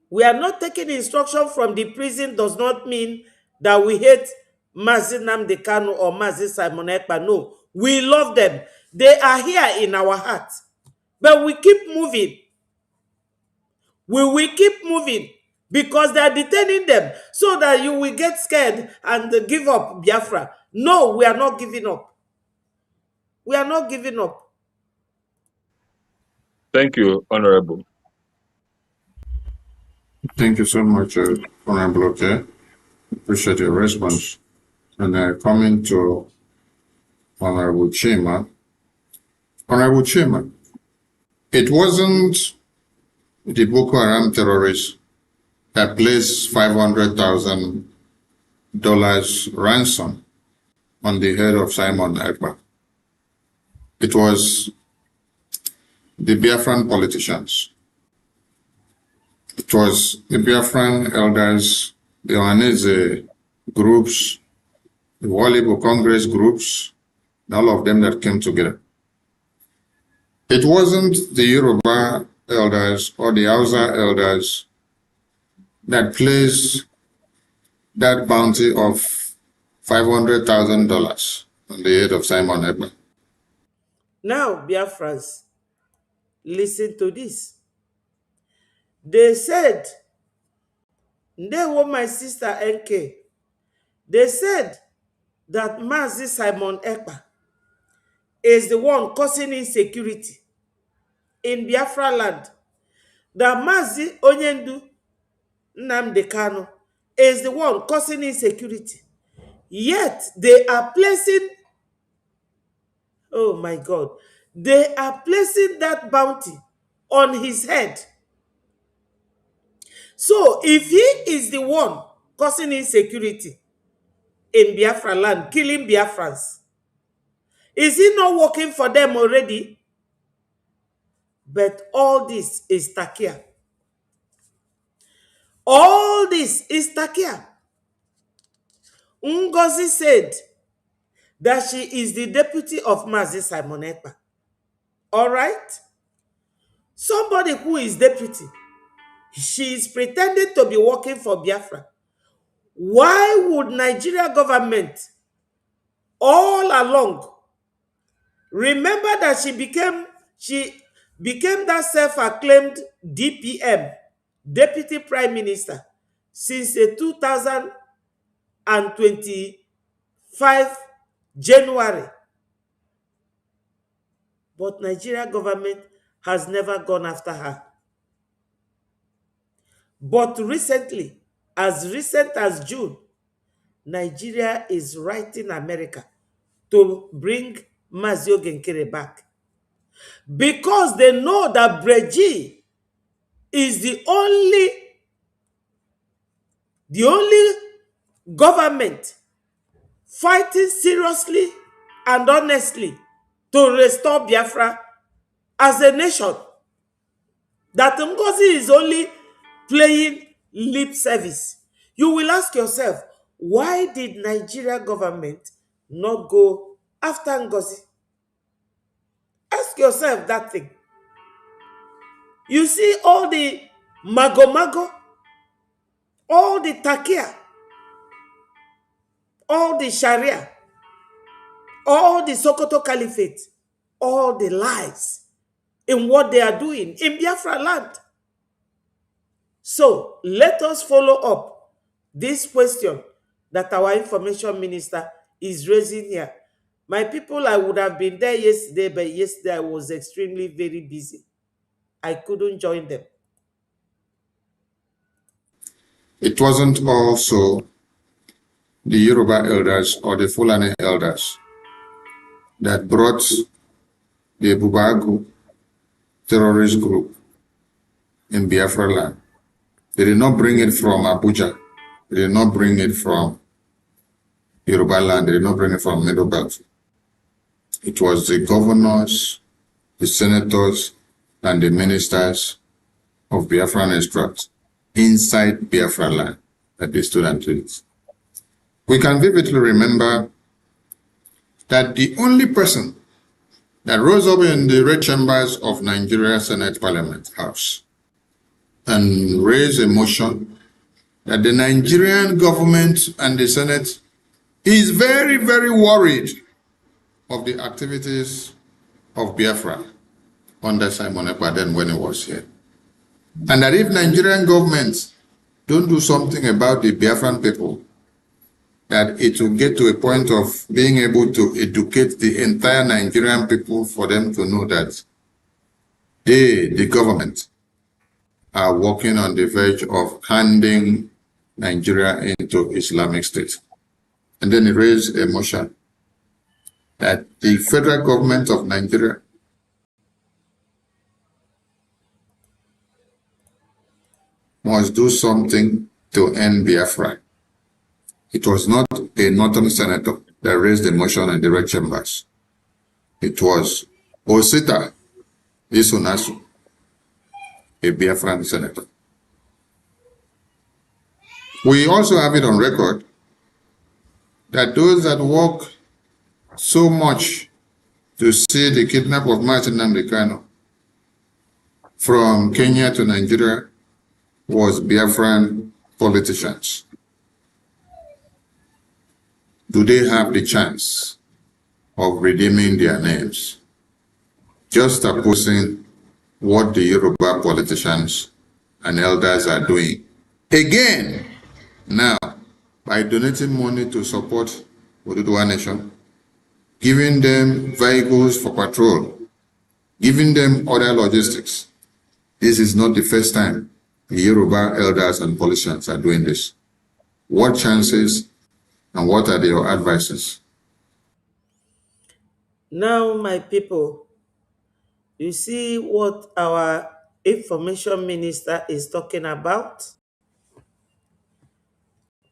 We are not taking instruction from the prison does not mean that we hate Mazi Nnamdi Kanu or Mazi Simon Ekpa. No, we love them. They are here in our hearts. But we keep moving. We will keep moving because they are detaining them. so that you will get scared and give up Biafra. No, we are not giving up. We are not giving up. Thank you, Honorable. Thank you so much, Honorable Oke. Appreciate your response. And coming to Honorable Chima. Honorable Chima, it wasn't the Boko Haram terrorists that placed $500,000 ransom on the head of Simon Ekpa. It was the Biafran politicians. It was the Biafran elders, the Ohanese groups, the Walibo Congress groups, all of them that came together. It wasn't the Yoruba elders or the Hausa elders that placed that bounty of $500,000 on the head of Simon Ekpa. Now, Biafrans, listen to this. They said, they were my sister NK. They said that Mazi Simon Ekpa is the one causing insecurity in Biafra land. That Mazi Onyendu Nnamdi Kanu is the one causing insecurity. Yet they are placing, oh my God, they are placing that bounty on his head. So if he is the one causing insecurity in Biafra land, killing Biafrans, is he not working for them already? But all this is takia. All this is takia. Ngozi said that she is the deputy of Mazi Simon Ekpa. All right? Somebody who is deputy, she is pretending to be working for Biafra. Why would Nigeria government all along remember that she became that self-acclaimed DPM, Deputy Prime Minister, since 2025 January. But Nigeria government has never gone after her. But recently, as recent as June, Nigeria is writing America to bring Mazio Genkere back. Because they know that Breji is the only government fighting seriously and honestly to restore Biafra as a nation. That Ngozi is only playing lip service. You will ask yourself, why did Nigeria government not go after Ngozi? Ask yourself that thing. You see all the mago, all the takia, all the Sharia, all the Sokoto Caliphate, all the lies in what they are doing in Biafra land. So let us follow up this question that our information minister is raising here. My people, I would have been there yesterday, but yesterday I was extremely very busy. I couldn't join them. It wasn't also the Yoruba elders or the Fulani elders that brought the Bubagu terrorist group in Biafra land. They did not bring it from Abuja. They did not bring it from Yoruba land. They did not bring it from Middle Belt. It was the governors, the senators, and the ministers of Biafran extract inside Biafra land that they stood and did it. We can vividly remember that the only person that rose up in the red chambers of Nigeria Senate Parliament House and raised a motion that the Nigerian government and the Senate is very, very worried of the activities of Biafra under Simon Ekpa then when he was here. And that if Nigerian government don't do something about the Biafran people, that it will get to a point of being able to educate the entire Nigerian people for them to know that they, the government, are working on the verge of handing Nigeria into Islamic State. And then it raised a motion that the federal government of Nigeria must do something to end Biafra. It was not a northern senator that raised the motion in the red chambers. It was Osita Isunasu, a Biafran senator. We also have it on record that those that work so much to see the kidnap of Martin Nnamdi Kanu from Kenya to Nigeria was Biafran politicians. Do they have the chance of redeeming their names? Just opposing what the Yoruba politicians and elders are doing. Again, now, by donating money to support Oduduwa Nation, giving them vehicles for patrol, giving them other logistics. This is not the first time the Yoruba elders and politicians are doing this. What chances and what are your advices? Now, my people, you see what our information minister is talking about?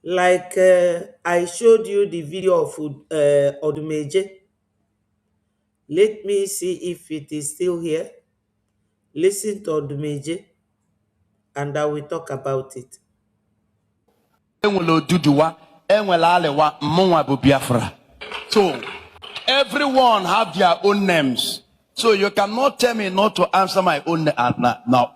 Like I showed you the video of Odumeje. Let me see if it is still here. Listen to Odumeje and I will talk about it. So everyone have their own names. So you cannot tell me not to answer my own name. Now,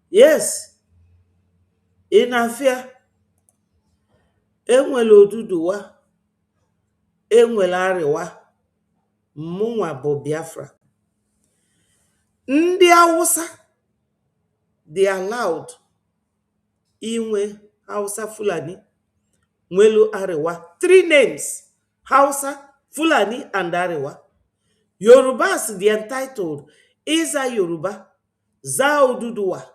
yes, in Afia, enwele Oduduwa, enwele Arewa, mụnwa bụ Biafra. Ndị Hausa, they allowed inwe Hausa Fulani, nwelu Arewa. 3 names, Hausa, Fulani, and Arewa. Yorubas, they entitled, Iza Yoruba, Za Oduduwa.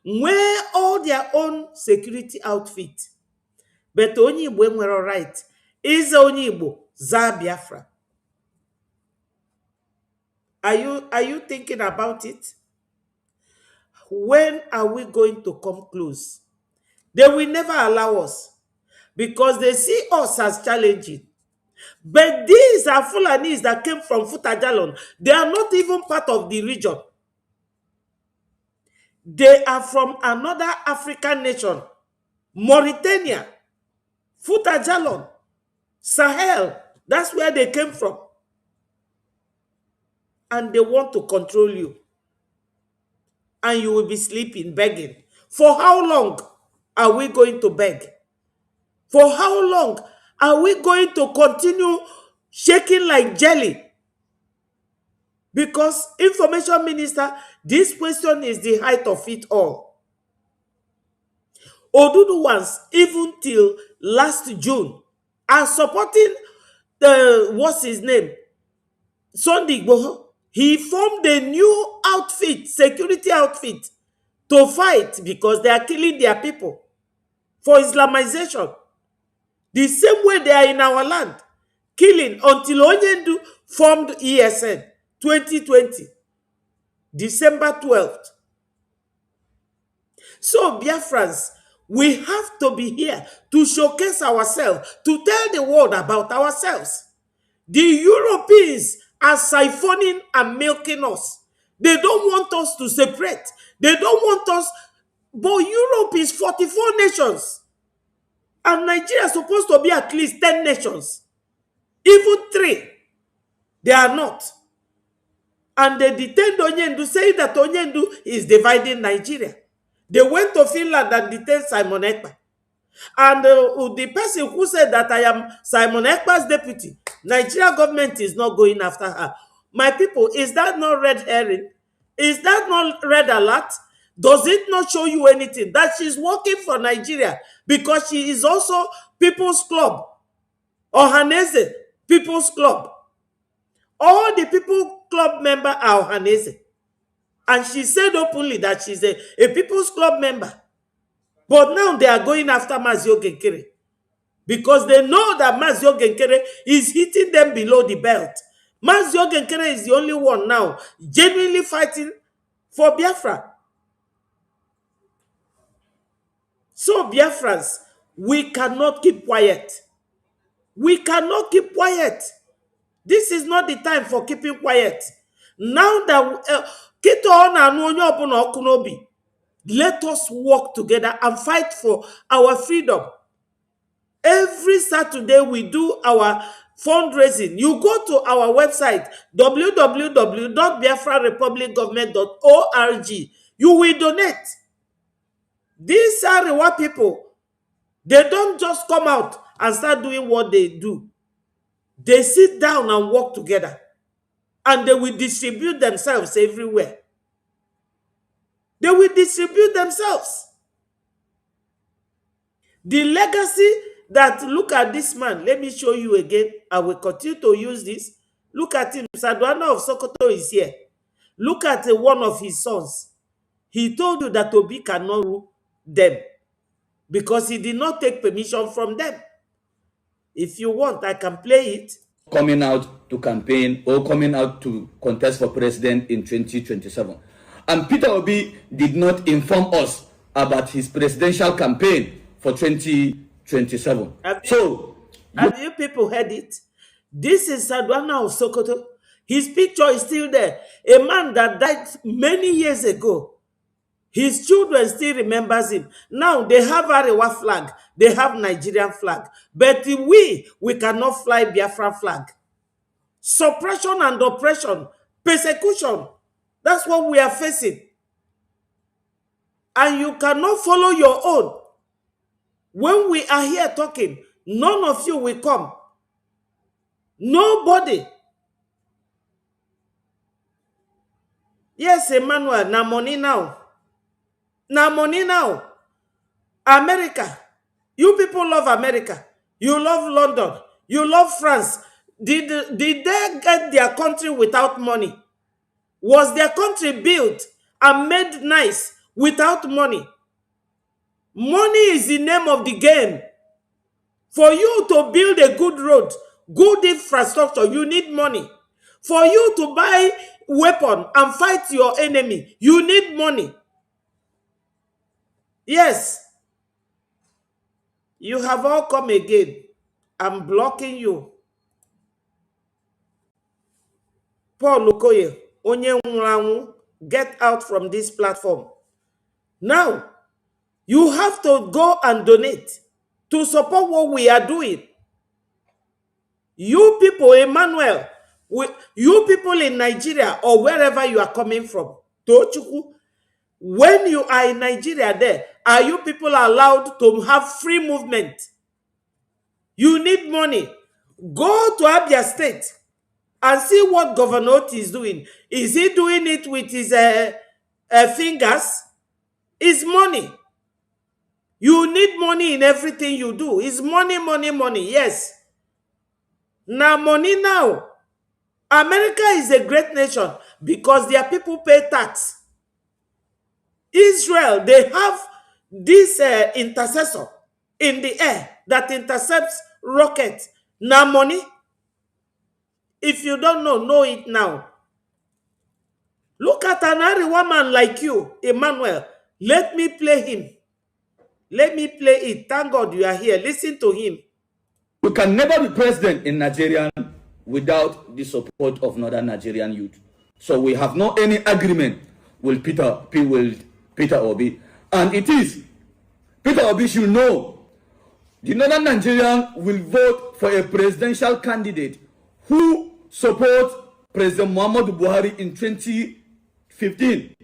Wear all their own security outfit. But only Igbo nwere right. Iza onye Igbo, Za Biafra. Are you thinking about it? When are we going to come close? They will never allow us because they see us as challenging. But these are Fulanis that came from Futajalon. They are not even part of the region. They are from another African nation. Mauritania, Futajalon, Sahel. That's where they came from. And they want to control you. And you will be sleeping, begging. For how long are we going to beg? For how long are we going to continue shaking like jelly? Because information minister, this question is the height of it all. Oduduwans, even till last June, are supporting what's his name? Sunday Igboho. He formed a new outfit, security outfit, to fight because they are killing their people for Islamization. The same way they are in our land, killing until Onyendu formed ESN 2020, December 12th. So, Biafrans, we have to be here to showcase ourselves, to tell the world about ourselves. The Europeans are siphoning and milking us. They don't want us to separate. They don't want us, but Europe is 44 nations. And Nigeria is supposed to be at least 10 nations. Even 3. They are not. And they detained Onyendu, saying that Onyendu is dividing Nigeria. They went to Finland and detained Simon Ekpa. And the person who said that I am Simon Ekpa's deputy, Nigeria government is not going after her. My people, is that not red herring? Is that not red alert? Does it not show you anything? That she's working for Nigeria because she is also People's Club or Hanese People's Club. All the People Club member are Hanese. And she said openly that she's a People's Club member. But now they are going after Mazio Genkere because they know that Mazio Genkere is hitting them below the belt. Mazio Genkere is the only one now genuinely fighting for Biafra. So Biafrans, we cannot keep quiet. We cannot keep quiet. This is not the time for keeping quiet. Now that let us work together and fight for our freedom. Every Saturday we do our fundraising. You go to our website www.biafrarepublicgovernment.org. You will donate. These are Arewa people. They don't just come out and start doing what they do. They sit down and work together. And they will distribute themselves everywhere. They will distribute themselves. The legacy that, look at this man. Let me show you again. I will continue to use this. Look at him. Sadwana of Sokoto is here. Look at one of his sons. He told you that Obi cannot rule them because he did not take permission from them. If you want, I can play it. Coming out to campaign or coming out to contest for president in 2027. And Peter Obi did not inform us about his presidential campaign for 2027. Have you people heard it? This is Sadwana of Sokoto. His picture is still there. A man that died many years ago. His children still remembers him. Now they have Arewa flag. They have Nigerian flag. But we cannot fly Biafra flag. Suppression and oppression. Persecution. That's what we are facing. And you cannot follow your own. When we are here talking, none of you will come. Nobody. Yes, Emmanuel, na money now. Na money now. America. You people love America. You love London. You love France. Did they get their country without money? Was their country built and made nice without money? Money is the name of the game. For you to build a good road, good infrastructure, you need money. For you to buy weapon and fight your enemy, you need money. Yes. You have all come again. I'm blocking you. Paul Okoye, Onye Nwuranwu, get out from this platform. Now, you have to go and donate to support what we are doing. You people, Emmanuel, you people in Nigeria or wherever you are coming from, Tochukwu, when you are in Nigeria there, are you people allowed to have free movement? You need money. Go to Abia State and see what Governor Oti is doing. Is he doing it with his fingers? It's money. You need money in everything you do. It's money, money, money. Yes. Now money now. America is a great nation because their people pay tax. Israel, they have this intercessor in the air that intercepts rockets. Now money. If you don't know it now. Look at an Arewa man like you, Emmanuel. Let me play him. Let me play it. Thank God you are here. Listen to him. We can never be president in Nigeria without the support of Northern Nigerian youth. So we have no any agreement with Peter Obi. And it is, Peter Obi should know, the Northern Nigerian will vote for a presidential candidate who supports President Muhammadu Buhari in 2015.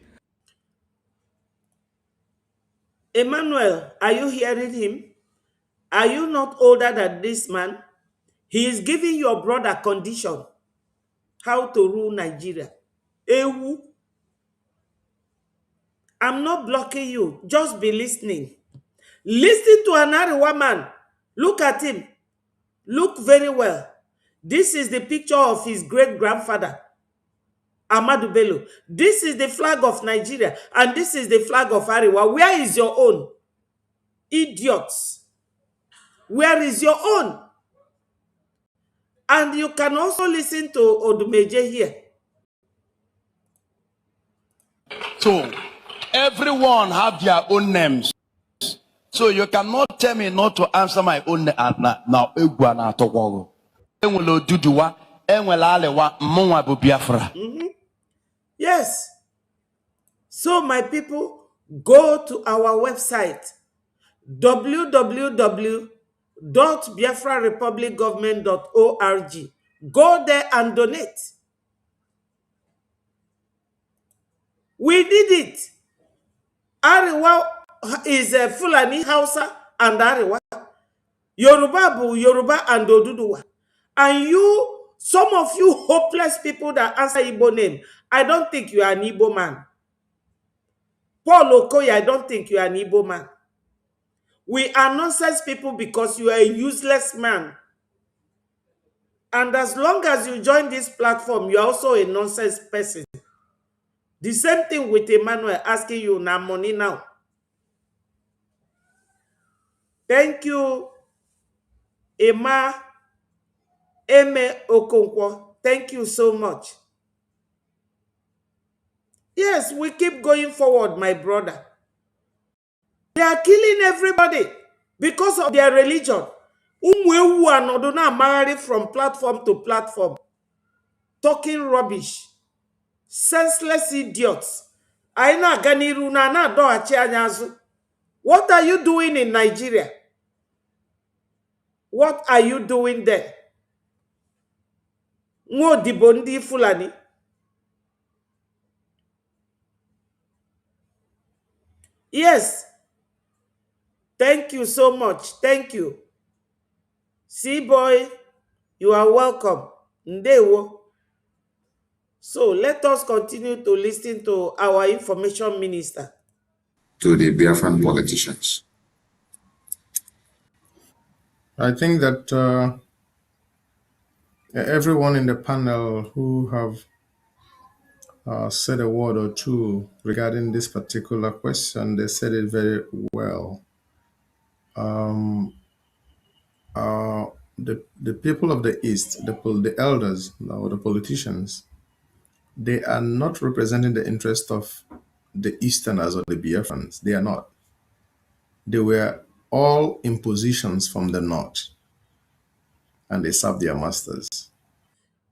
Emmanuel, are you hearing him? Are you not older than this man? He is giving your brother condition. how to rule Nigeria. Ewu. I'm not blocking you. Just be listening. Listen to an Ariwa man. Look at him. Look very well. This is the picture of his great-grandfather, Ahmadu Bello. This is the flag of Nigeria, and this is the flag of Ariwa. Where is your own? Idiots. Where is your own? And you can also listen to Odumeje here. So everyone have their own names. So you cannot tell me not to answer my own name. Now, Yes. So my people, go to our website, www.biafrarepublicgovernment.org. Go there and donate. We did it. Ariwa is a Fulani Hausa and Ariwa. Yoruba bu Yoruba and Oduduwa. And you, some of you hopeless people that answer Igbo name, I don't think you are an Igbo man. Paul Okoye, I don't think you are an Igbo man. We are nonsense people because you are a useless man. And as long as you join this platform, you are also a nonsense person. The same thing with Emmanuel asking you now money now. Thank you, Eme Okonkwo. Thank you so much. Yes, we keep going forward, my brother. They are killing everybody because of their religion. Umwewu anodona married from platform to platform, talking rubbish, senseless idiots. Aina ganiru na na do achi anyazu. What are you doing in Nigeria? What are you doing there? Ngo dibondi Fulani. Yes. Thank you so much. Thank you. See, boy, you are welcome. Ndewo. So let us continue to listen to our information minister. To the Biafran politicians. I think that everyone in the panel who have said a word or two regarding this particular question, they said it very well. The people of the East, the elders or the politicians, they are not representing the interest of the Easterners or the Biafrans. They are not. They were all impositions from the North, and they serve their masters.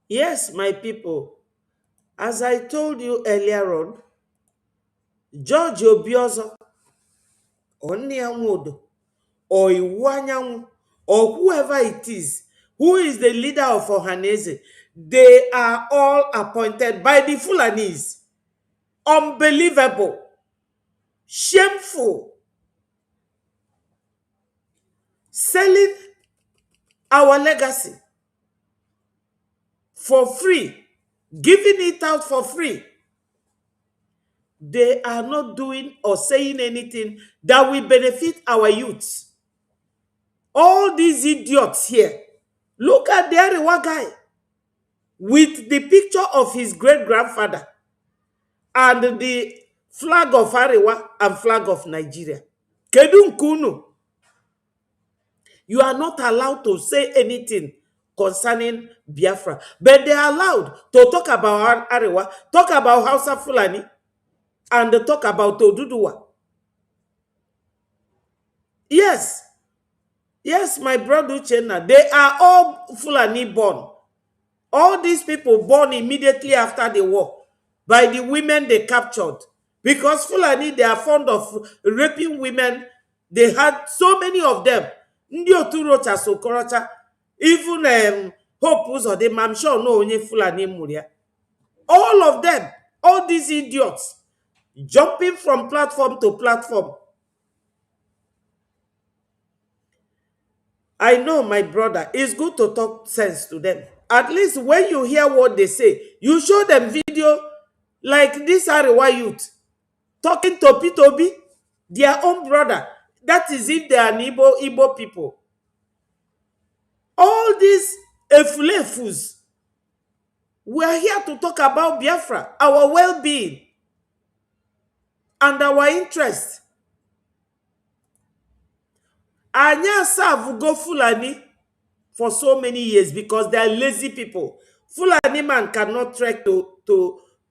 Yes, my people. As I told you earlier on, George Obiozo, Onyanwodo, or Iwanyanwu, or whoever it is, who is the leader of Ohanese, they are all appointed by the Fulanis. Unbelievable. Shameful. Selling our legacy for free. Giving it out for free. They are not doing or saying anything that will benefit our youths. All these idiots here. Look at the Ariwa guy with the picture of his great-grandfather and the flag of Ariwa and flag of Nigeria. Kedun Kunu. You are not allowed to say anything concerning Biafra. But they are allowed to talk about Ariwa, talk about Hausa Fulani, and talk about Oduduwa. Yes. Yes, my brother Uchenna, they are all Fulani born. All these people born immediately after the war by the women they captured. Because Fulani, they are fond of raping women. They had so many of them. Ndi Oturocha Sokorocha, even Hope Uzodinma, I'm sure no only Fulani Muria. All of them, all these idiots, jumping from platform to platform. I know, my brother, it's good to talk sense to them. At least when you hear what they say, you show them video like this Arewa youth talking to Pitobi, their own brother. That is if they are Igbo people. All these efulefus, we are here to talk about Biafra, our well-being, and our interest. Anya serve go Fulani for so many years because they are lazy people. Fulani man cannot trek to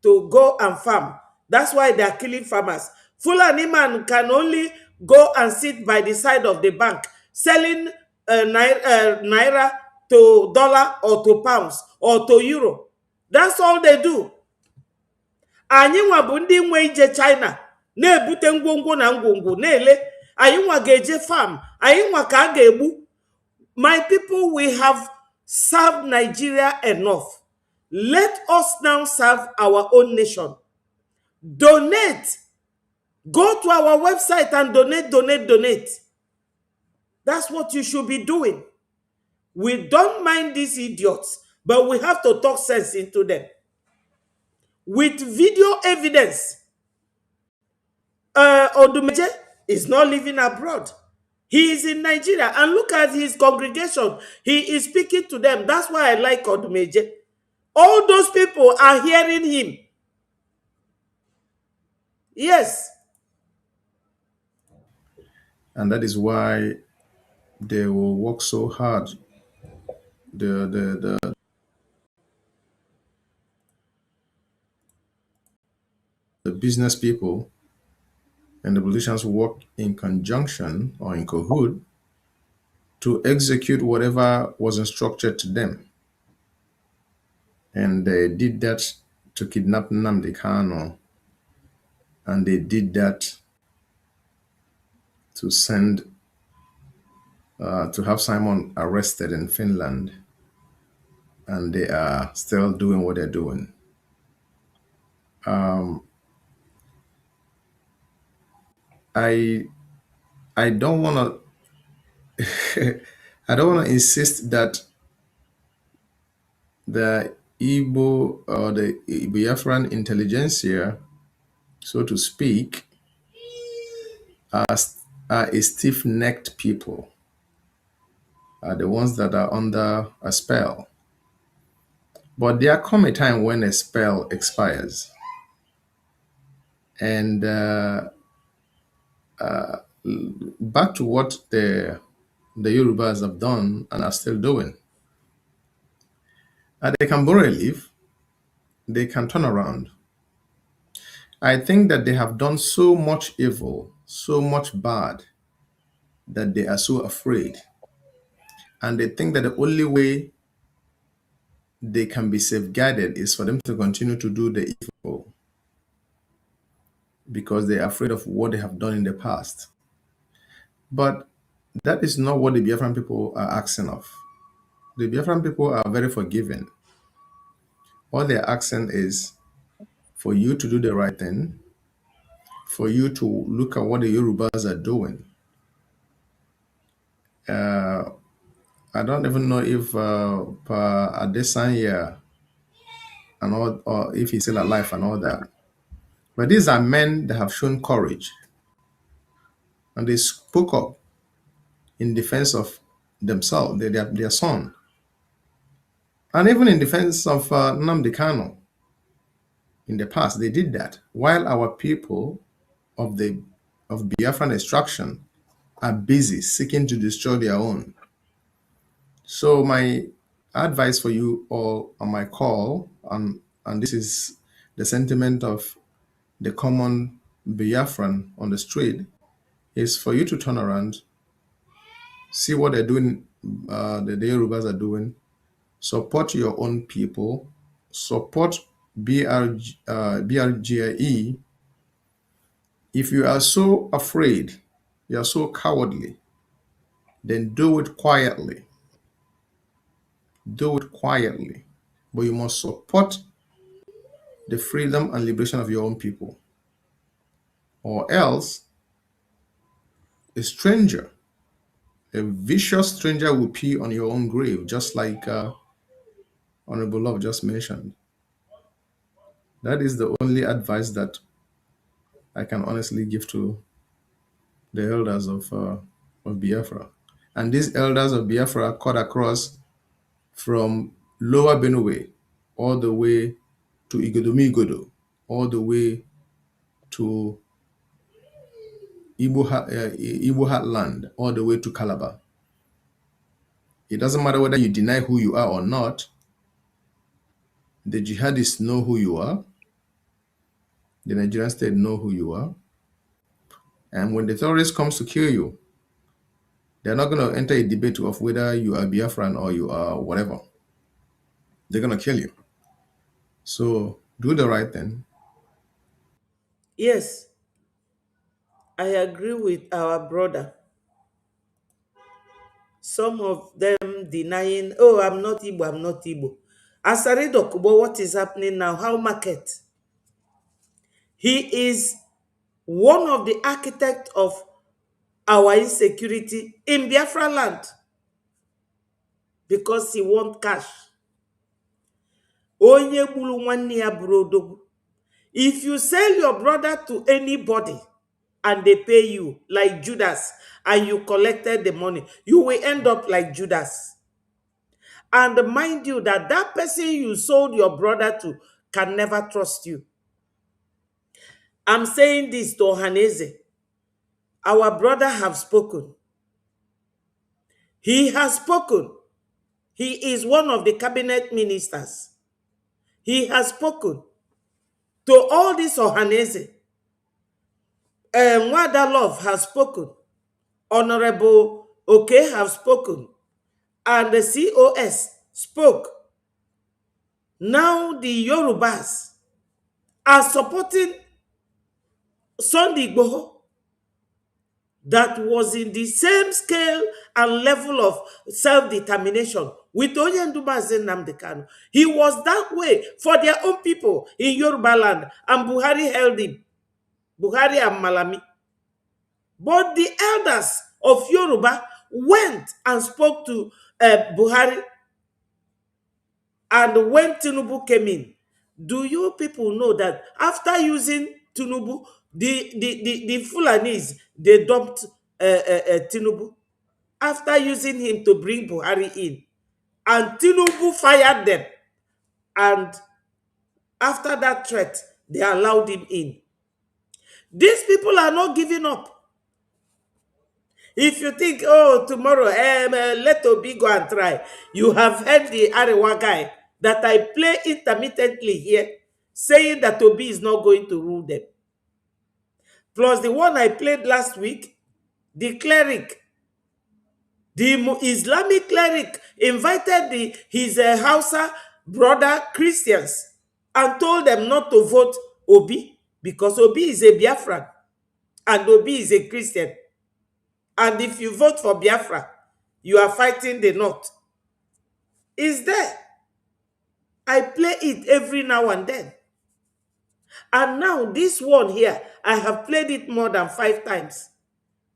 go and farm. That's why they are killing farmers. Fulani man can only go and sit by the side of the bank selling naira to dollar or to pounds or to euro. That's all they do. Anyị nwa bụ ndị nwe ije China na-ebute ngwongwo na ngwongwo na-ele. Anyị nwa ga-eje farm. Anyị nwa ka a ga-egbu. My people, we have served Nigeria enough. Let us now serve our own nation. Donate. Go to our website and donate. That's what you should be doing. We don't mind these idiots, but we have to talk sense into them. With video evidence, Odumeje is not living abroad. He is in Nigeria. And look at his congregation. He is speaking to them. That's why I like Odumeje. All those people are hearing him. Yes. And that is why they will work so hard. The business people and the politicians work in conjunction or in cahoot to execute whatever was instructed to them. And they did that to kidnap Nnamdi Kanu. And they did that to send, to have Simon arrested in Finland. And they are still doing what they're doing. I don't want to I don't want to insist that the Igbo or the Biafran intelligentsia, so to speak, are a stiff-necked people, are the ones that are under a spell. But there come a time when a spell expires. And back to what the Yorubas have done and are still doing. They can borrow a leaf, they can turn around. I think that they have done so much evil, so much bad, that they are so afraid. And they think that the only way they can be safeguarded is for them to continue to do the evil, because they are afraid of what they have done in the past. But that is not what the Biafran people are asking of. The Biafran people are very forgiving. All they're asking is for you to do the right thing, for you to look at what the Yorubas are doing. I don't even know if Adesanya and all, or if he's still alive and all that. But these are men that have shown courage. And they spoke up in defense of themselves, their son. And even in defense of Nnamdi Kanu. In the past, they did that. While our people of Biafran extraction are busy seeking to destroy their own. So my advice for you all on my call, and this is the sentiment of the common Biafran on the street, is for you to turn around, see what they're doing, the Yorubas are doing, support your own people, support BRGIE. If you are so afraid, you are so cowardly, then do it quietly. Do it quietly. But you must support the freedom and liberation of your own people. Or else, a stranger, a vicious stranger will pee on your own grave, just like Honorable Love just mentioned. That is the only advice that I can honestly give to the elders of Biafra. And these elders of Biafra cut across from Lower Benue all the way to Igodomigodo, all the way to Igbo Heartland, all the way to Calabar. It doesn't matter whether you deny who you are or not. The jihadists know who you are. The Nigerian state know who you are. And when the terrorist comes to kill you, they're not going to enter a debate of whether you are Biafran or you are whatever. They're going to kill you. So do the right thing. Yes, I agree with our brother. Some of them denying, oh, I'm not Igbo, I'm not Igbo. As I read Okubo, what is happening now? How market? He is one of the architects of our insecurity in Biafra land because he want cash. Onye gburu nwanne ya bụrụ odogwu. If you sell your brother to anybody and they pay you like Judas and you collected the money, you will end up like Judas. And mind you that that person you sold your brother to can never trust you. I'm saying this to Ohaneze. Our brother have spoken. He has spoken. He is one of the cabinet ministers. He has spoken to all this Ohaneze. Wada Love has spoken. Honorable Oke have spoken. And the COS spoke. Now the Yorubas are supporting Sunday Igboho that was in the same scale and level of self-determination with Onyendumazi Nnamdi Kanu. He was that way for their own people in Yoruba land, and Buhari held him. Buhari and Malami. But the elders of Yoruba went and spoke to Buhari. And when Tinubu came in, do you people know that after using Tinubu, the Fulanis, they dumped Tinubu after using him to bring Buhari in. And Tinubu fired them. And after that threat, they allowed him in. These people are not giving up. If you think, oh, tomorrow, let Obi go and try. You have heard the Arewa guy that I play intermittently here, saying that Obi is not going to rule them. Plus the one I played last week, the cleric, the Islamic cleric invited his Hausa brother Christians and told them not to vote Obi because Obi is a Biafran and Obi is a Christian. And if you vote for Biafra, you are fighting the North. It's there. I play it every now and then. And now this one here, I have played it more than 5 times.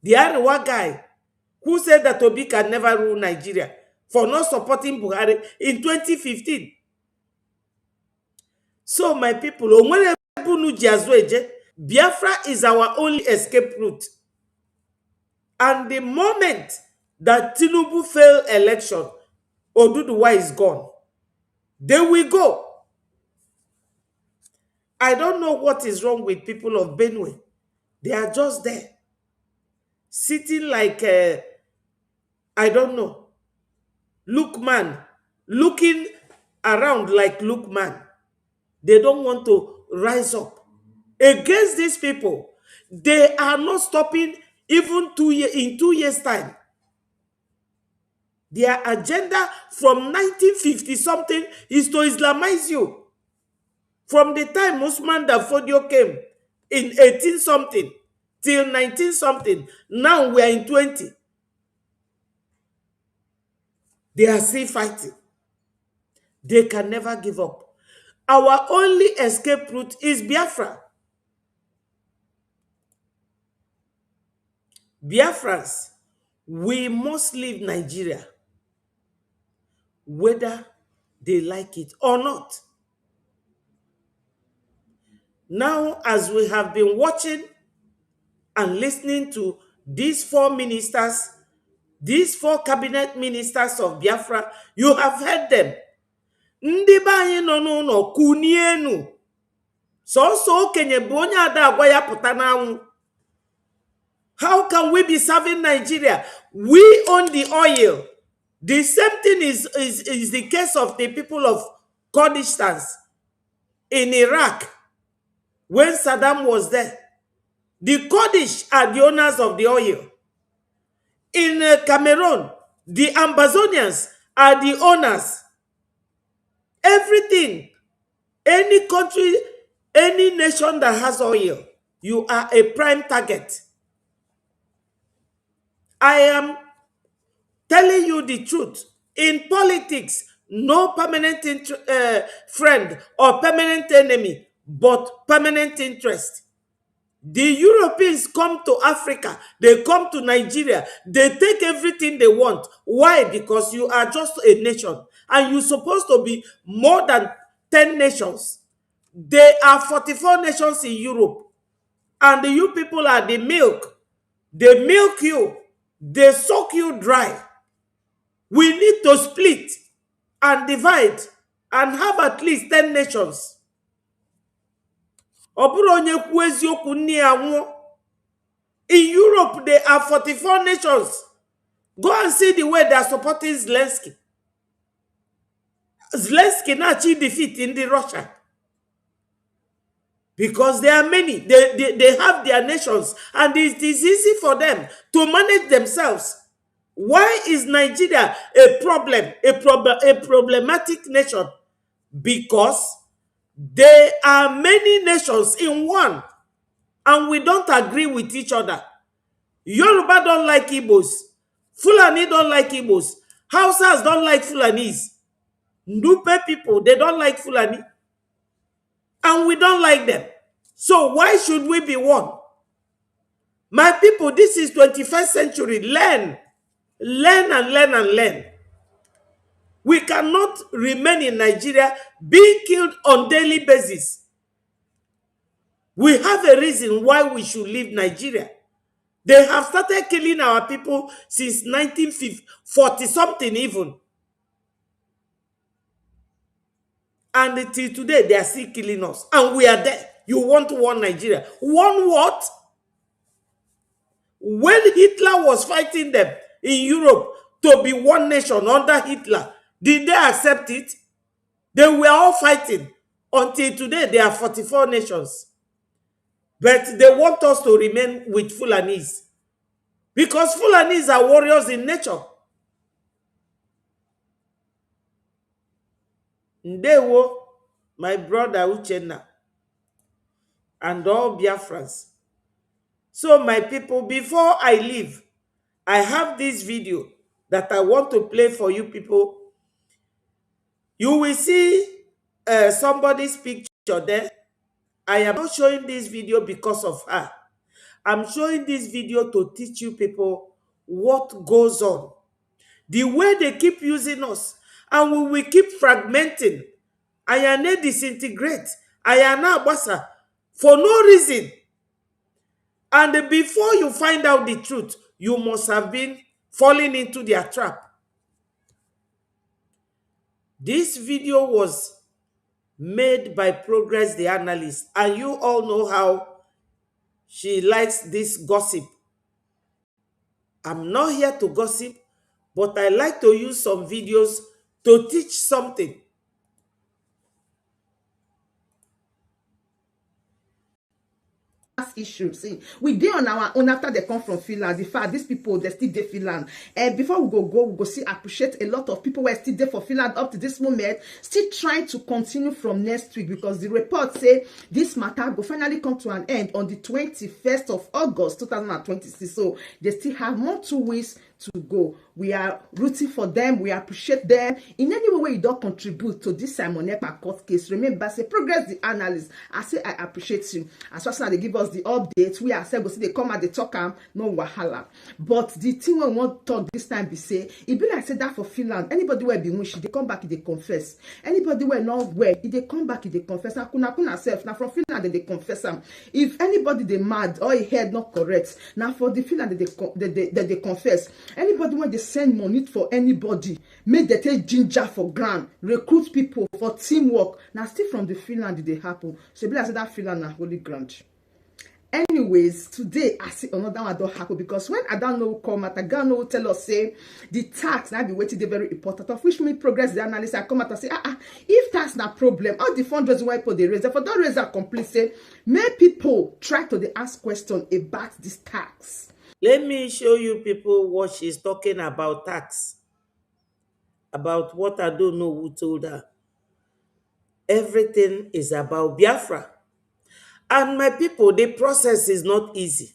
The Arewa guy who said that Obi can never rule Nigeria for not supporting Buhari in 2015. So my people, Biafra is our only escape route. And the moment that Tinubu failed election, Oduduwa is gone. They will go. I don't know what is wrong with people of Benue. They are just there. Sitting like, I don't know, Lookman. Looking around like Lookman. They don't want to rise up against these people. They are not stopping even in 2 years' time. Their agenda from 1950 something is to Islamize you. From the time Usman Dafodio came in 18 something till 19 something, now we are in 20. They are still fighting. They can never give up. Our only escape route is Biafra. Biafrans, we must leave Nigeria, whether they like it or not. Now, as we have been watching and listening to these 4 ministers, these 4 cabinet ministers of Biafra, you have heard them. Ndị be anyị nọ n'ụlọ kunienu. So okenye bụ onye ada agwa ya pụta n'anwụ. How can we be serving Nigeria? We own the oil. The same thing is the case of the people of Kurdistan in Iraq when Saddam was there. The Kurdish are the owners of the oil. In Cameroon, the Amazonians are the owners. Everything, any country, any nation that has oil, you are a prime target. I am telling you the truth. In politics, no permanent friend or permanent enemy, but permanent interest. The Europeans come to Africa, they come to Nigeria, they take everything they want. Why? Because you are just a nation and you're supposed to be more than 10 nations. There are 44 nations in Europe, and you people are the milk. They milk you, they suck you dry. We need to split and divide and have at least 10 nations. In Europe, there are 44 nations. Go and see the way they are supporting Zelensky. Zelensky now achieved defeat in the Russia. Because there are many. They have their nations. And it is easy for them to manage themselves. Why is Nigeria a problem? A problematic nation? Because there are many nations in one. And we don't agree with each other. Yoruba don't like Igbos. Fulani don't like Igbos. Hausas don't like Fulanis. Nupe people, they don't like Fulani. And we don't like them. So why should we be one? My people, this is 21st century. Learn. Learn and learn and learn. We cannot remain in Nigeria being killed on daily basis. We have a reason why we should leave Nigeria. They have started killing our people since 1940 something even. And until today, they are still killing us. And we are there. You want one Nigeria. One what? When Hitler was fighting them in Europe to be one nation under Hitler, did they accept it? They were all fighting. Until today, there are 44 nations. But they want us to remain with Fulanis. Because Fulanis are warriors in nature. Ndewo, my brother Uchenna, and all Biafrans. So my people, before I leave, I have this video that I want to play for you people. You will see somebody's picture there. I am not showing this video because of her. I'm showing this video to teach you people what goes on. The way they keep using us, and we will keep fragmenting. Ayane disintegrate. Ayana basa. For no reason. And before you find out the truth, you must have been falling into their trap. This video was made by Progress the Analyst, and you all know how she likes this gossip. I'm not here to gossip, but I like to use some videos to teach something. Issue. See, we did on our own after they come from Finland. In fact, these people they still there Finland. And before we go see, appreciate a lot of people who are still there for Finland up to this moment, still trying to continue from next week because the report say this matter will finally come to an end on the 21st of August 2026. So they still have more 2 weeks to go. We are rooting for them. We appreciate them. In any way you don't contribute to this Simon Ekpa court case, remember, say Progress the analyst. I say I appreciate you. As far as they give us the updates, we ourselves go see they come at the talk no wahala. But the thing we want to talk this time be say, it be like say that for Finland. Anybody where be wish, they come back, they confess. Anybody where not where, if they come back, they confess. Now kuna self. Now from Finland they confess them. If anybody they mad or a head not correct, now for the Finland they confess. Anybody when they send money for anybody, make they take ginger for grant, recruit people for teamwork. Now still from the Finland they happen. So be like say that Finland na holy ground. Anyways, today I see another one don't happen because when I don't know come at I don't know tell us say the tax now be waiting they very important. Of which me Progress the analyst I come out and say if tax na problem, all the fundraising why people they raise for don't raise that complete say make people try to they ask question about this tax. Let me show you people what she's talking about tax. About what I don't know who told her. Everything is about Biafra. And my people, the process is not easy.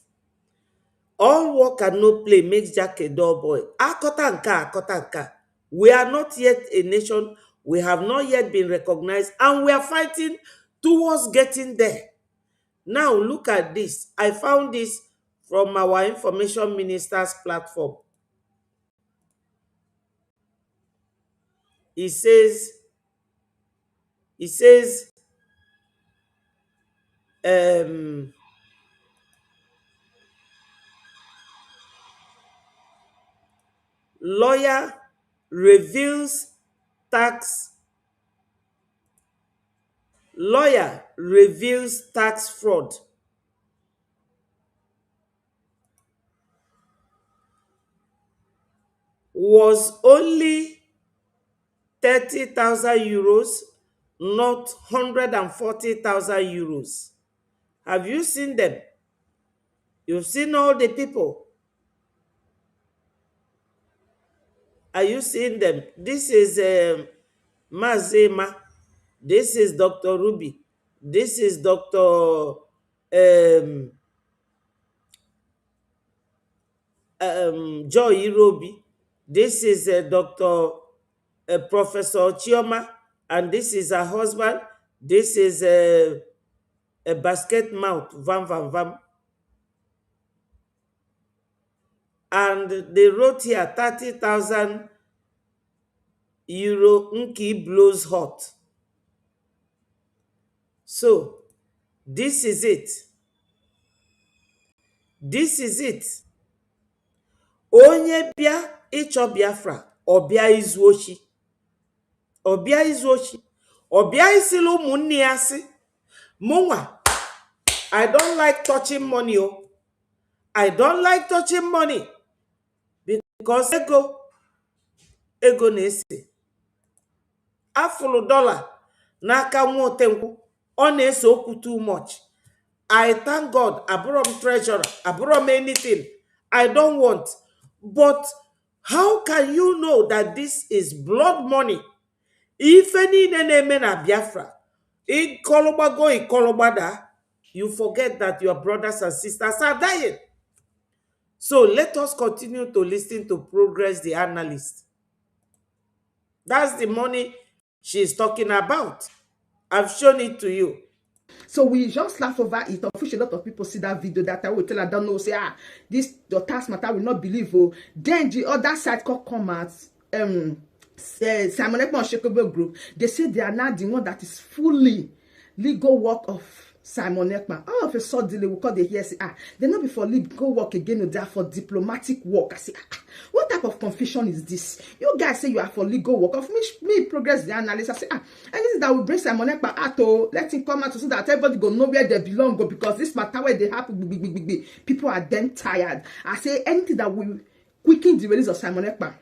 All work and no play makes Jack a dull boy. Akotanka. We are not yet a nation. We have not yet been recognized. And we are fighting towards getting there. Now, look at this. I found this from our information minister's platform. He says, lawyer reveals tax fraud. Was only 30,000 euros, not 140,000 euros. Have you seen them? You've seen all the people. Are you seeing them? This is Mazema. This is Dr. Ruby. This is Dr. Joy Irobi. This is Dr. Professor Chioma. And this is her husband. This is a basket mouth. Vam. And they wrote here 30,000 euro. Nki blows hot. So, this is it. This is it. Onye bia icho Biafra. Obia izuoshi. Obia izuoshi. Obia isilu munni asi. Munwa. I don't like touching money. Oh. I don't like touching money. Because ego na-ese. Afulu dollar n'aka nwa otenkwu. Ọ na-ese okwu too much. I thank God. Abrom treasurer. Abrom anything. I don't want. But how can you know that this is blood money? If any name na Biafra, ikolobada, you forget that your brothers and sisters are dying. So let us continue to listen to Progress the analyst. That's the money she's talking about. I've shown it to you. So we just laugh over it. Of which a lot of people see that video that I will tell I don't know, say, this your tax matter will not believe. Oh. Then the other side come out, Simon Ekpa Unshakable Group, they say they are now the one that is fully legal work of Simon Ekpa. All of a sudden, they will call the hear say, they're not before legal work again, they are for diplomatic work. I say, what type of confusion is this? You guys say you are for legal work. Of me Progress the analyst. I say, anything that will bring Simon Ekpa out, let him come out so that everybody go know where they belong, go, because this matter where they happen, people are then tired. I say, anything that will quicken the release of Simon Ekpa.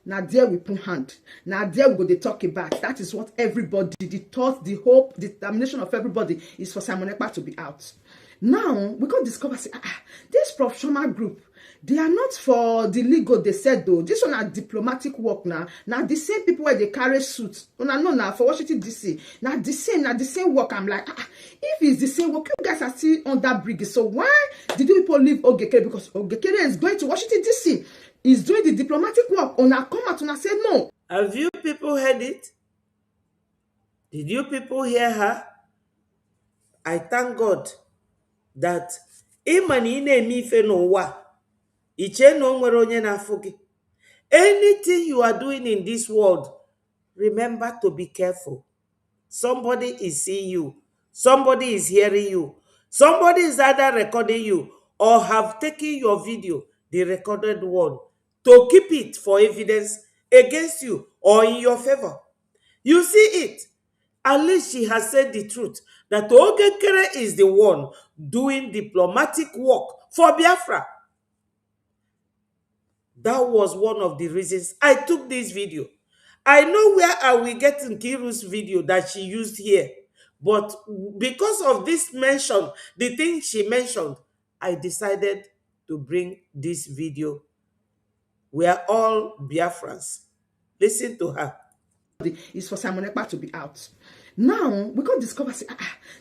Now there we put hand. Now there we go they talk about. That is what everybody, the thought, the hope, the determination of everybody is for Simon Ekpa to be out. Now we can discover say, this professional group, they are not for the legal, they said though. This one are diplomatic work now. Now the same people where they carry suits. No, for Washington DC. Now the same work. I'm like, if it's the same work, you guys are still on that bridge. So why did you people leave Ogekere? Because Ogekere is going to Washington DC. is doing the diplomatic work. Una come out, una say no. Have you people heard it? Did you people hear her? I thank God that imani ine ife n'ụwa iche na o nwere onye na-afụ gị. Anything you are doing in this world, remember to be careful. Somebody is seeing you. Somebody is hearing you. Somebody is either recording you or have taken your video, the recorded one, to keep it for evidence against you or in your favor. You see it. At least she has said the truth that Ogekere is the one doing diplomatic work for Biafra. That was one of the reasons I took this video. I know where I will get Nkiru's video that she used here. But because of this mention, the thing she mentioned, I decided to bring this video. We are all Biafrans. Listen to her. Is for Simon Ekpa to be out. Now, we could discover, say,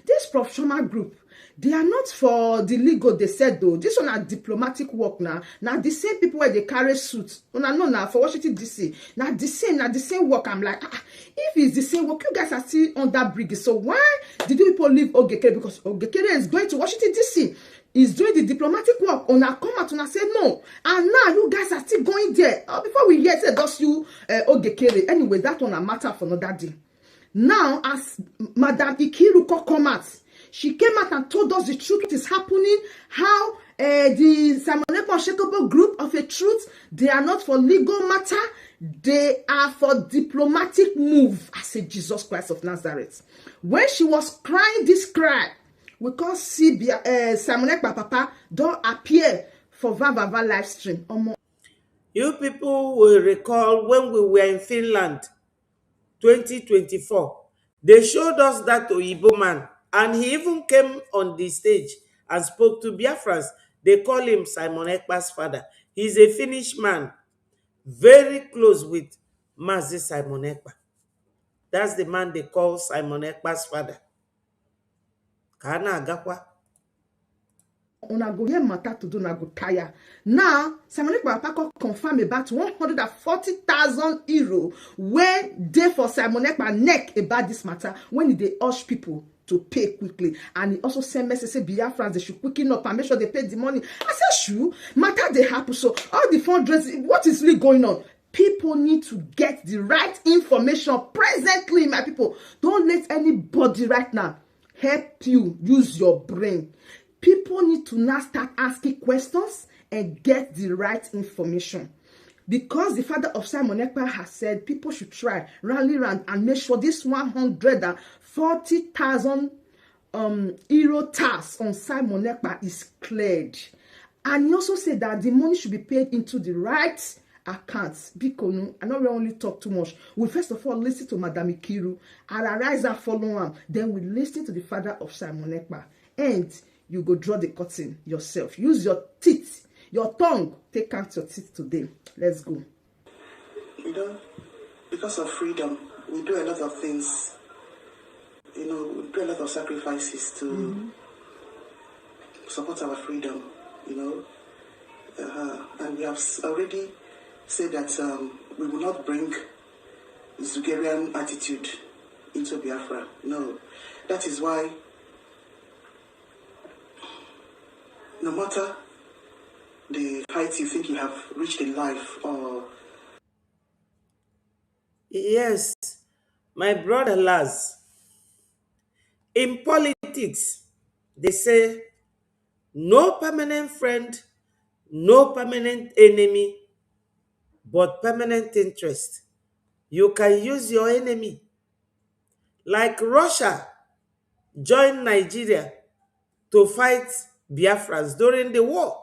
this professional group, they are not for the legal, they said, though. This one are diplomatic work now. Now, the same people where they carry suits. No, now, for Washington, D.C. Now, the same work. I'm like, if it's the same work, you guys are still on that bridge. So, why did you people leave Ogekere? Because Ogekere is going to Washington, D.C. Is doing the diplomatic work. Una come out, una say no. And now, you guys are still going there. Before we hear, say, that's you, Ogekere. Anyway, that one a matter for another day. Now, as Madam Ikiruko come out, she came out and told us the truth, what is happening, how the Simon Ekpa Unshakable group of a truth, they are not for legal matter, they are for diplomatic move. I said, Jesus Christ of Nazareth. When she was crying this cry, we can't see Simon Ekpa Papa don't appear for Vava live stream. You people will recall when we were in Finland, 2024, they showed us that Oyibo man, and he even came on the stage and spoke to Biafrans. They call him Simon Ekpa's father. He's a Finnish man, very close with Mazi Simon Ekpa. That's the man they call Simon Ekpa's father. Kana agakwa. Una go here matter to do, una go tire. Now, Simon Ekpa confirm about 140,000 euro when they for Simon Ekpa neck about this matter when they urge people to pay quickly. And he also sent message say Biafrans they should quicken up and make sure they pay the money. I said, sure, matter they happen. So all the fundraising, what is really going on? People need to get the right information presently, my people. Don't let anybody right now help you use your brain. People need to now start asking questions and get the right information. Because the father of Simon Ekpa has said people should try, rally around and make sure this 140,000 euro tax on Simon Ekpa is cleared. And he also said that the money should be paid into the right accounts. Bikonu, I know we only talk too much. We first of all listen to Madam Ikiru, I'll arise and follow him. Then we listen to the father of Simon Ekpa. And you go draw the curtain yourself. Use your teeth, your tongue. Take out your teeth today. Let's go. You know, because of freedom, we do a lot of things. You know, we do a lot of sacrifices to support our freedom. You know, and we have already said that we will not bring Zugerian attitude into Biafra. No, that is why. No matter the height you think you have reached in life, or yes, my brother Laz, in politics, they say no permanent friend, no permanent enemy, but permanent interest. You can use your enemy. Like Russia joined Nigeria to fight Biafrans during the war.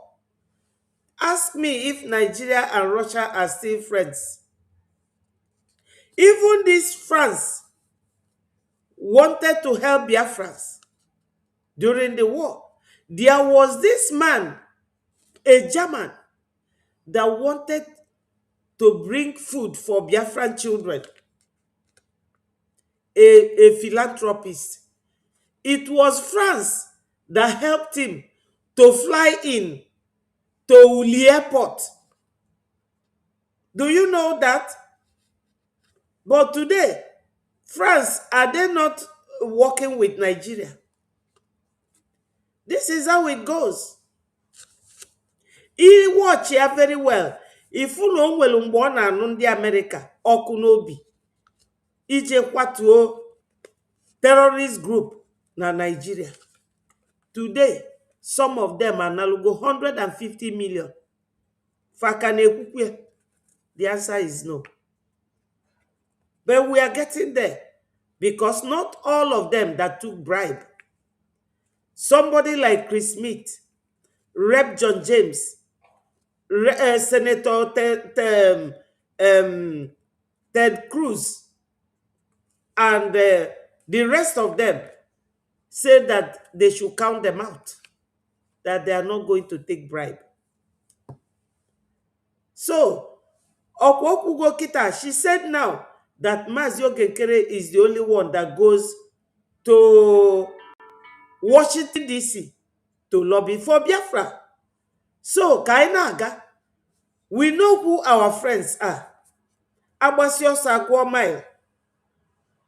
Ask me if Nigeria and Russia are still friends. Even this France wanted to help Biafrans during the war. There was this man, a German, that wanted to bring food for Biafran children, a philanthropist. It was France that helped him to fly in to Uli Airport Do you know that? But today, France, are they not working with Nigeria? This is how it goes. He watch ya very well. If you know well na ndị America ọkụ n'obi ije kwatuo terrorist group na Nigeria. Today, some of them are now go 150 million. The answer is no. But we are getting there because not all of them that took bribe. Somebody like Chris Smith, Rep. John James, Senator Ted Cruz, and the rest of them said that they should count them out, that they are not going to take bribe. So, Okwokugo Kita, she said now that Mazio Genkere is the only one that goes to Washington, D.C. to lobby for Biafra. So, Kainaga, we know who our friends are. Abasio Sagwamai,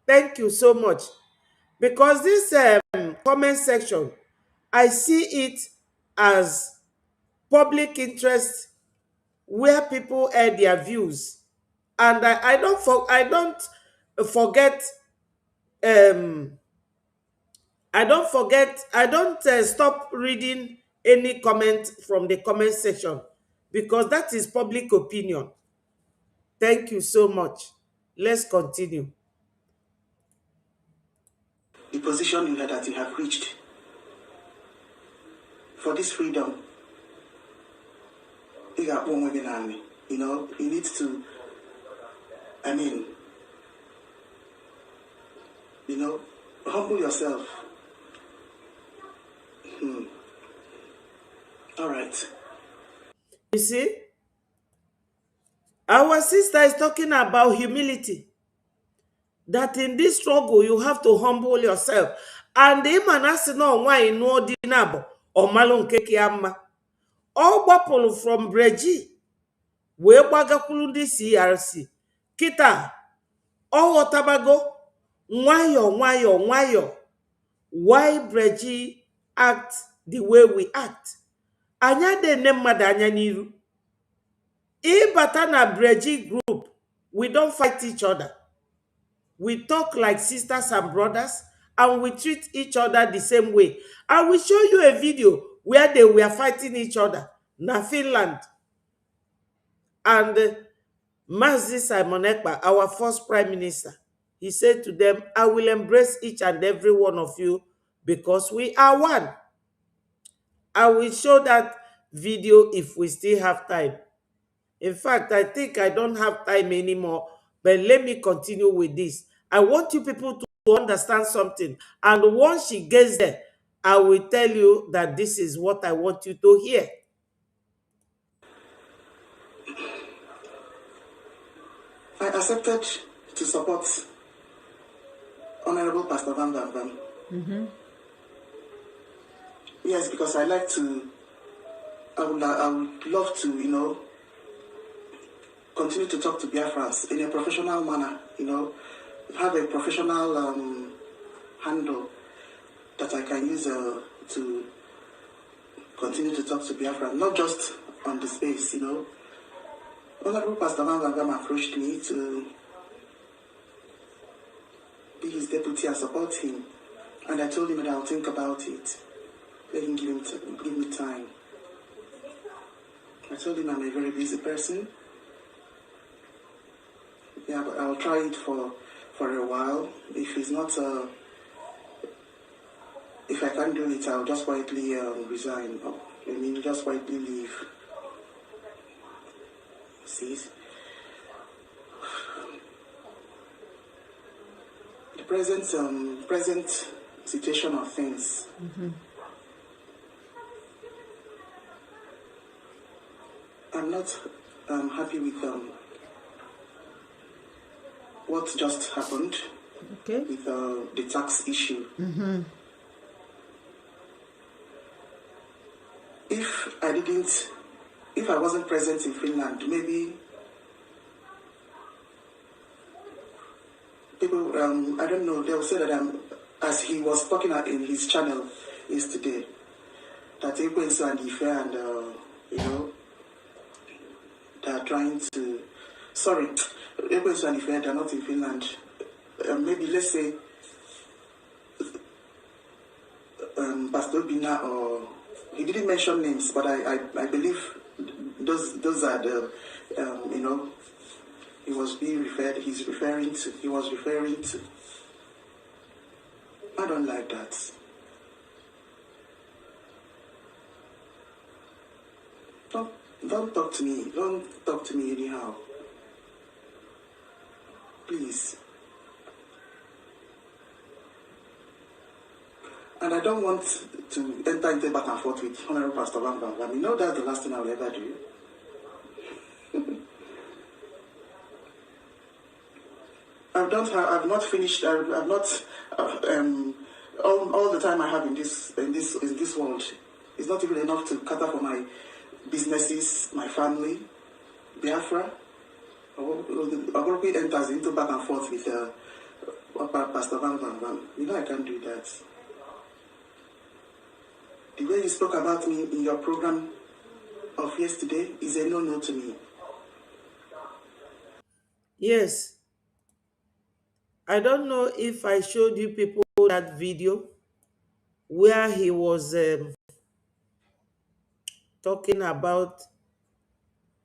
thank you so much. Because this comment section, I see it as public interest where people air their views. And I don't forget I don't stop reading any comment from the comment section because that is public opinion. Thank you so much. Let's continue. The position that you have reached for this freedom, you got one women army. You know, you need to, humble yourself. All right. You see, our sister is talking about humility. That in this struggle, you have to humble yourself. And the man has to know why in ordinable or malon kekiama. All bapolo from Breji. We bagakulu di CRC. Kita. All otabago. Why? Why Breji act the way we act? Anya de nemada anya niru. Batana Breji group, we don't fight each other. We talk like sisters and brothers, and we treat each other the same way. I will show you a video where they were fighting each other. Na Finland. And Mazi Simon Ekpa, our first prime minister, he said to them, I will embrace each and every one of you because we are one. I will show that video if we still have time. In fact, I think I don't have time anymore, but let me continue with this. I want you people to understand something. And once she gets there, I will tell you that this is what I want you to hear. I accepted to support Honorable Pastor Van Van. Yes, because I would love to, continue to talk to Biafrans in a professional manner, have a professional handle that I can use to continue to talk to Biafrans, not just on the space, Honorable Pastor Van approached me to be his deputy and support him, and I told him that I'll think about it. Let him give me time. I told him I'm a very busy person. Yeah, but I'll try it for a while. If it's not, if I can't do it, I'll just quietly resign. Just quietly leave. See? The present situation of things. I'm not happy with what just happened with the tax issue. If I wasn't present in Finland, maybe people, I don't know, they will say that as he was talking in his channel yesterday, that Ekwensu and Ife and, you know, they are trying to, sorry, Ekwensu and Ife, they are not in Finland. Maybe let's say Pastor Bina, or he didn't mention names, but I believe those are the, you know, he was referring to. I don't like that. Don't talk to me. Don't talk to me anyhow. Please. And I don't want to enter into back and forth with Honorable Pastor Van Van Van. You know that's the last thing I will ever do. I've not finished. I've not. All the time I have in this world is not even enough to cater for my businesses, my family, Biafra. Agoropi enters into back and forth with Pastor Van Van Van. You know I can't do that. The way you spoke about me in your program of yesterday is a no-no to me. Yes. I don't know if I showed you people that video where he was talking about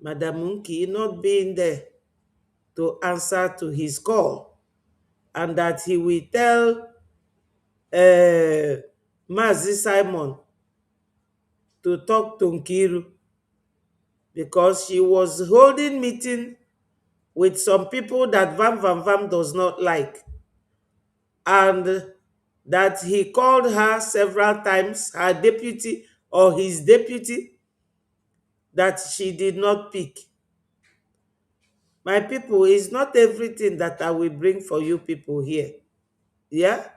Madam Munki not being there to answer to his call, and that he will tell Mazi Simon to talk to Nkiru because she was holding meeting with some people that Vam Vam Vam does not like, and that he called her several times, her deputy or his deputy, that she did not pick. My people, it's not everything that I will bring for you people here. Yeah?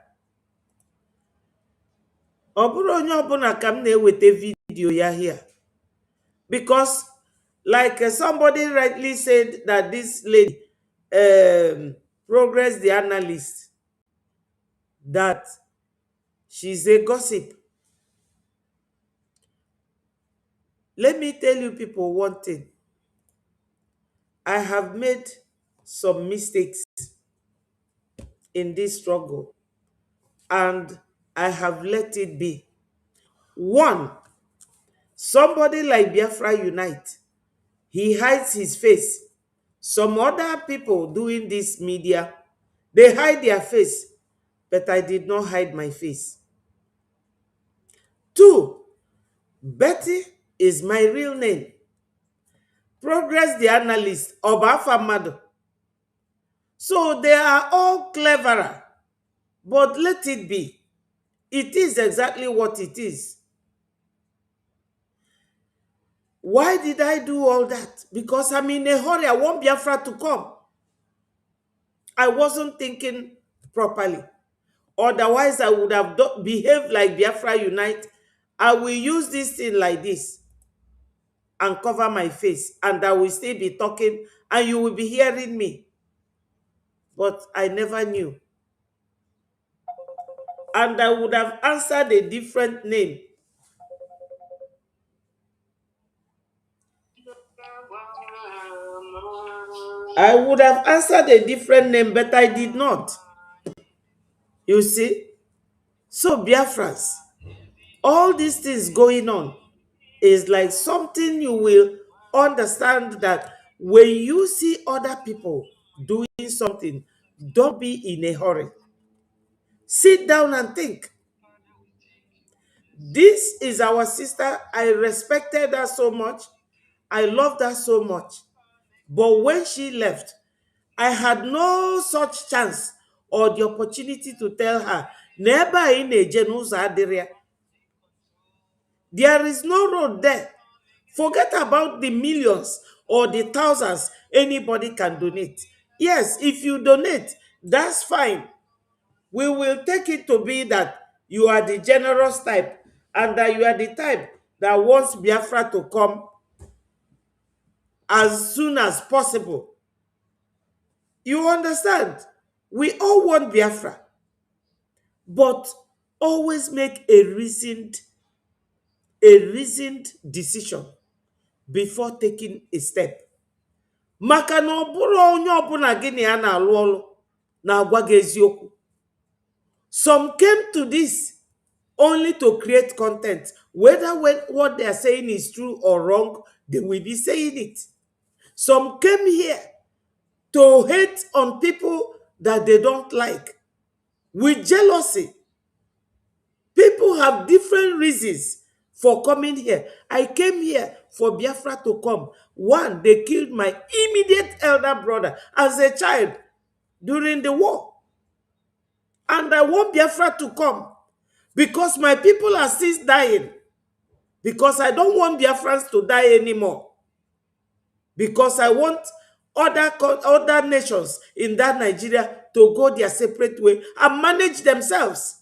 Ọ bụrụ onye ọbụla ka m na-eweta video ya here. Because like somebody rightly said that this lady, Progress the analyst, that she's a gossip. Let me tell you people one thing. I have made some mistakes in this struggle, and I have let it be. One, somebody like Biafra Unite, he hides his face. Some other people doing this media, they hide their face, but I did not hide my face. Two, Betty is my real name. Progress the analyst, Obafamado. So they are all cleverer, but let it be. It is exactly what it is. Why did I do all that? Because I'm in a hurry. I want Biafra to come. I wasn't thinking properly. Otherwise, I would have behaved like Biafra Unite. I will use this thing like this and cover my face, and I will still be talking, and you will be hearing me. But I never knew. And I would have answered a different name. I would have answered a different name, but I did not. You see? So Biafrans, all these things going on is like something you will understand that when you see other people doing something, don't be in a hurry. Sit down and think. This is our sister. I respected her so much. I loved her so much. But when she left, I had no such chance or the opportunity to tell her, never in a genus area. There is no road there. Forget about the millions or the thousands anybody can donate. Yes, if you donate, that's fine. We will take it to be that you are the generous type and that you are the type that wants Biafra to come as soon as possible. You understand? We all want Biafra, but always make a reasoned decision before taking a step. Maka na ọ bụrụ onye ọbụla gị na ya na-alụ ọlụ na-agwa gị eziokwu. Some came to this only to create content. Whether what they are saying is true or wrong, they will be saying it. Some came here to hate on people that they don't like with jealousy. People have different reasons for coming here. I came here for Biafra to come. One, they killed my immediate elder brother as a child during the war. And I want Biafra to come because my people are still dying. Because I don't want Biafrans to die anymore. Because I want other nations in that Nigeria to go their separate way and manage themselves.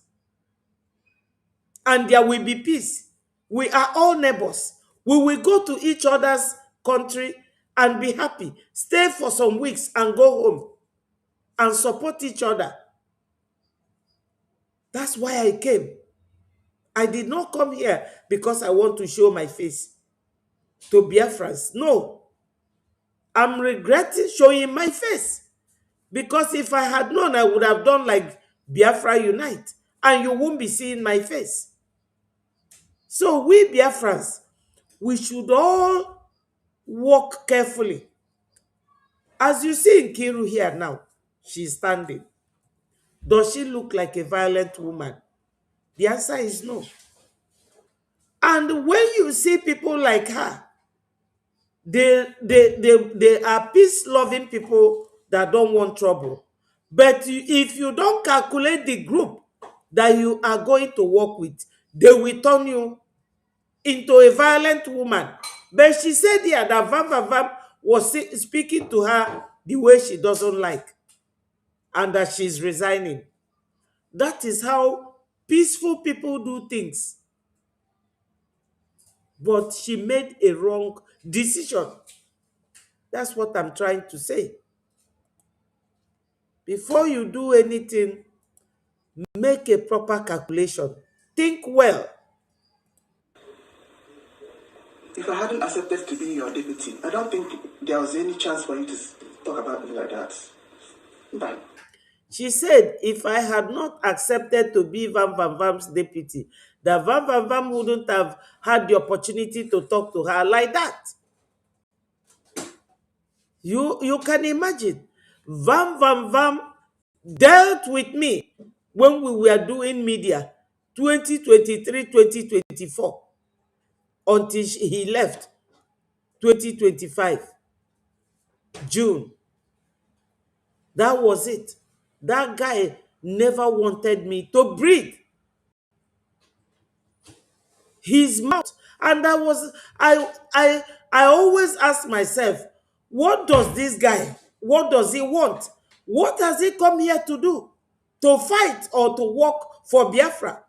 And there will be peace. We are all neighbors. We will go to each other's country and be happy. Stay for some weeks and go home and support each other. That's why I came. I did not come here because I want to show my face to Biafrans. No. I'm regretting showing my face. Because if I had known, I would have done like Biafra Unite. And you won't be seeing my face. So we Biafrans, we should all walk carefully. As you see in Kiru here now, she's standing. Does she look like a violent woman? The answer is no. And when you see people like her, they are peace-loving people that don't want trouble. But if you don't calculate the group that you are going to work with, they will turn you into a violent woman. But she said here that Vam was speaking to her the way she doesn't like and that she's resigning. That is how peaceful people do things. But she made a wrong decision. That's what I'm trying to say. Before you do anything, make a proper calculation. Think well. If I hadn't accepted to be your deputy, I don't think there was any chance for you to talk about me like that. Bye. She said, if I had not accepted to be Vam's deputy, that Vam wouldn't have had the opportunity to talk to her like that. You can imagine. Vam dealt with me when we were doing media 2023, 2024 until he left 2025 June. That was it. That guy never wanted me to breathe. His mouth. And I always ask myself, what does this guy, what does he want? What has he come here to do? To fight or to work for Biafra?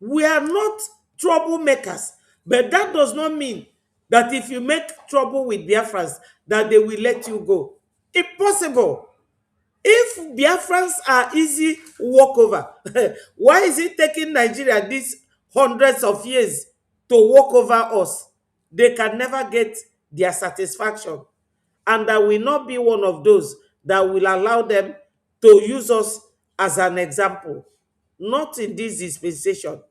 We are not troublemakers, but that does not mean that if you make trouble with Biafrans, that they will let you go. Impossible. If Biafrans are easy walkover, why is it taking Nigeria these hundreds of years to walk over us? They can never get their satisfaction. And I will not be one of those that will allow them to use us as an example. Not in this dispensation.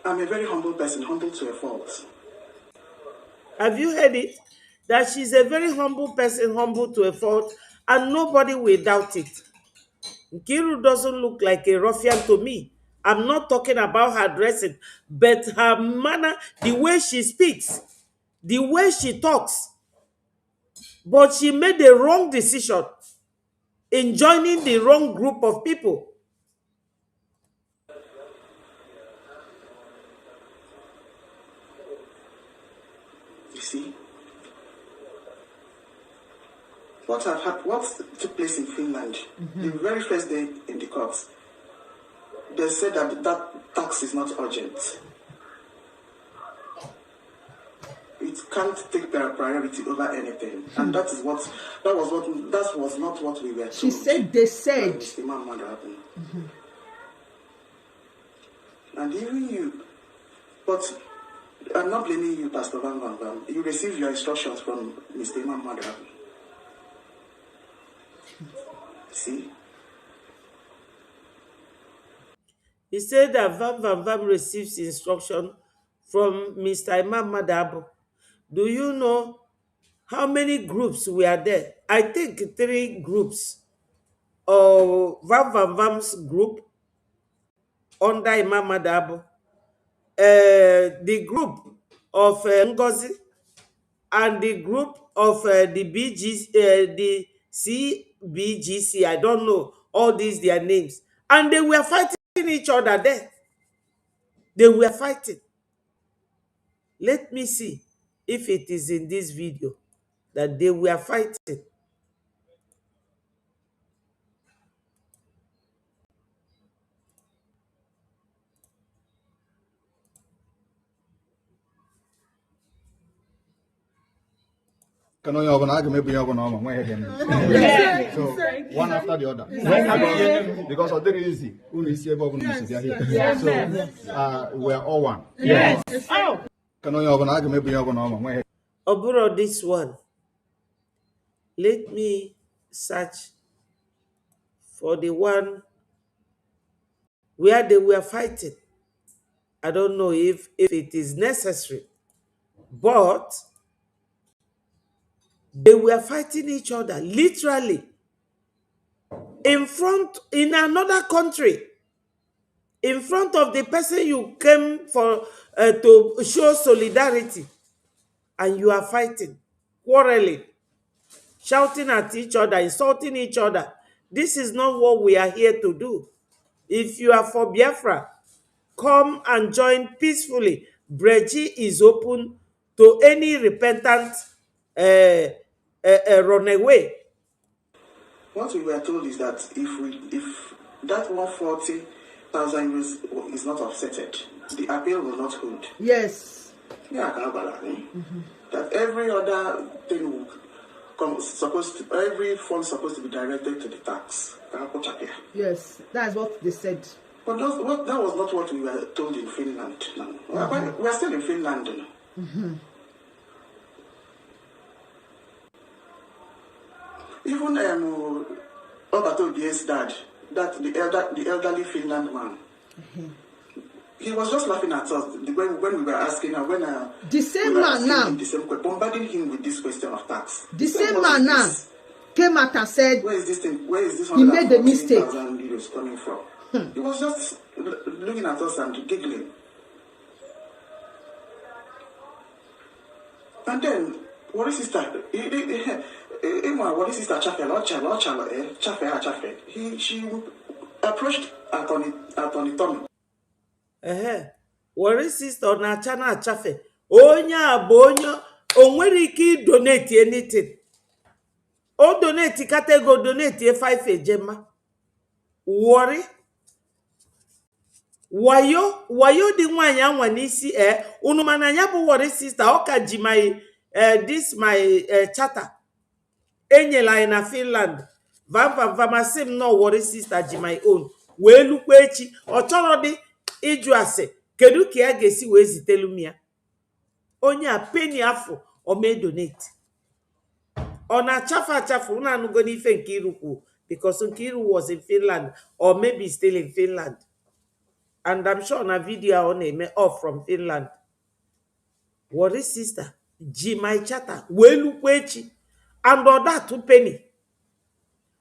I'm a very humble person, humble to a fault. Have you heard it? That she's a very humble person, humble to a fault, and nobody will doubt it. Nkiru doesn't look like a ruffian to me. I'm not talking about her dressing, but her manner, the way she speaks, the way she talks. But she made the wrong decision in joining the wrong group of people. You see? What took place in Finland, the very first day in the courts, they said that that tax is not urgent. it can't take their priority over anything, and that was not what we were told. She said they said. And even you, but I'm not blaming you, Pastor Van Van Van. You received your instructions from Mr. Imam Madrabi. See? He said that Van Van receives instruction from Mr. Imam Madabo. Do you know how many groups were there? I think 3 groups. Van Van's group under Imam Madabo. The group of Ngozi and the group of the CBGC. I don't know all these their names. And they were fighting each other there. They were fighting. Let me see if it is in this video that they were fighting. So one after the other. Because of the reason, so we are all one. Yes. Oburo, this one. Let me search for the one where they were fighting. I don't know if it is necessary, but they were fighting each other literally in another country, in front of the person you came for to show solidarity, and you are fighting, quarreling, shouting at each other, insulting each other. This is not what we are here to do. If you are for Biafra, come and join peacefully. Breji is open to any repentant runaway. What we were told is that if that 140,000 euros is not offsetted, the appeal will not hold. Yes. Yeah, that every other thing will every fund supposed to be directed to the tax. Yes, that's what they said. But that was not what we were told in Finland. No. We are still in Finland. No? Even Obato Bie's dad, the elderly Finland man, he was just laughing at us when we were asking her the same man now bombarding him with this question of tax. The same man now came out and said, where is this thing? Where is this? He made the mistake. Euros coming from? He was just looking at us and giggling. And then what is sister? What is sister Chafe? She approached Attorney Tommy. What is sister na Chana Chafe? Onya bonyo onwere ike donate anything. O donate category donate 5 ejema. Worry. Wayo di nwanyị anwa n'isi unu mana nya bụ worry sister oka ji my this my charter enyela na Finland vamasim no worry sister ji my own wee lukwa echi ọ chọrọ dị ịjụ ase kedu ka ya ga-esi wee zitelu m ya onye a penny afọ o mee donate ọ na-achafu na anụgo n'ife nke irukwu because Nkiru was in Finland or maybe still in Finland. And I'm sure on a video on a off from Finland. What is sister? G my chatter. Well, wechi. And all that 2 penny.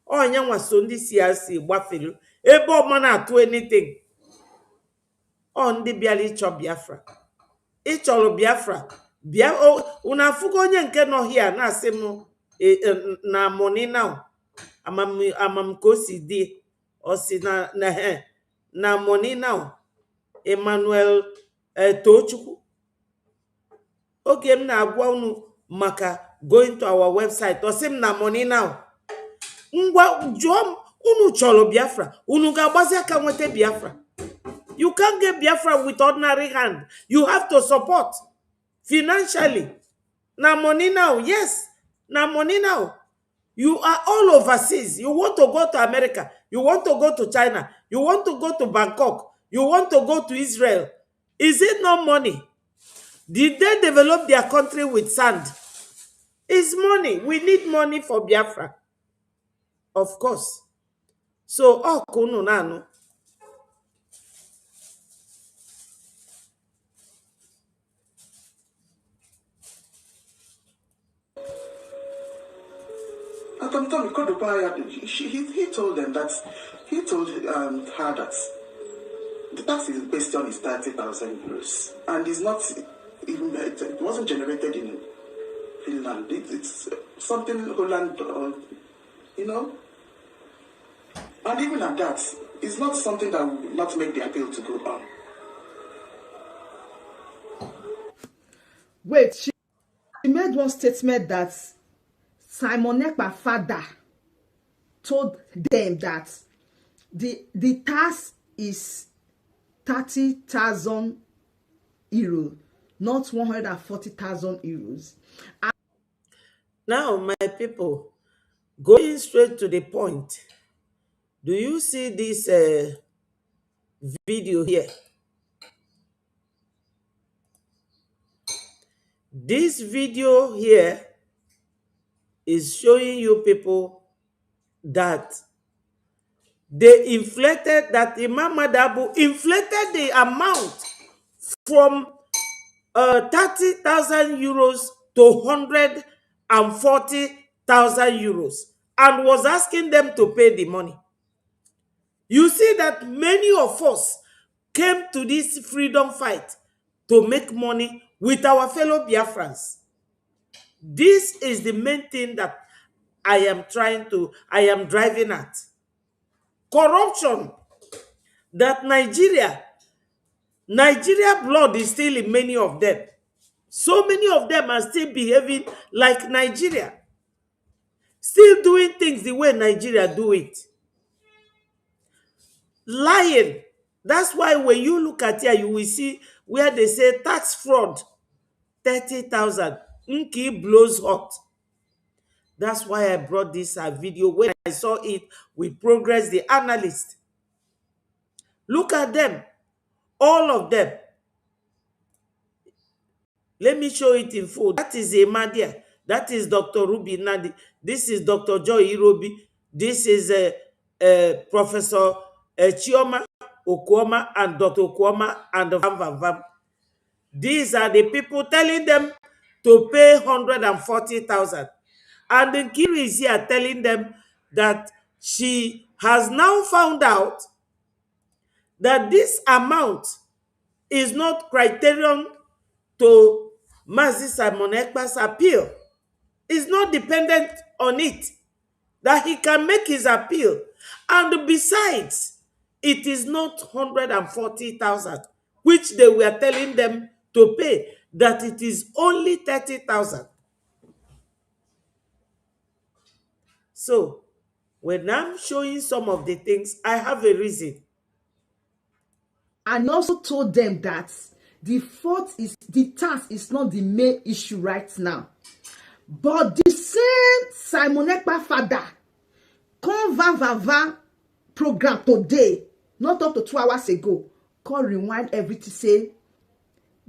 Oh, young was so this year see waffle. Ebo mana to anything. On the biali chop Biafra. Each all Biafra. Una fugo nke no here na semo na money now. Amam kosi di. O si na money now. Emmanuel Tochukwu. Okay, m na-agwa unu maka going to our website. Osim na money now. Ngwa jụọ unu chọrọ Biafra. Unu ga-agbazi aka nwete Biafra. You can't get Biafra with ordinary hand. You have to support financially. Now money now, yes. Now money now. You are all overseas. You want to go to America. You want to go to China. You want to go to Bangkok. You want to go to Israel. Is it not money? Did they develop their country with sand? It's money. We need money for Biafra. Of course. So, oh, kunu nanu. He told them that he told her that the tax is based on is 30,000 euros, and it's not even it wasn't generated in Finland. It's something Holland, you know. And even at that, it's not something that will not make the appeal to go on. Wait, she made one statement that Simon Ekpa's father told them that the tax is 30,000 euros, not 140,000 euros. Now, my people, going straight to the point, do you see this video here? This video here is showing you people that they inflated, that Imam Madabu inflated the amount from 30,000 euros to 140,000 euros and was asking them to pay the money. You see that many of us came to this freedom fight to make money with our fellow Biafrans. This is the main thing that I am driving at. Corruption. That Nigeria blood is still in many of them. So many of them are still behaving like Nigeria. Still doing things the way Nigeria do it. Lying. That's why when you look at here, you will see where they say tax fraud, 30,000. Nki blows hot. That's why I brought this video. When I saw it with Progress, the analyst. Look at them. All of them. Let me show it in full. That is Emadia. That is Dr. Ruby Nadi. This is Dr. Joy Irobi. This is Professor Chioma Okwoma and Dr. Okwoma and Vam. These are the people telling them to pay 140,000. And then Kiri is here telling them that she has now found out that this amount is not criterion to Mazi Simon Ekpa's appeal. It's not dependent on it, that he can make his appeal. And besides, it is not 140,000, which they were telling them to pay, that it is only 30,000. So, when I'm showing some of the things, I have a reason. And also told them that the tax is not the main issue right now. But the same Simon Ekpa father come va program today, not up to 2 hours ago, come rewind everything, say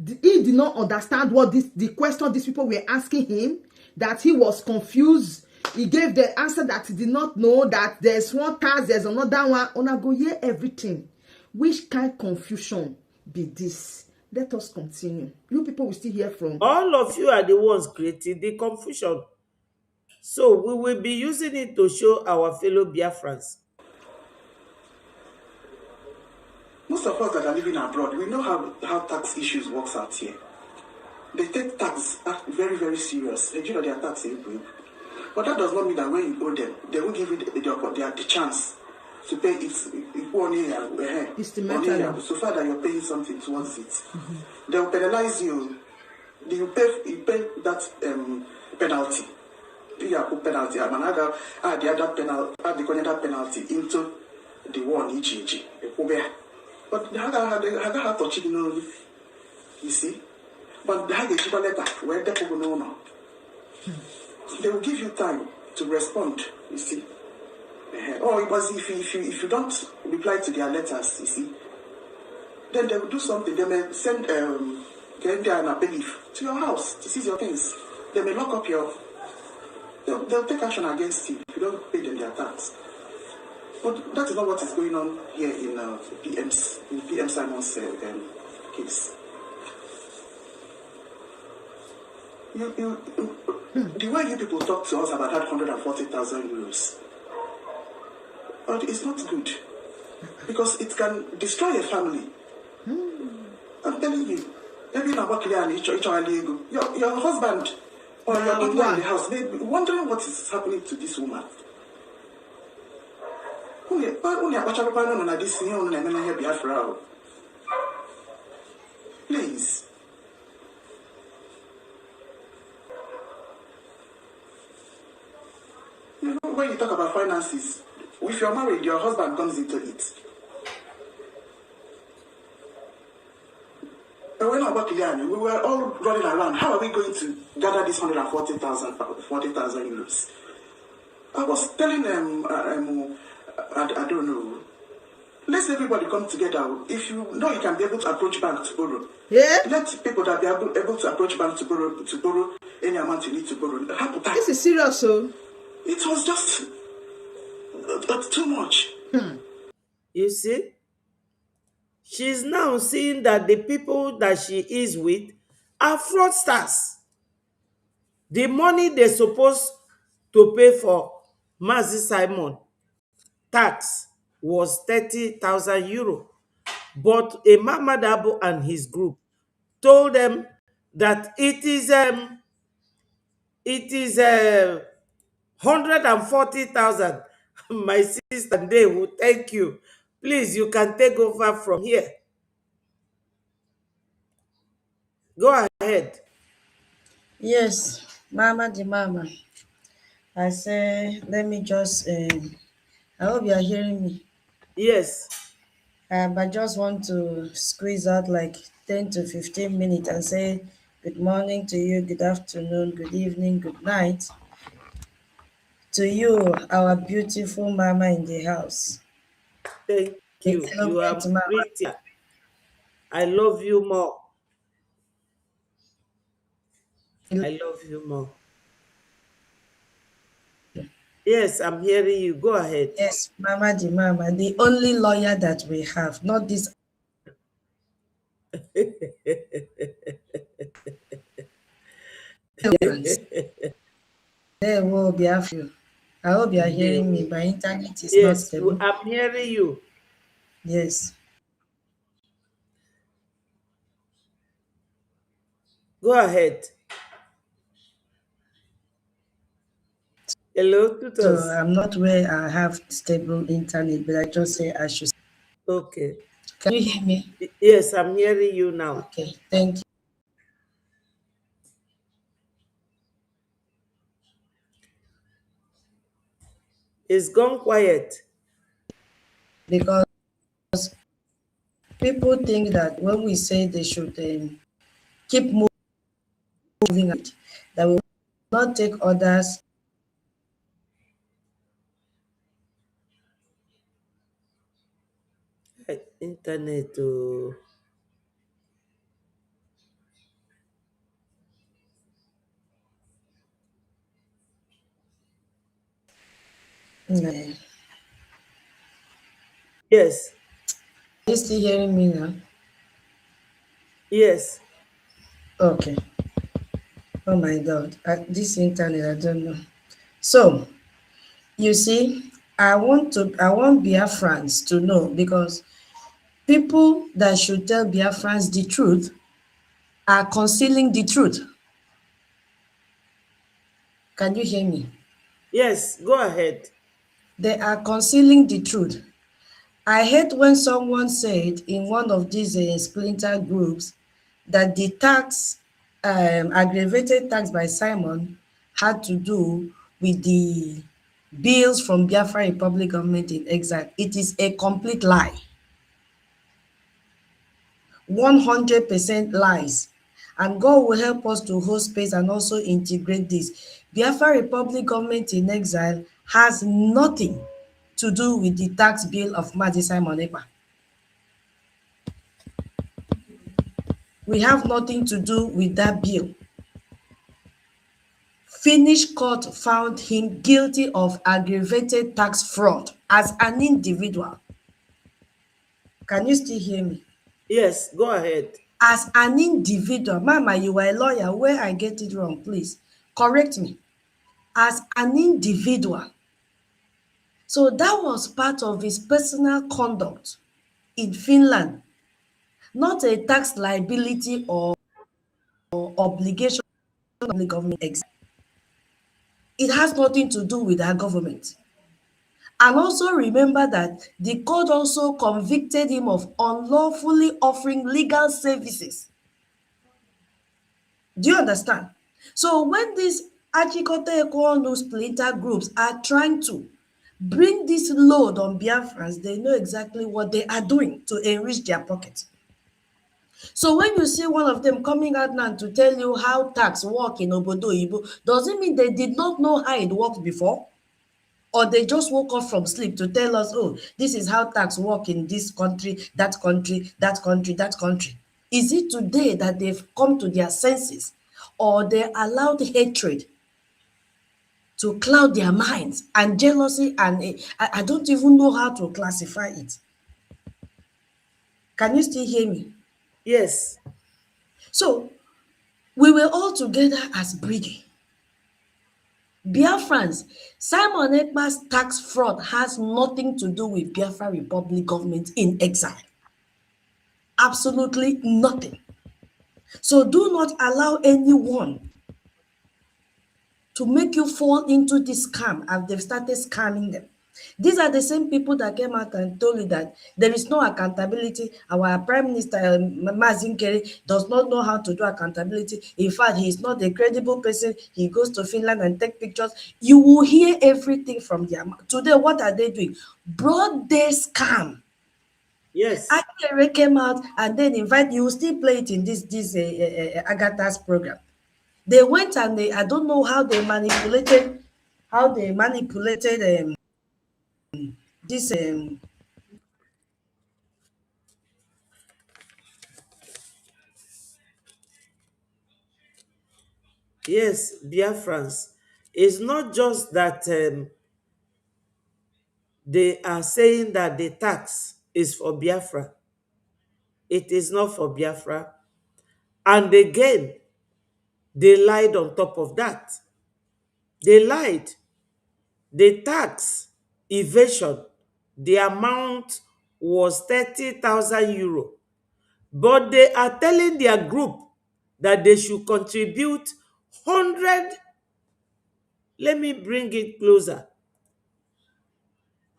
he did not understand what the question these people were asking him, that he was confused. He gave the answer that he did not know, that there's one task, there's another one. Una go hear everything. Which kind of confusion be this? Let us continue. You people will still hear from. All of you are the ones creating the confusion. So we will be using it to show our fellow Biafrans. Most of us that are living abroad, we know how tax issues works out here. They take tax very, very serious. Nigeria, their tax is big. But that does not mean that when you owe them, they will give you the chance to pay it. So far that you're paying something towards it. Mm-hmm. They will penalize you. You pay that penalty. Penalty. Add the penalty into the one each. But they have to check, you see. But they have a letter where they go no. They will give you time to respond, you see. Or it was if you don't reply to their letters, you see, then they will do something. They may send a bailiff to your house to seize your things. They may lock up your. They'll take action against you if you don't pay them their tax. But that is not what is going on here in PM Simon's case. The way you people talk to us about that 140,000 euros, it's not good because it can destroy a family. I'm telling you, your husband or your partner in the house may be wondering what is happening to this woman. Please. You know, when you talk about finances, if you're married, your husband comes into it. But when I work here, we were all running around. How are we going to gather this 40,000 euros? I was telling them, I don't know. Let's everybody come together. If you know you can be able to approach bank to borrow, let people that be able to approach bank to borrow any amount you need to borrow. This is serious, so it was just too much. You see, she's now seeing that the people that she is with are fraudsters. The money they're supposed to pay for Mazi Simon tax was 30,000 euro. But a Dabo and his group told them that it is 140,000. My sister, they will thank you. Please, you can take over from here. Go ahead. Yes, Mama the Mama. I say, let me just, I hope you are hearing me. Yes. I just want to squeeze out like 10 to 15 minutes and say good morning to you, good afternoon, good evening, good night to you, our beautiful Mama in the house. Thank you. You are prettier. I love you more. I love you more. Yes, I'm hearing you. Go ahead. Yes, Mama the Mama, the only lawyer that we have, not this. There will be a few. I hope you are hearing me. My internet is not stable. I'm hearing you. Yes. Go ahead. Hello, tutors. So I'm not where I have stable internet, but I just say I should. Okay. Can you hear me? Yes, I'm hearing you now. Okay, thank you. It's gone quiet. Because people think that when we say they should keep moving, that we will not take others. Internet. Yes. Are you still hearing me now? Yes. Okay. Oh my God. This internet, I don't know. So, you see, I want Biafrans to know, because people that should tell Biafrans the truth are concealing the truth. Can you hear me? Yes, go ahead. They are concealing the truth. I hate when someone said in one of these splinter groups that the tax, aggravated tax by Simon, had to do with the bills from Biafra Republic government in exile. It is a complete lie. 100% lies. And God will help us to hold space and also integrate this. Biafra Republic government in exile has nothing to do with the tax bill of Mazi Simon Ekpa. We have nothing to do with that bill. Finnish court found him guilty of aggravated tax fraud as an individual. Can you still hear me? Yes, go ahead. As an individual. Mama, you are a lawyer. Where I get it wrong, please correct me. As an individual. So that was part of his personal conduct in Finland, not a tax liability or obligation of the government. It has nothing to do with our government. And also remember that the court also convicted him of unlawfully offering legal services. Do you understand? So when these Achikote Ekonu splinter groups are trying to bring this load on Biafrans, they know exactly what they are doing to enrich their pockets. So when you see one of them coming out now to tell you how tax work in Obodo Ibo, does it mean they did not know how it worked before? Or they just woke up from sleep to tell us, oh, this is how tax work in this country, that country, that country, that country. Is it today that they've come to their senses, or they allowed hatred to cloud their minds and jealousy, and I don't even know how to classify it. Can you still hear me? Yes. So we were all together as Brigade. Biafrans, Simon Ekpa's tax fraud has nothing to do with Biafra Republic government in exile. Absolutely nothing. So do not allow anyone to make you fall into this scam as they've started scamming them. These are the same people that came out and told you that there is no accountability. Our Prime Minister, Mazin Kere, does not know how to do accountability. In fact, he is not a credible person. He goes to Finland and take pictures. You will hear everything from them. Today, what are they doing? Broad day scam. Yes. Akere came out and then invite you, still play it in this Agatha's program. They went and I don't know how they manipulated this Yes, Biafrans. It's not just that they are saying that the tax is for Biafra. It is not for Biafra. And again, they lied on top of that. They lied. The tax evasion, the amount was 30,000 euro. But they are telling their group that they should contribute 100, let me bring it closer,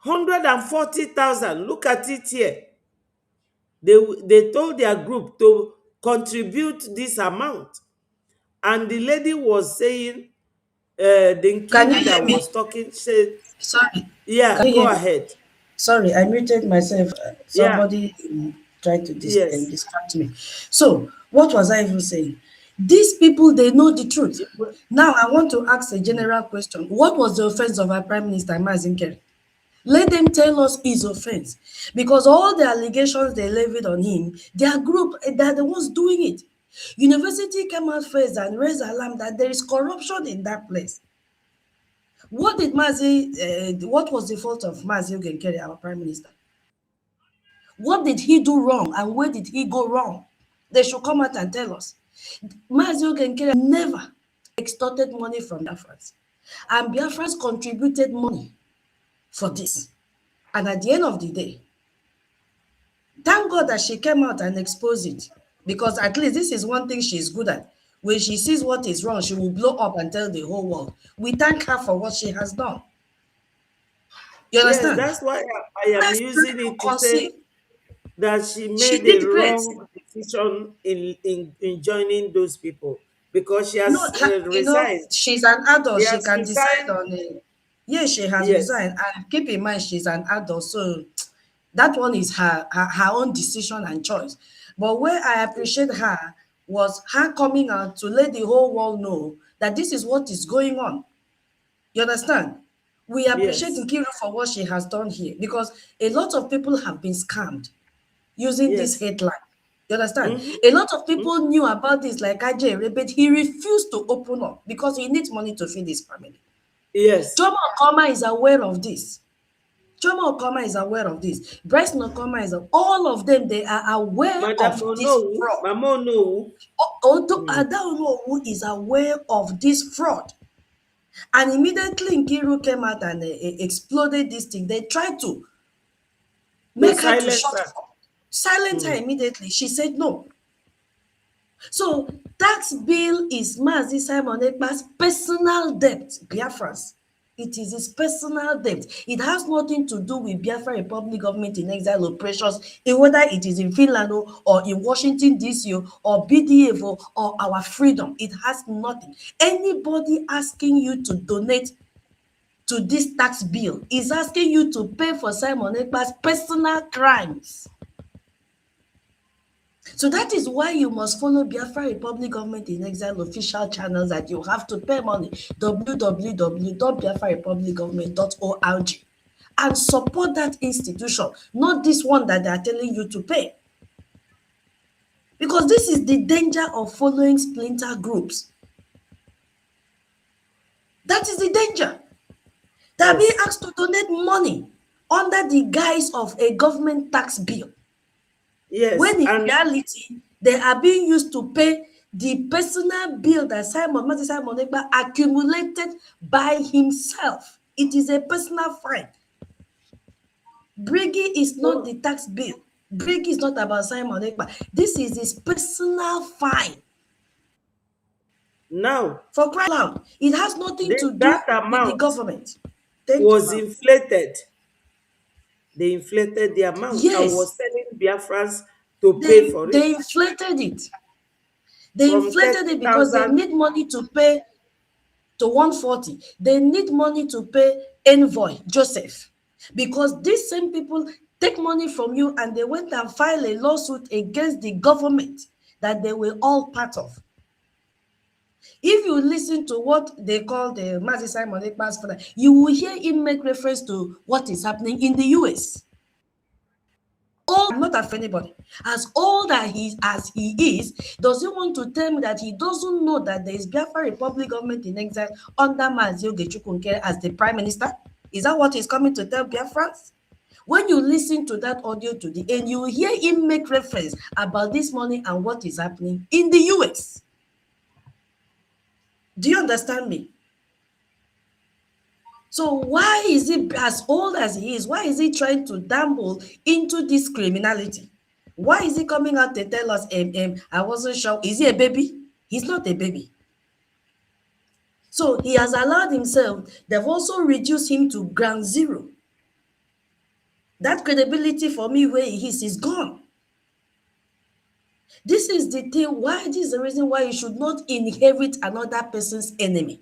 140,000. Look at it here. They told their group to contribute this amount. And the lady was saying, the Can you Nkiri hear that me? was talking said, Sorry. yeah, Can you go hear me? ahead. Sorry, I muted myself. Yeah, Somebody tried to yes. distract me. So, what was I even saying? These people, they know the truth. Now, I want to ask a general question. What was the offense of our Prime Minister, Mazin Kere? Let them tell us his offense. Because all the allegations they levied on him, their group, they're the ones doing it. University came out first and raised alarm that there is corruption in that place. What did what was the fault of Mazi Ugenkere, our Prime Minister? What did he do wrong and where did he go wrong? They should come out and tell us. Mazi Ugenkere never extorted money from Biafrans. And Biafrans contributed money for this. And at the end of the day, thank God that she came out and exposed it. Because at least this is one thing she's good at. When she sees what is wrong, she will blow up and tell the whole world. We thank her for what she has done. You Yes, understand? that's why I am Let's try using to it to say conceive. that she She made a did great. wrong decision in joining those people because she No, has resigned. she's an adult. She She has can decide resigned. on it. Yes, she has Yes. resigned. And keep in mind, she's an adult. So that one is her own decision and choice. But where I appreciate her was her coming out to let the whole world know that this is what is going on. You understand? We appreciate Yes. Nkiru for what she has done here because a lot of people have been scammed using this Yes. headline. You understand? Mm-hmm. A lot of people knew about this, like Ajay, but he refused to open up because he needs money to feed his family. Yes. Choma Okoma is aware of this. Choma Okoma is aware of this. Bryce Okoma is all of them. They are aware Madam of this Onowu, fraud. Mama Onowu. Although Ada Onowu is aware of this fraud, and immediately Nkiru came out and exploded this thing. They tried to make her to silence shut her. up, silence her immediately. She said no. So tax bill is Mazi Simon Ekpa's personal debt, Biafrans. It is his personal debt. It has nothing to do with Biafra Republic government in exile operations, whether it is in Finland or in Washington DC or BDF or our freedom. It has nothing. Anybody asking you to donate to this tax bill is asking you to pay for Simon Ekpa's personal crimes. So that is why you must follow Biafra Republic Government in Exile official channels that you have to pay money, www.biafrarepublicgovernment.org, and support that institution, not this one that they are telling you to pay. Because this is the danger of following splinter groups. That is the danger. They are being asked to donate money under the guise of a government tax bill. Yes. When in reality, they are being used to pay the personal bill that Simon Ekpa accumulated by himself. It is a personal fine. Briggy is not the tax bill. Briggy is not about Simon Ekpa. This is his personal fine. Now, for crying out, it has nothing to do that with the amount government. was inflated. They inflated the amount and was Yes, telling Biafrans to pay for it. they inflated it. They From inflated it because they 30,000. need money to pay to 140. They need money to pay Envoy Joseph, because these same people take money from you and they went and filed a lawsuit against the government that they were all part of. If you listen to what they call the Mazi Simon Ekpa's father, you will hear him make reference to what is happening in the US. I'm not after anybody. As old as he is, does he want to tell me that he doesn't know that there is Biafra Republic government in exile under Mazi Ogechukwu as the prime minister? Is that what he's coming to tell Biafrans? When you listen to that audio to the end, you will hear him make reference about this money and what is happening in the US. Do you understand me? So why is he, as old as he is, why is he trying to dabble into this criminality? Why is he coming out to tell us, I wasn't sure? Is he a baby? He's not a baby. So he has allowed himself, they've also reduced him to ground zero. That credibility for me where he is gone. This is the thing, this is the reason why you should not inherit another person's enemy.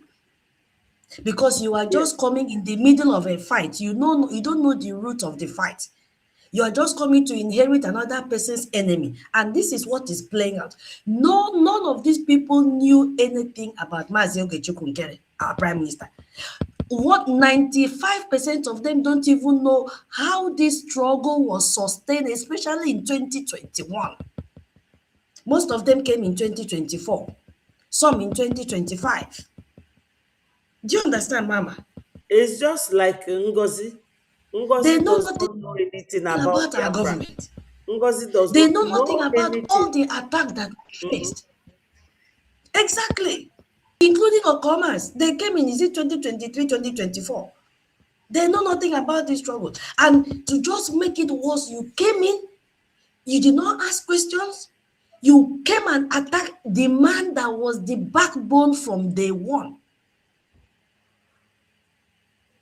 Because you are just coming in the middle of a fight. You don't know the root of the fight. You are just coming to inherit another person's enemy. And this is what is playing out. None of these people knew anything about Mazi Ogechukwu, our prime minister. What 95% of them don't even know how this struggle was sustained, especially in 2021. Most of them came in 2024, some in 2025. Do you understand, Mama? It's just like Ngozi. Ngozi does not know anything about our government. Ngozi does they not know nothing about anything. all the attacks that faced. Exactly. Including Okomas. They came in, is it 2023, 2024? They know nothing about this struggle. And to just make it worse, you came in, you did not ask questions. You came and attacked the man that was the backbone from day one.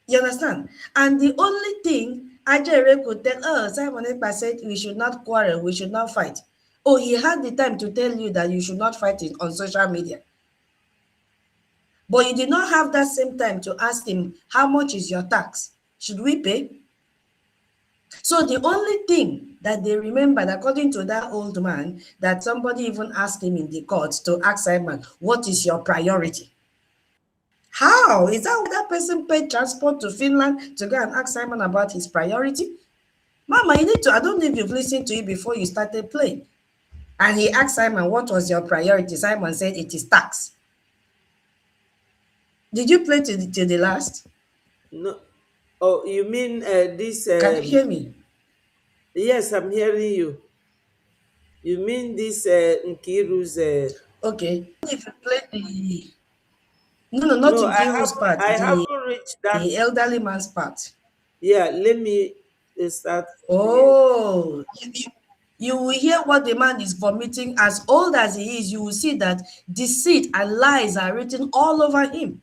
You understand? And the only thing Ajere could tell, Simon Ekpa said we should not quarrel, we should not fight. Oh, he had the time to tell you that you should not fight on social media. But you did not have that same time to ask him, how much is your tax? Should we pay? So the only thing that they remembered, according to that old man, that somebody even asked him in the court to ask Simon, what is your priority? How? Is that person paid transport to Finland to go and ask Simon about his priority? Mama, you need to, I don't know if you've listened to it before you started playing. And he asked Simon, what was your priority? Simon said, it is tax. Did you play to the last? No. Oh, you mean this? Can you hear me? Yes, I'm hearing you. You mean this Nkiru's? Okay. If you play the no, not No, Nkiru's part, I haven't reached that. the elderly man's part. Yeah, let me start. Oh, you will hear what the man is vomiting. As old as he is, you will see that deceit and lies are written all over him.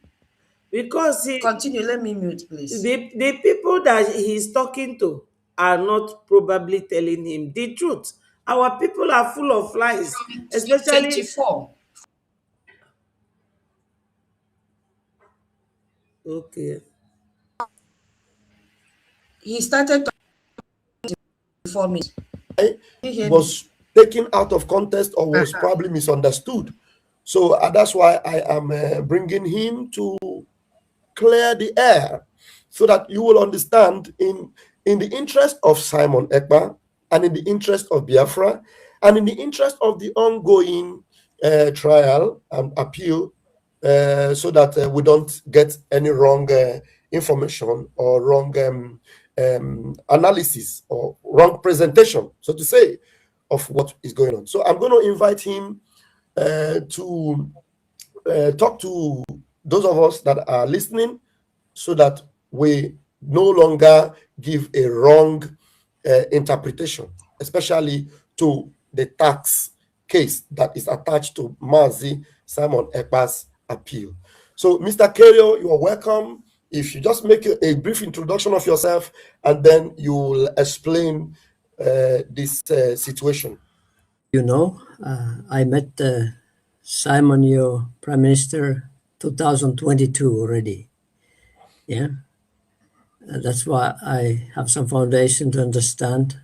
Because he continue. Let me mute, please. The people that he's talking to are not probably telling him the truth. Our people are full of lies, especially 24. Okay. He started 24 minutes. Was taken out of context or was probably misunderstood. So that's why I am bringing him to clear the air so that you will understand in the interest of Simon Ekpa and in the interest of Biafra and in the interest of the ongoing trial and appeal so that we don't get any wrong information or wrong analysis or wrong presentation, so to say, of what is going on. So I'm going to invite him to talk to those of us that are listening so that we no longer give a wrong interpretation, especially to the tax case that is attached to Mazi Simon Ekpa's appeal. So, Mr. Kerio, you are welcome. If you just make a brief introduction of yourself and then you will explain this situation. You know, I met Simon, your Prime Minister, 2022 already. Yeah. That's why I have some foundation to understand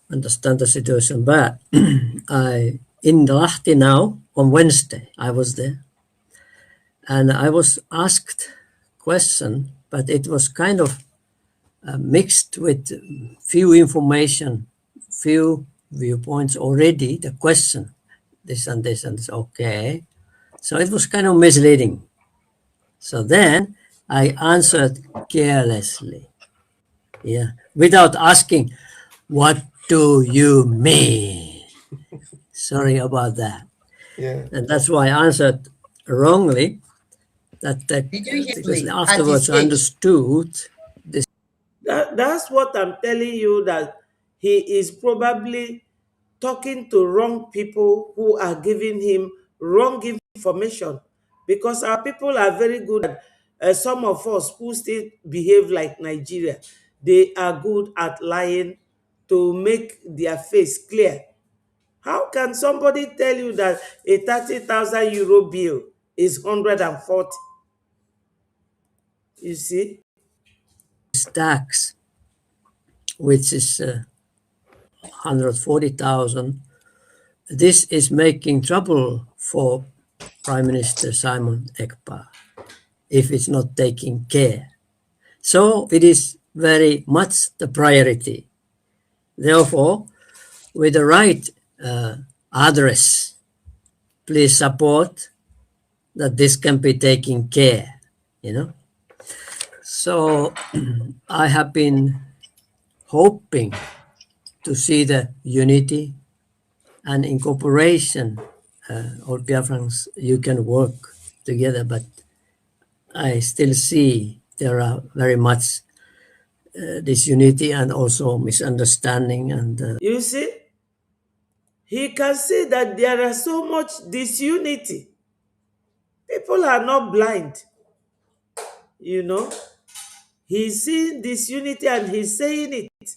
the situation. But in Lahti now, on Wednesday, I was there. And I was asked question, but it was kind of mixed with few information, few viewpoints already, the question, this and this and this, okay. So it was kind of misleading. So then I answered carelessly, yeah, without asking, what do you mean? Sorry about that. Yeah. And that's why I answered wrongly. Because afterwards I understood this. That's what I'm telling you, that he is probably talking to wrong people who are giving him wrong information, because our people are very good at some of us who still behave like Nigeria. They are good at lying to make their face clear. How can somebody tell you that a 30,000 euro bill is 140? You see? Tax, which is 140,000. This is making trouble for Prime Minister Simon Ekpa if it's not taking care. So it is very much the priority. Therefore, with the right address, please support that this can be taken care, you know. So I have been hoping to see the unity and incorporation all Biafrans, you can work together, but I still see there are very much disunity and also misunderstanding. And you see, he can see that there are so much disunity. People are not blind, you know. He's seeing disunity and he's saying it.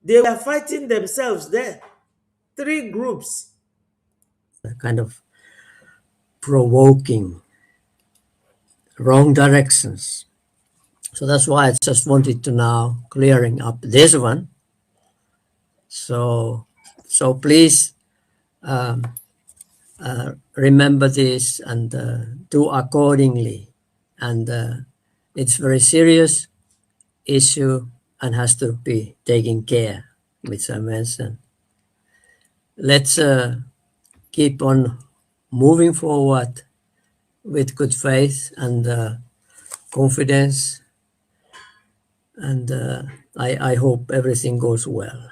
They were fighting themselves there. 3 groups. kind of provoking wrong directions. So that's why I just wanted to now clearing up this one. So please remember this and do accordingly. And it's very serious issue and has to be taken care, which I mentioned. Let's keep on moving forward with good faith and confidence, and I hope everything goes well.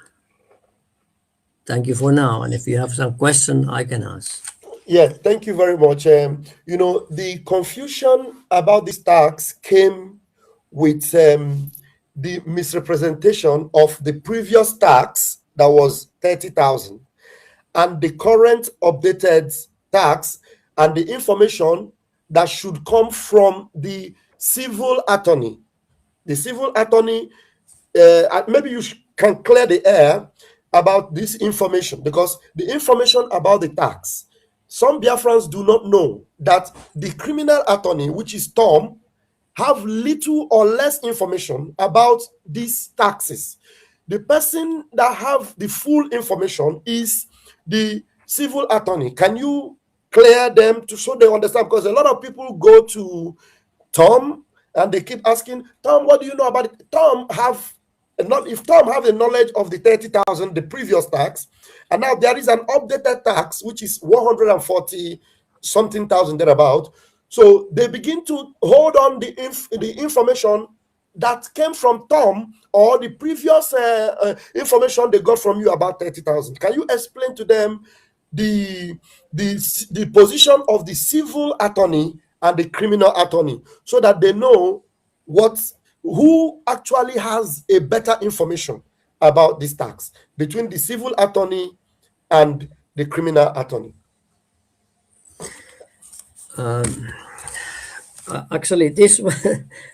Thank you for now, and if you have some question, I can ask. Yeah, thank you very much. You know, the confusion about this tax came with the misrepresentation of the previous tax that was 30,000 and the current updated tax and the information that should come from the civil attorney. The civil attorney, maybe you can clear the air about this information, because the information about the tax, some Biafrans do not know that the criminal attorney, which is Tom, have little or less information about these taxes. The person that have the full information is the civil attorney. Can you clear them to so they understand? Because a lot of people go to Tom and they keep asking, Tom, what do you know about it? Tom have not if Tom have the knowledge of the 30,000, the previous tax, and now there is an updated tax which is 140 something thousand thereabout. So they begin to hold on the information that came from Tom or the previous information they got from you about 30,000. Can you explain to them the position of the civil attorney and the criminal attorney so that they know who actually has a better information about this tax between the civil attorney and the criminal attorney? Actually, this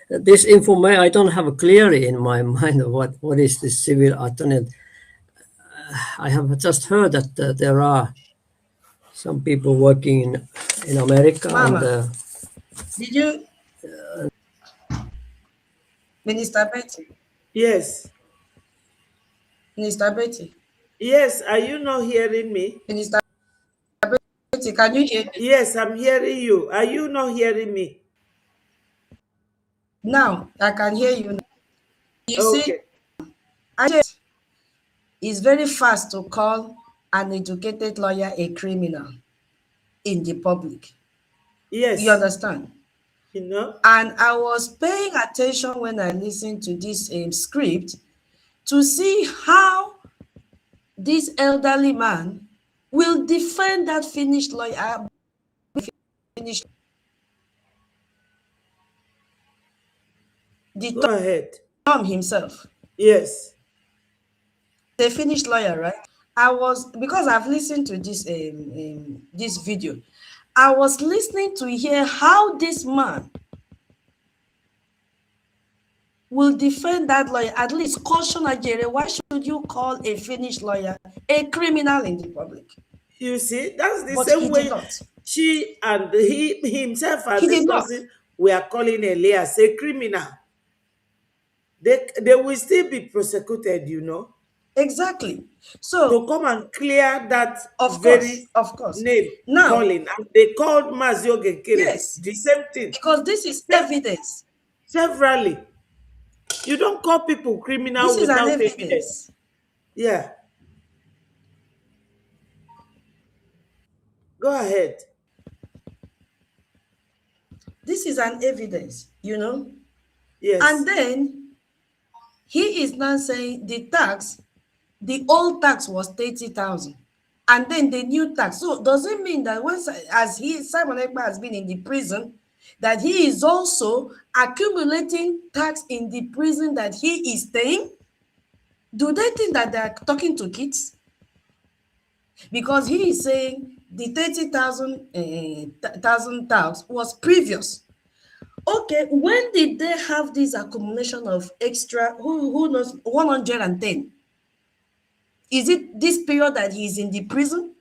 this information I don't have clearly in my mind what is the civil attorney. I have just heard that there are some people working in America. Mama, and did you, Minister Betty? Yes. Minister Betty? Yes, are you not hearing me? Minister Betty, can you hear me? Yes, I'm hearing you. Are you not hearing me? Now, I can hear you. You Okay. see, it's very fast to call an educated lawyer a criminal in the public. Yes. You understand? You know? And I was paying attention when I listened to this script to see how this elderly man will defend that finished lawyer. Go ahead. Tom himself. Yes. The finished lawyer, right? Because I've listened to this this video, I was listening to hear how this man will defend that lawyer, at least caution Nigeria. Why should you call a finished lawyer a criminal in the public? You see, that's the But same he way did not. she and he himself as He a did not. person we are calling Elias a criminal. They will still be prosecuted, you know. Exactly. So to come and clear that of course name now calling, and they called Mazio Gekere. Yes, the same thing, because this is evidence. Severally, you don't call people criminal This is without an evidence. Yeah, go ahead. This is an evidence, you know. Yes. And then he is now saying the old tax was 30,000, and then the new tax. So does it mean that Simon Ekpa has been in the prison, that he is also accumulating tax in the prison that he is staying? Do they think that they are talking to kids? Because he is saying the 30,000 tax was previous. Okay, when did they have this accumulation of extra, who knows, 110? Is it this period that he's in the prison?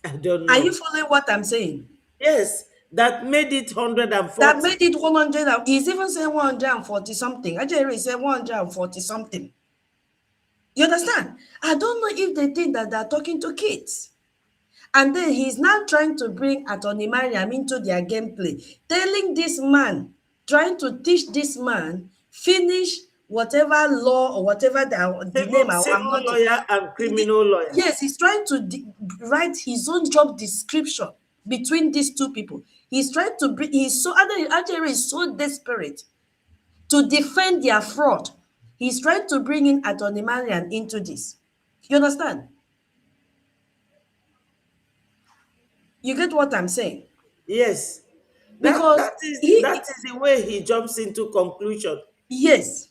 I don't know. Are you following what I'm saying? Yes, that made it 140. That made it 100. He's even saying 140 something. Ajay said 140 something. You understand? I don't know if they think that they're talking to kids. And then he's now trying to bring Attorney Mariam into their gameplay, telling this man, trying to teach this man, finish whatever law or whatever the name, I'm Civil not. lawyer and criminal lawyer. Yes, he's trying to write his own job description between these two people. He's trying to bring, he's so, Ajere is so desperate to defend their fraud. He's trying to bring in Attorney Mariam into this. You understand? You get what I'm saying? Yes. Because that is the way he jumps into conclusion. Yes.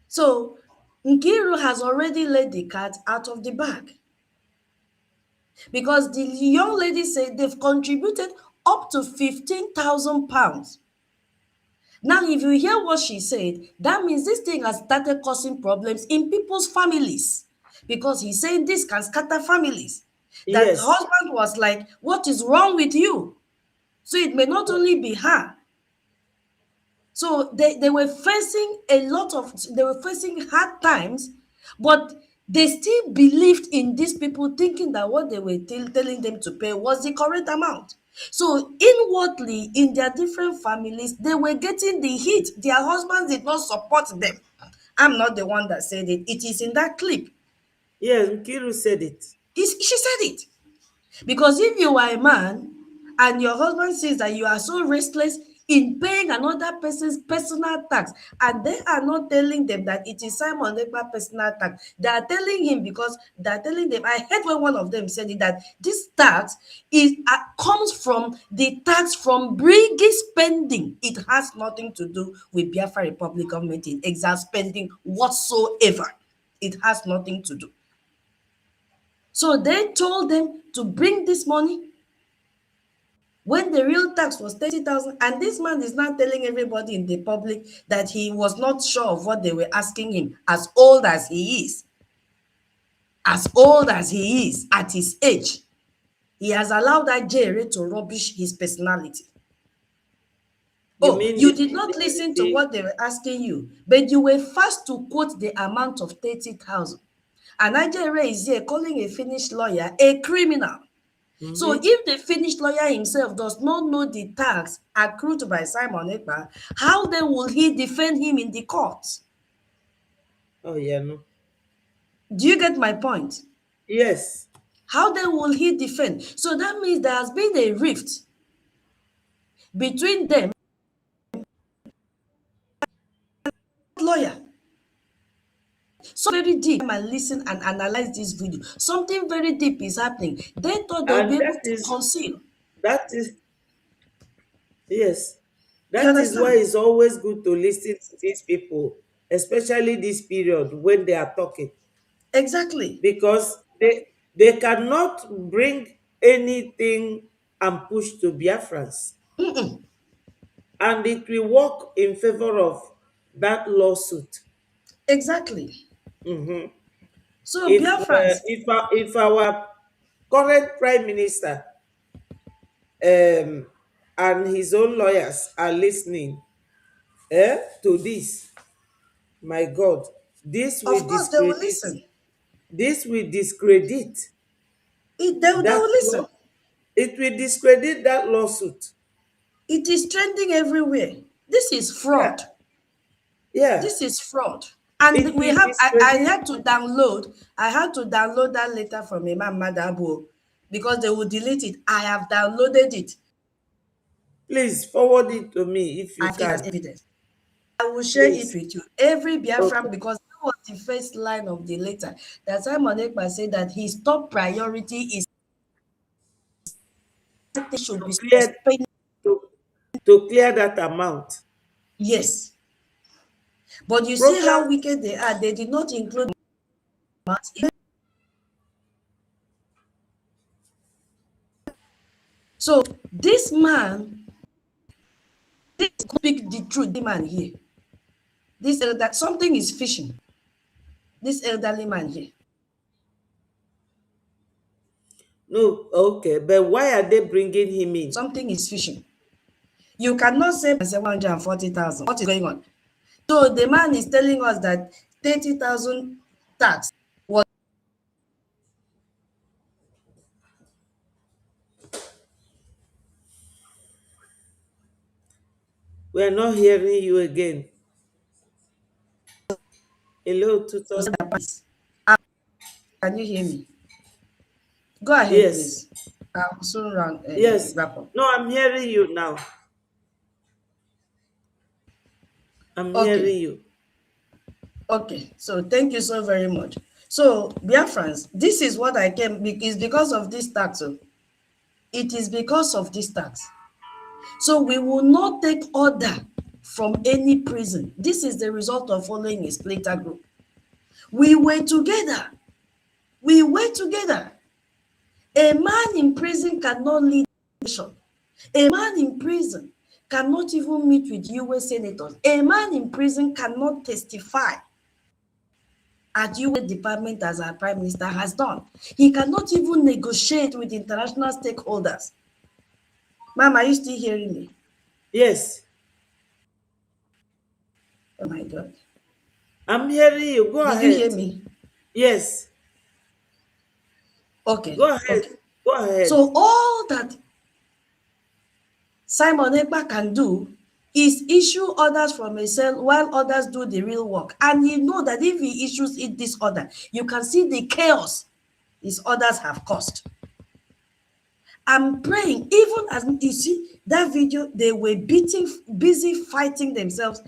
So Nkiru has already let the cat out of the bag. Because the young lady said they've contributed up to £15,000. Now, if you hear what she said, that means this thing has started causing problems in people's families. Because he's saying this can scatter families. That Yes. the husband was like, what is wrong with you? So it may not only be her. So they were facing they were facing hard times, but they still believed in these people, thinking that what they were telling them to pay was the correct amount. So inwardly, in their different families, they were getting the heat. Their husbands did not support them. I'm not the one that said it. It is in that clip. Yes, Nkiru said it. She said it. Because if you are a man and your husband says that you are so restless in paying another person's personal tax, and they are not telling them that it is Simon Ekpa personal tax, they are telling him, because they are telling them, I heard when one of them said it, that this tax comes from the tax from bringing spending. It has nothing to do with Biafra Republic government in exile spending whatsoever. It has nothing to do. So they told them to bring this money when the real tax was 30,000, and this man is now telling everybody in the public that he was not sure of what they were asking him, as old as he is. As old as he is, at his age, he has allowed that Jerry to rubbish his personality. You did not listen to what they were asking you, but you were fast to quote the amount of 30,000. And Nigeria is here calling a Finnish lawyer a criminal. So if the Finnish lawyer himself does not know the tax accrued by Simon Ekpa, how then will he defend him in the court? Oh, yeah, no. Do you get my point? Yes. How then will he defend? So that means there has been a rift between them. Lawyer. So very deep, and listen and analyze this video. Something very deep is happening. They thought they'll be able to conceal. That is, yes. That is why it's always good to listen to these people, especially this period when they are talking. Exactly. Because they cannot bring anything and push to Biafrans. And it will work in favor of that lawsuit. Exactly. So Biafrans, if our current prime minister and his own lawyers are listening to this, my God, this will of course they will discredit. listen. This will discredit. They will listen. It will discredit that lawsuit. It is trending everywhere. This is fraud. Yeah. This is fraud. And we have, I had to download that letter from Imam Madabo because they will delete it. I have downloaded it. Please forward it to me if you can. can. As evidence. I will share it with you. Every Biafran, because that was the first line of the letter. That Simon Ekpa said that his top priority is should be to clear that amount. Yes. But you see how wicked they are. They did not include so this man, this speak the truth, the man here. This that something is fishing. This elderly man here. No, okay, but why are they bringing him in? Something is fishing. You cannot say 140,000. What is going on? So the man is telling us that 30,000 tax was We are not hearing you again. Hello, tutor. Can you hear me? Go ahead, Yes. please. I'll soon run Yes. wrap up. No, I'm hearing you now. I'm hearing Okay. you. Okay. So thank you so very much. So, Biafrans, this is what I came, it's because of this tax. It is because of this tax. So we will not take order from any prison. This is the result of following a splinter group. We were together. We were together. A man in prison cannot lead a nation. A man in prison cannot even meet with US senators. A man in prison cannot testify at US department as our prime minister has done. He cannot even negotiate with international stakeholders. Ma'am, are you still hearing me? Yes. Oh my God. I'm hearing you. Go Did ahead. you hear me? Yes. Okay. Go ahead. Okay. Go ahead. So all that Simon Ekpa can do is issue orders from a cell while others do the real work. And you know that if he issues it this order, you can see the chaos his orders have caused. I'm praying, even as you see that video, they were busy fighting themselves.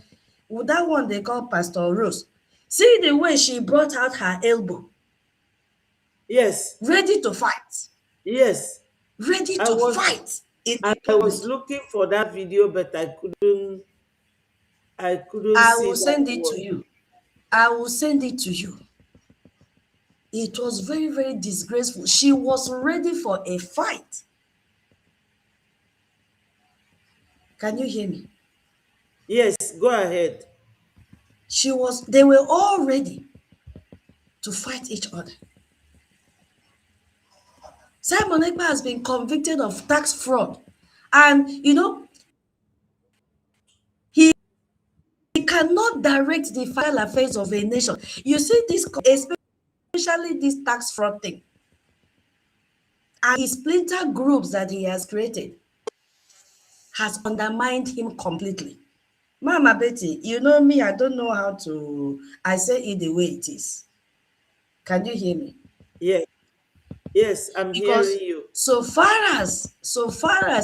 With that one they call Pastor Rose. See the way she brought out her elbow. Yes. Ready to fight. Yes. Ready to fight in I public. was looking for that video, but I couldn't I see will that send it one. to you. I will send it to you. It was very, very disgraceful. She was ready for a fight. Can you hear me? Yes, go ahead. They were all ready to fight each other. Simon Ekpa has been convicted of tax fraud. And, he cannot direct the financial affairs of a nation. You see this, especially this tax fraud thing. And his splinter groups that he has created has undermined him completely. Mama Betty, you know me, I don't know how to, I say it the way it is. Can you hear me? Yes. Yes, I'm Because hearing you. so far as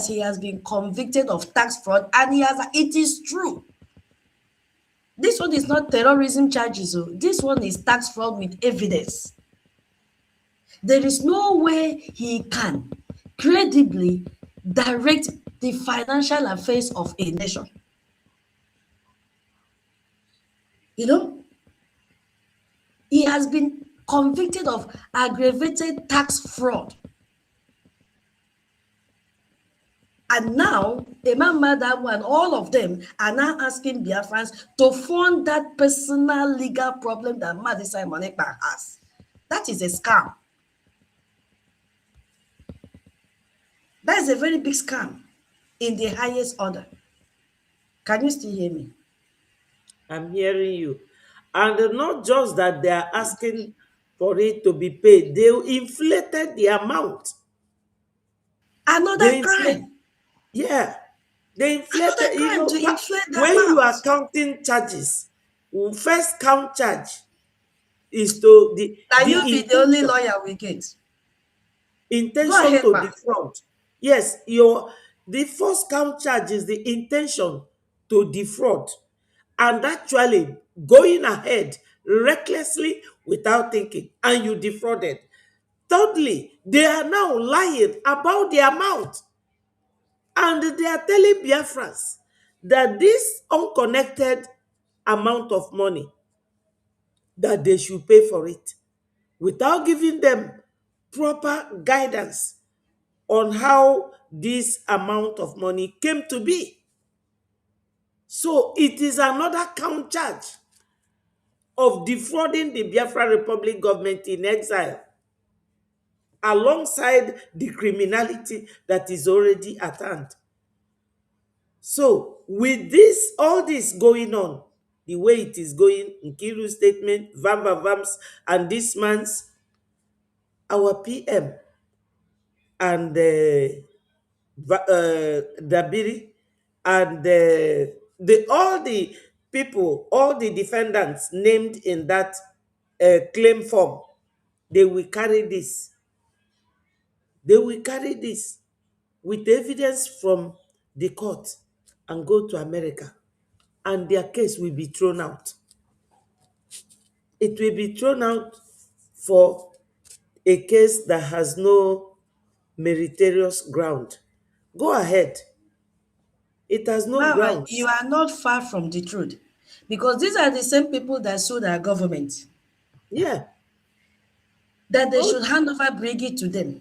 he has been convicted of tax fraud, and it is true. This one is not terrorism charges. So this one is tax fraud with evidence. There is no way he can credibly direct the financial affairs of a nation. He has been convicted of aggravated tax fraud. And now, Madawu and all of them are now asking Biafrans to fund that personal legal problem that Madi Simon Ekpa has. That is a scam. That is a very big scam in the highest order. Can you still hear me? I'm hearing you. And not just that they are asking for it to be paid, they inflated the amount. Another crime. Yeah. They inflated, Another crime to inflate the when you amount. are counting charges, first count charge is to Now you be the only intention. lawyer we get. Go Intention ahead, to ma. defraud. Yes, the first count charge is the intention to defraud. And actually going ahead recklessly without thinking, and you defrauded. Thirdly, they are now lying about the amount. And they are telling Biafrans that this unconnected amount of money, that they should pay for it without giving them proper guidance on how this amount of money came to be. So it is another count charge of defrauding the Biafra Republic government in exile, alongside the criminality that is already at hand. So with all this going on, the way it is going, Nkiru statement, Vams, and this man's, our PM and Dabiri and all the people, all the defendants named in that claim form, they will carry this. They will carry this with evidence from the court and go to America, and their case will be thrown out. It will be thrown out for a case that has no meritorious ground. Go ahead. It has no Mama, grounds. you are not far from the truth. Because these are the same people that sued our government. Yeah. That they Oh, should hand over Brigid to them.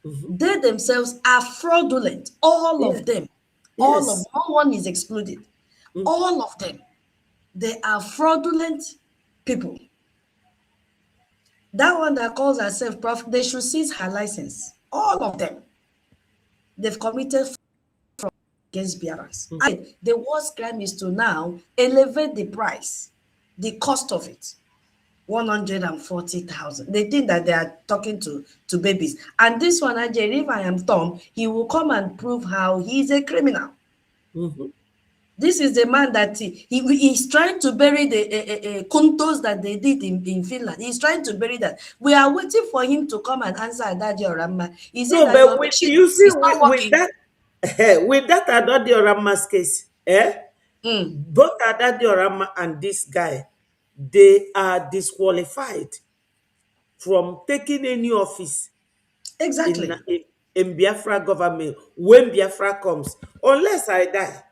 They themselves are fraudulent. All yeah. of them. All of Yes. no one is excluded. All of them. They are fraudulent people. That one that calls herself prof, they should seize her license. All of them. They've committed fraud against Biafrans. And the worst crime is to now elevate the price, the cost of it. 140,000. They think that they are talking to babies. And this one, Ajay, if I am Tom, he will come and prove how he is a criminal. This is the man that he's trying to bury the kuntos that they did in Finland. He's trying to bury that. We are waiting for him to come and answer Adadi Orama. He said that your machine is not working. With that Adadi Orama's case, both Adadi Orama and this guy, they are disqualified from taking any office Exactly. in Biafra government when Biafra comes, unless I die.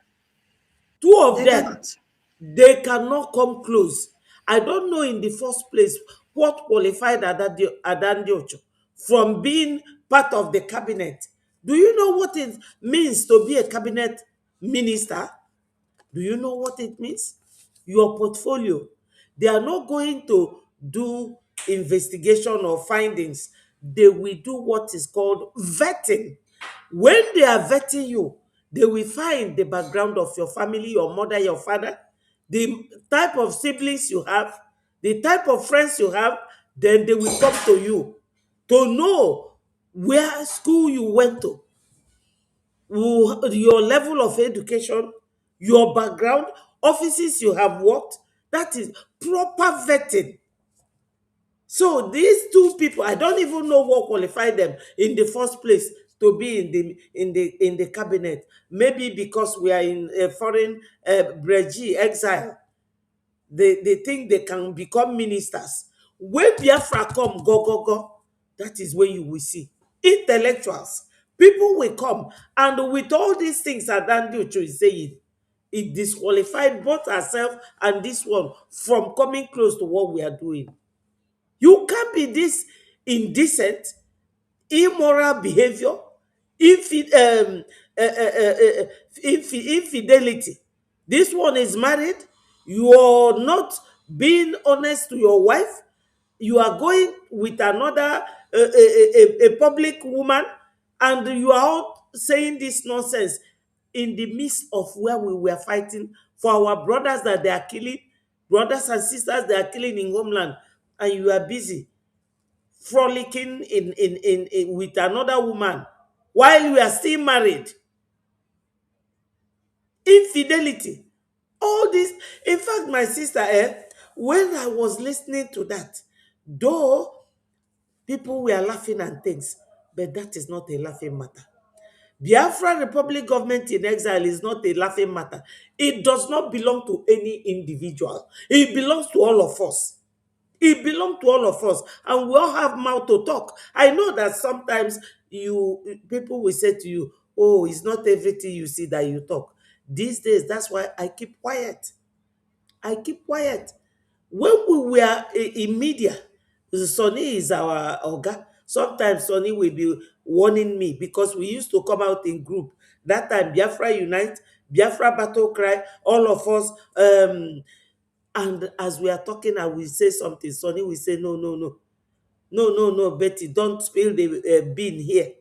Two of They them, cannot. they cannot come close. I don't know in the first place what qualified Adandi Ocho from being part of the cabinet. Do you know what it means to be a cabinet minister? Do you know what it means? Your portfolio. They are not going to do investigation or findings. They will do what is called vetting. When they are vetting you, they will find the background of your family, your mother, your father, the type of siblings you have, the type of friends you have. Then they will come to you to know where school you went to, your level of education, your background, offices you have worked. That is proper vetting. So these two people, I don't even know what qualified them in the first place to be in the cabinet. Maybe because we are in a foreign exile, they think they can become ministers. When Biafra come, go, that is when you will see intellectuals. People will come, and with all these things that Dandi Ocho is saying, it disqualified both ourselves and this one from coming close to what we are doing. You can't be this indecent, immoral behavior, infidelity. This one is married. You are not being honest to your wife. You are going with another a public woman, and you are all saying this nonsense in the midst of where we were fighting for our brothers that they are killing, brothers and sisters they are killing in homeland, and you are busy frolicking in with another woman while you are still married. Infidelity. All this. In fact, my sister, when I was listening to that, though people were laughing and things, but that is not a laughing matter. Biafra Republic government in exile is not a laughing matter. It does not belong to any individual. It belongs to all of us. It belongs to all of us, and we all have mouth to talk. I know that sometimes people will say to you, "Oh, it's not everything you see that you talk." These days, that's why I keep quiet. I keep quiet. When we were in media, Sonny is our oga. Sometimes Sonny will be warning me because we used to come out in group. That time, Biafra Unite, Biafra Battle Cry, all of us. And as we are talking, I will say something. Sonny will say, no, no, no. No, no, no, Betty, don't spill the bean here.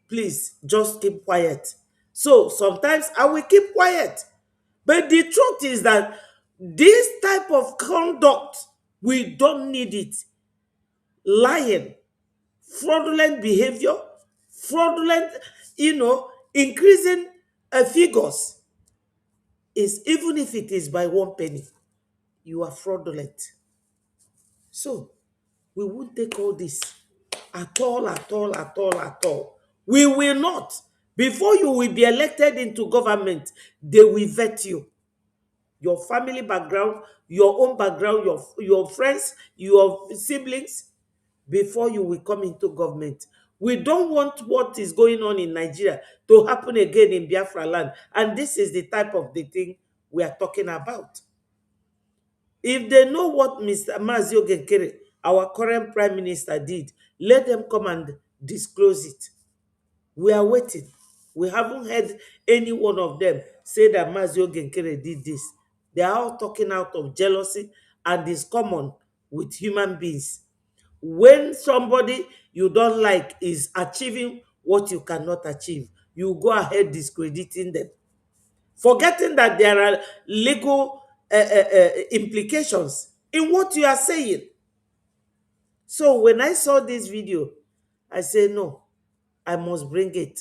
Please, just keep quiet. So sometimes I will keep quiet. But the truth is that This type of conduct, we don't need it. Lying, fraudulent behavior, fraudulent, increasing figures is, even if it is by 1 penny, you are fraudulent. So we won't take all this at all, at all, at all, at all. We will not. Before you will be elected into government, they will vet you. Your family background, your own background, your friends, your siblings, before you will come into government. We don't want what is going on in Nigeria to happen again in Biafra land. And this is the type of the thing we are talking about. If they know what Mr. Mazio Genkere, our current prime minister, did, let them come and disclose it. We are waiting. We haven't heard any one of them say that Mazio Genkere did this. They are all talking out of jealousy, and it's common with human beings. When somebody you don't like is achieving what you cannot achieve, you go ahead discrediting them, forgetting that there are legal implications in what you are saying. So when I saw this video, I said, no, I must bring it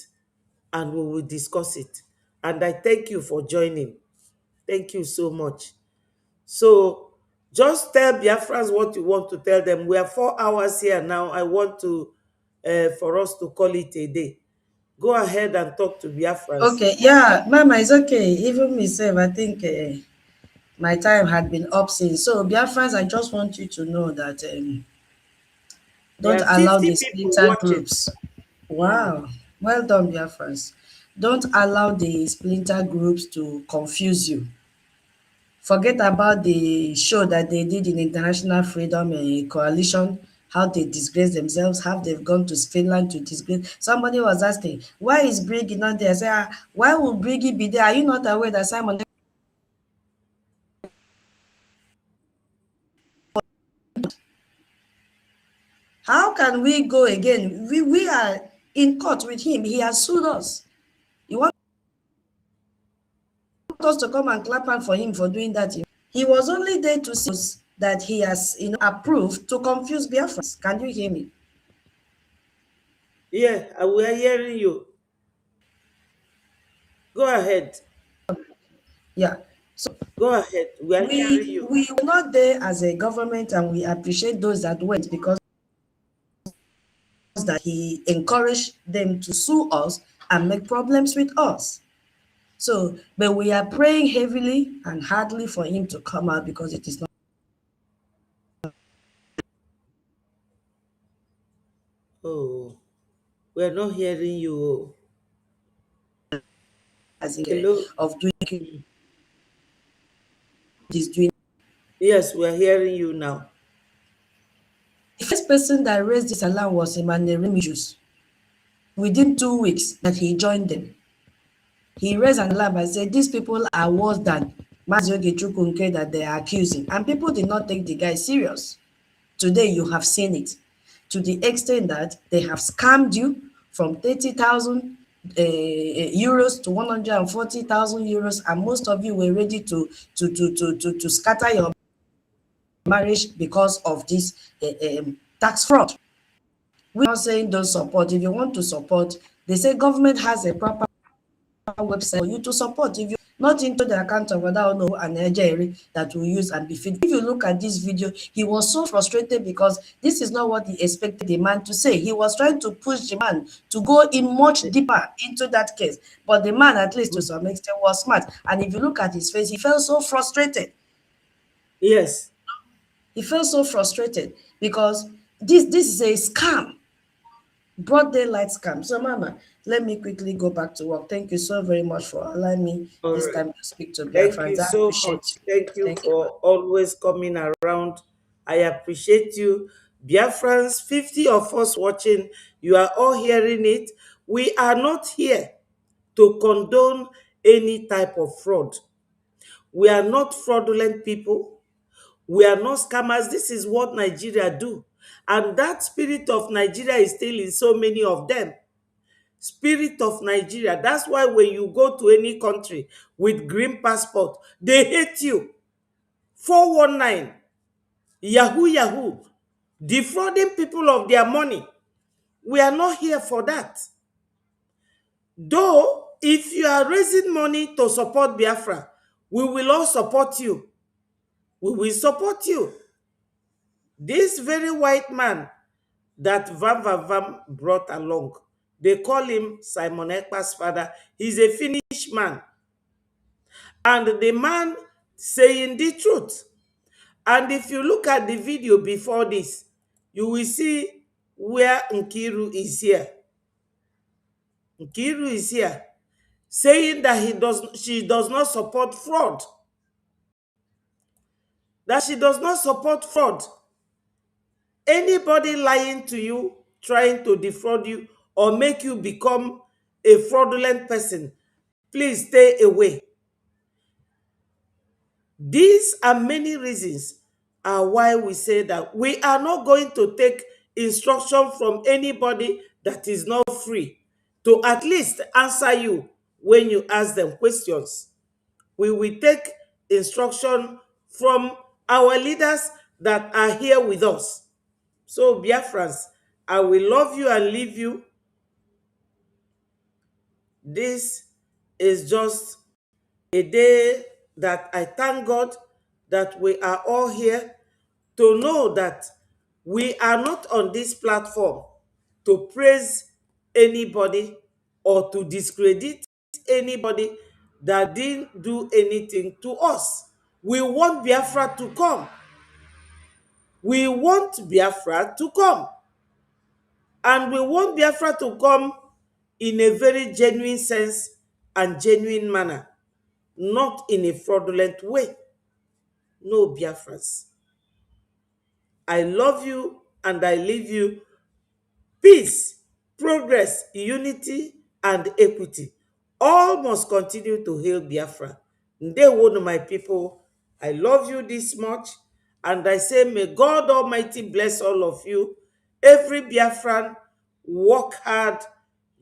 and we will discuss it. And I thank you for joining. Thank you so much. So just tell Biafrans what you want to tell them. We are 4 hours here now. I want to for us to call it a day. Go ahead and talk to Biafrans. Okay, yeah, Mama, it's okay. Even myself, I think my time had been up since. So, Biafrans, I just want you to know that There don't are allow 50 the people splinter watching. groups. Wow, well done, Biafrans. Don't allow the splinter groups to confuse you. Forget about the show that they did in International Freedom Coalition, how they disgrace themselves, how they've gone to Finland to disgrace. Somebody was asking, why is Briggy not there? I say, why would Briggy be there? Are you not aware that Simon? How can we go again? We are in court with him. He has sued us. You want us to come and clap hand for him for doing that? He was only there to see us that he has, approved to confuse Biafrans. Can you hear me? Yeah, we are hearing you. Go ahead. Yeah. So Go ahead. We are hearing you. we were not there as a government, and we appreciate those that went because that he encouraged them to sue us and make problems with us. So, but we are praying heavily and hardly for him to come out because it is not. Oh, we are not hearing you. As in, Hello? of doing this doing. Yes, we are hearing you now. The first person that raised this alarm was Emmanuel Remigius. Within 2 weeks that he joined them, he raised an alarm and said, these people are worse than Mazioge Chukwunke that they are accusing. And people did not take the guy serious. Today, you have seen it. To the extent that they have scammed you from 30,000 euros to 140,000 euros, and most of you were ready to scatter your marriage because of this tax fraud. We're not saying don't support. If you want to support, they say government has a proper website for you to support. If you're not into the account of Odaono and Nigeria that will use and be fit. If you look at this video, he was so frustrated because this is not what he expected the man to say. He was trying to push the man to go in much deeper into that case. But the man, at least to some extent, was smart. And if you look at his face, he felt so frustrated. Yes. He felt so frustrated because this is a scam. Broad daylight scam. So, Mama, let me quickly go back to work. Thank you so very much for allowing me this time to speak to Thank you Biafrans. I so appreciate much. you. Thank you Thank you. for always coming around. I appreciate you. Biafrans, 50 of us watching, you are all hearing it. We are not here to condone any type of fraud. We are not fraudulent people. We are not scammers. This is what Nigeria do. And that spirit of Nigeria is still in so many of them. Spirit of Nigeria. That's why when you go to any country with green passport, they hate you. 419, Yahoo, defrauding people of their money. We are not here for that. Though, if you are raising money to support Biafra, we will all support you. We will support you. This very white man that Vam brought along, they call him Simon Ekpa's father. He's a Finnish man. And the man saying the truth. And if you look at the video before this, you will see where Nkiru is here. Nkiru is here, saying that she does not support fraud. That she does not support fraud. Anybody lying to you, trying to defraud you, or make you become a fraudulent person, please stay away. These are many reasons why we say that we are not going to take instruction from anybody that is not free to at least answer you when you ask them questions. We will take instruction from our leaders that are here with us. So, Biafrans, I will love you and leave you. This is just a day that I thank God that we are all here to know that we are not on this platform to praise anybody or to discredit anybody that didn't do anything to us. We want Biafra to come. We want Biafra to come. And we want Biafra to come in a very genuine sense and genuine manner, not in a fraudulent way. No, Biafrans. I love you and I leave you. Peace, progress, unity, and equity. All must continue to hail Biafra. Ndewo, my people. I love you this much. And I say, may God Almighty bless all of you. Every Biafran, work hard,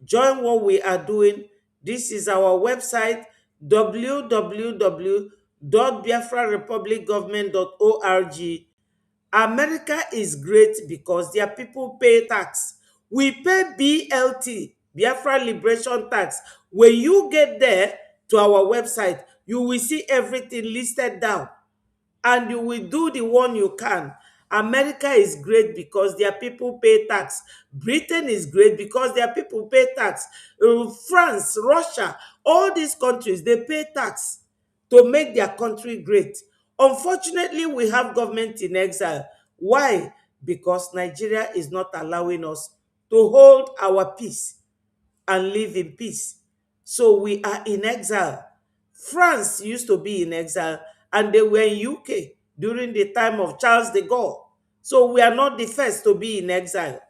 join what we are doing. This is our website, www.biafrarepublicgovernment.org. America is great because their people pay tax. We pay BLT, Biafra Liberation Tax. When you get there to our website, you will see everything listed down. And you will do the one you can. America is great because their people pay tax. Britain is great because their people pay tax. France, Russia, all these countries, they pay tax to make their country great. Unfortunately, we have government in exile. Why? Because Nigeria is not allowing us to hold our peace and live in peace. So we are in exile. France used to be in exile and they were in UK during the time of Charles de Gaulle. So we are not the first to be in exile.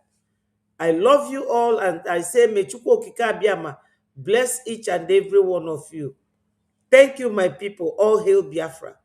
I love you all and I say, may Chukwu Okike Abiama bless each and every one of you. Thank you, my people. All hail Biafra.